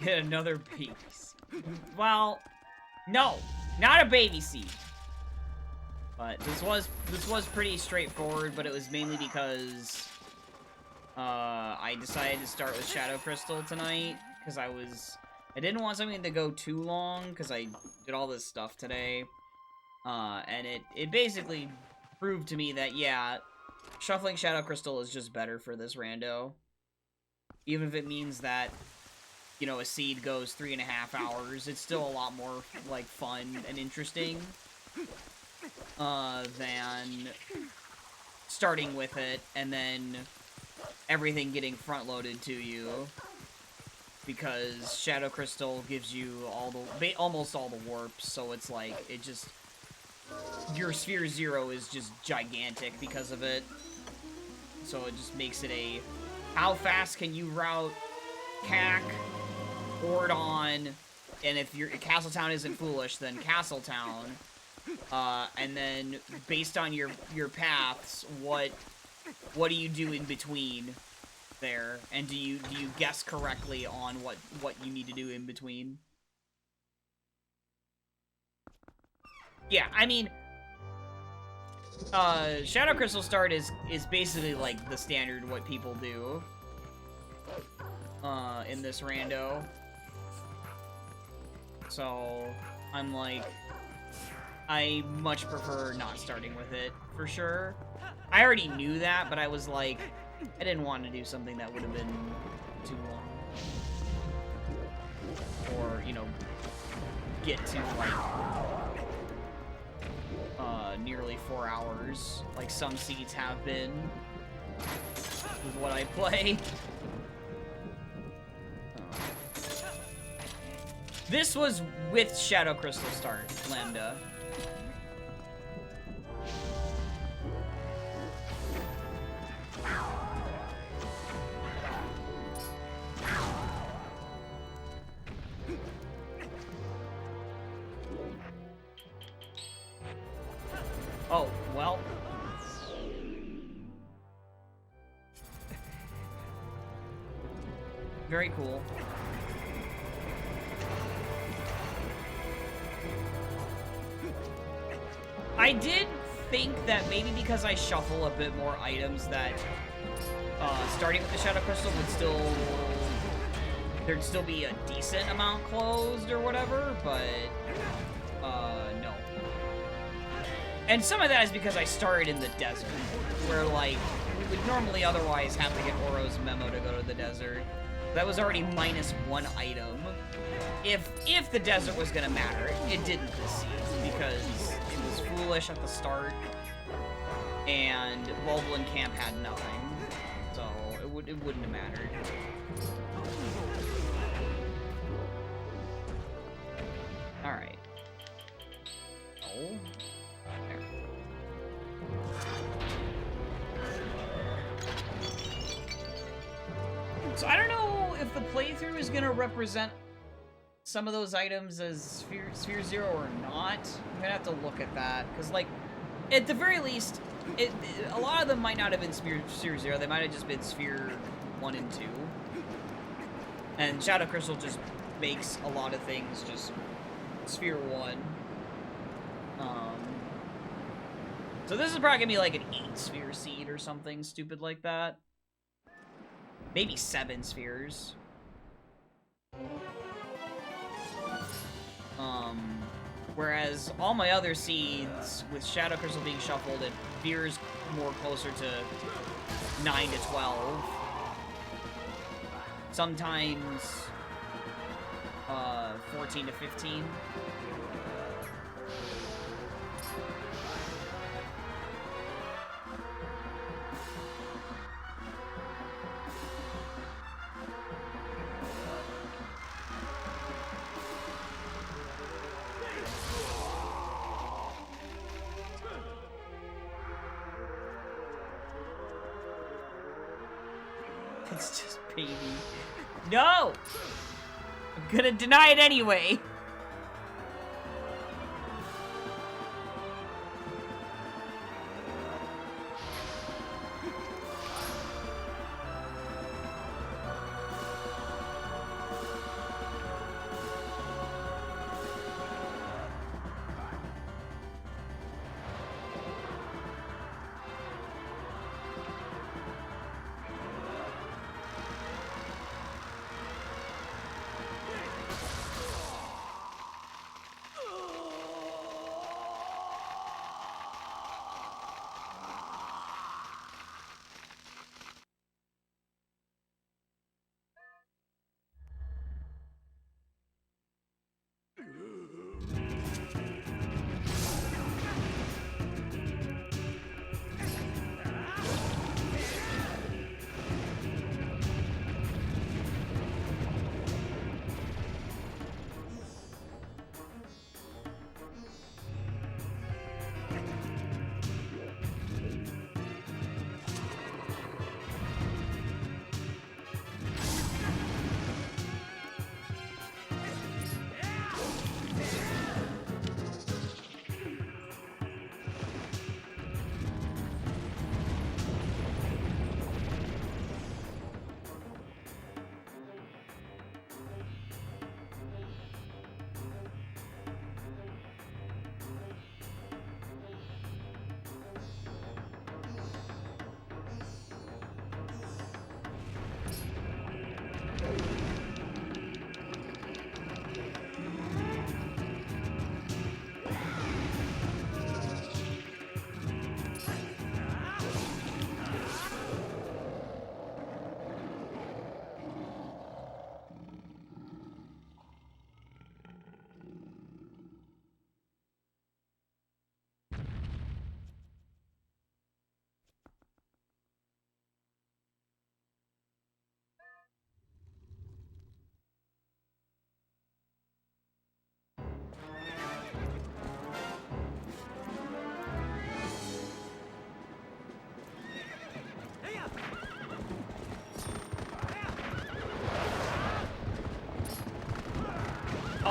Get another baby seed. Well, no, not a baby seed. But this was pretty straightforward, but it was mainly because I decided to start with Shadow Crystal tonight, because I didn't want something to go too long, because I did all this stuff today. And it basically proved to me that, yeah, shuffling Shadow Crystal is just better for this rando. Even if it means that, you know, a seed goes 3.5 hours, it's still a lot more, like, fun and interesting, than starting with it, and then everything getting front-loaded to you, because Shadow Crystal gives you almost all the warps, so it's like, it just, your Sphere 0 is just gigantic because of it, so it just makes it a, how fast can you route CAC, Ordon, and if your Castletown isn't foolish, then Castletown, and then based on your paths, what do you do in between there, and do you guess correctly on what you need to do in between? Yeah, I mean, Shadow Crystal start is basically like the standard what people do in this rando. So I'm like, I much prefer not starting with it, for sure. I already knew that, but I was like, I didn't want to do something that would have been too long. Or, you know, get to, like, nearly 4 hours, like some seeds have been, with what I play. This was with Shadow Crystal start, Lambda. Oh, well. Very cool. I did think that maybe because I shuffle a bit more items that starting with the Shadow Crystal there'd still be a decent amount closed or whatever, but no. And some of that is because I started in the desert, where like we would normally otherwise have to get Oro's memo to go to the desert. That was already -1 item. If the desert was gonna matter, it didn't this season because it was foolish at the start, and Bulblin Camp had nothing, so it wouldn't have mattered. All right. Oh. There. So I don't know if the playthrough is gonna represent some of those items as Sphere 0 or not. I'm gonna have to look at that, because, like, at the very least, a lot of them might not have been Sphere 0, they might have just been Sphere 1 and 2. And Shadow Crystal just makes a lot of things just Sphere 1. So this is probably gonna be like an 8-sphere seed or something stupid like that. Maybe 7 spheres. Whereas all my other seeds, with Shadow Crystal being shuffled, it veers more closer to 9 to 12. Sometimes 14 to 15. It's just baby. No! I'm gonna deny it anyway.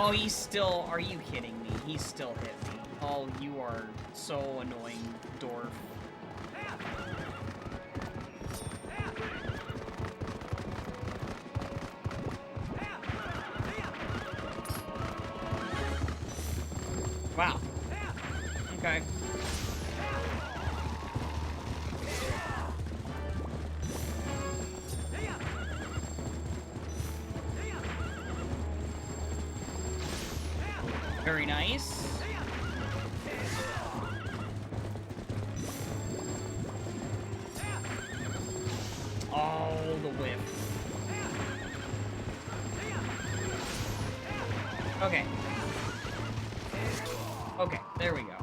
Oh, he's still... Are you kidding me? He's still hit me. Oh, you are so annoying, dwarf. Wow. Okay. Very nice. Oh, the whip. Okay. Okay, there we go.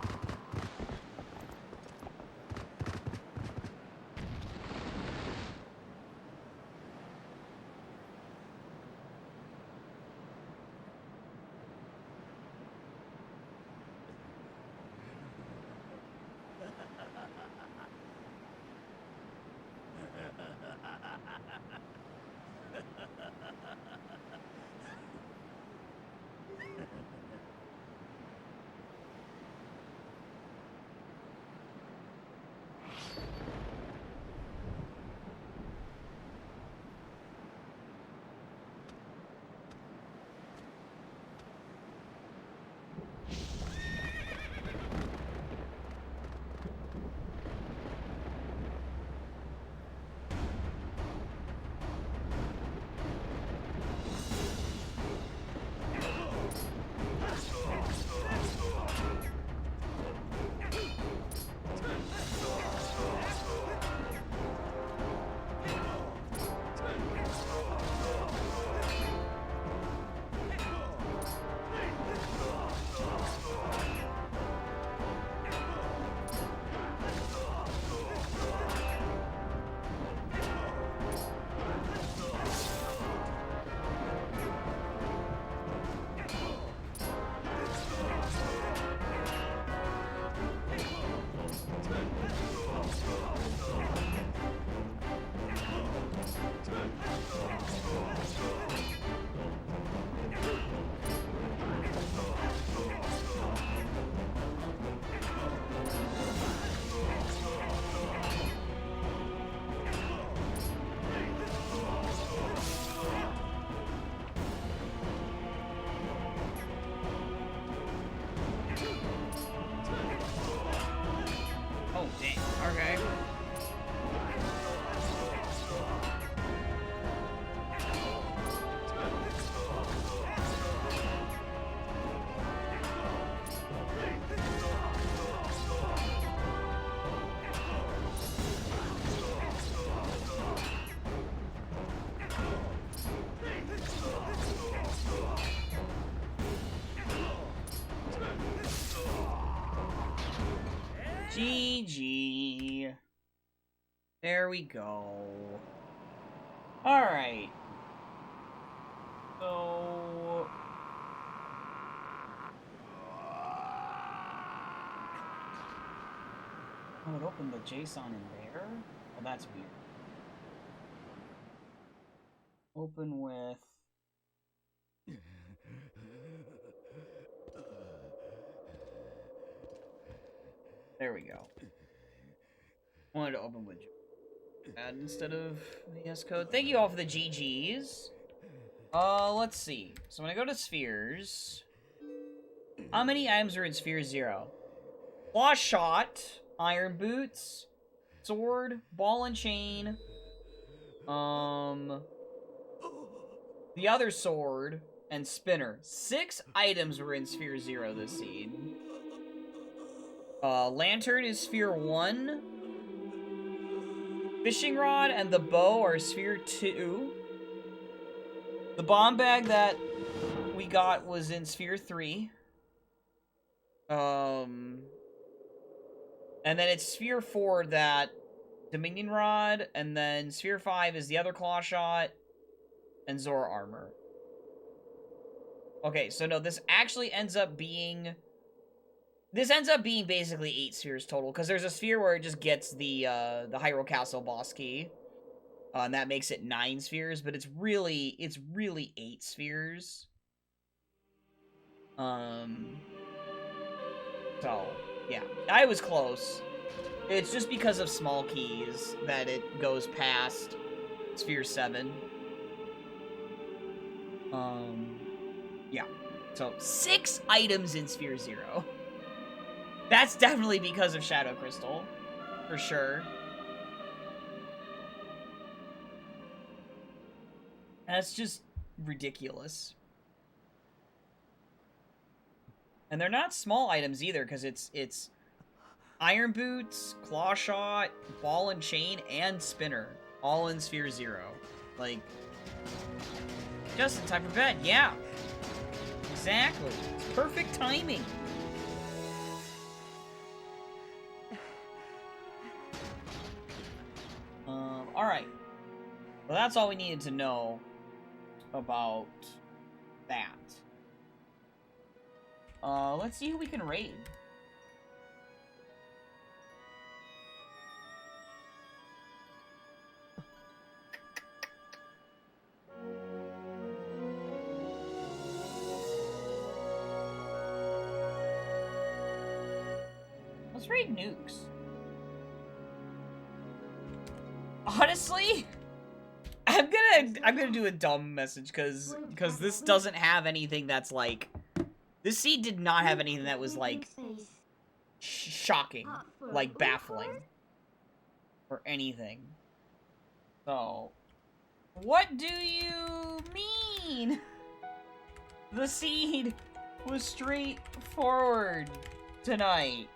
Oh, damn. Okay. GG. There we go. Alright. So... Oh, it opened the JSON in there? Well, that's weird. Open with... There we go. Wanted to open with add instead of VS Code. Thank you all for the GGs. Let's see. So when I go to spheres, how many items are in sphere 0? Claw shot, iron boots, sword, ball and chain, the other sword, and spinner. 6 items were in sphere 0 this seed. Lantern is sphere 1. Fishing rod and the bow are sphere 2. The bomb bag that we got was in sphere 3. And then it's sphere 4 that Dominion Rod, and then sphere 5 is the other claw shot and Zora armor. Okay, so no, this actually ends up being... This ends up being basically 8 spheres total, because there's a sphere where it just gets the Hyrule Castle boss key. And that makes it 9 spheres, but it's really 8 spheres. So, yeah. I was close. It's just because of small keys that it goes past Sphere 7. Yeah. So, 6 items in Sphere 0. That's definitely because of Shadow Crystal. For sure. That's just ridiculous. And they're not small items either, because it's Iron Boots, Claw Shot, Ball and Chain, and Spinner. All in Sphere 0. Like, just in time for bed, yeah. Exactly. Perfect timing. Alright. Well, that's all we needed to know about that. Let's see who we can raid. Let's raid Nukes. Honestly, I'm gonna do a dumb message because this doesn't have anything that's like, this seed did not have anything that was like shocking, like baffling, or anything. So, what do you mean? The seed was straightforward tonight.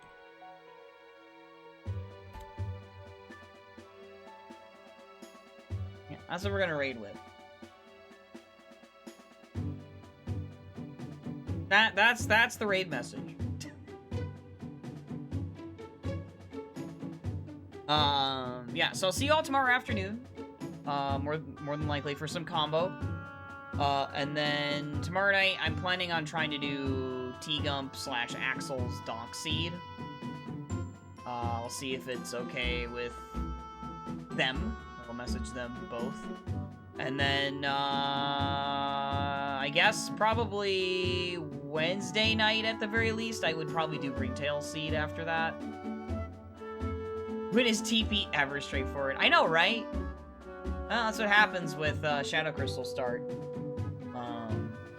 Yeah, that's what we're gonna raid with. That's the raid message. Yeah, so I'll see you all tomorrow afternoon. More than likely for some combo. And then tomorrow night, I'm planning on trying to do T-Gump / Axel's Donk Seed. I'll see if it's okay with them. I'll message them both. And then, I guess probably Wednesday night at the very least, I would probably do Ringtail Seed after that. When is TP ever straightforward? I know, right? Well, that's what happens with Shadow Crystal start.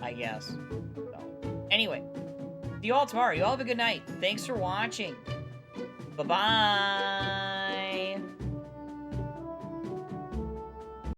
I guess. So, anyway, see you all tomorrow. You all have a good night. Thanks for watching. Bye-bye.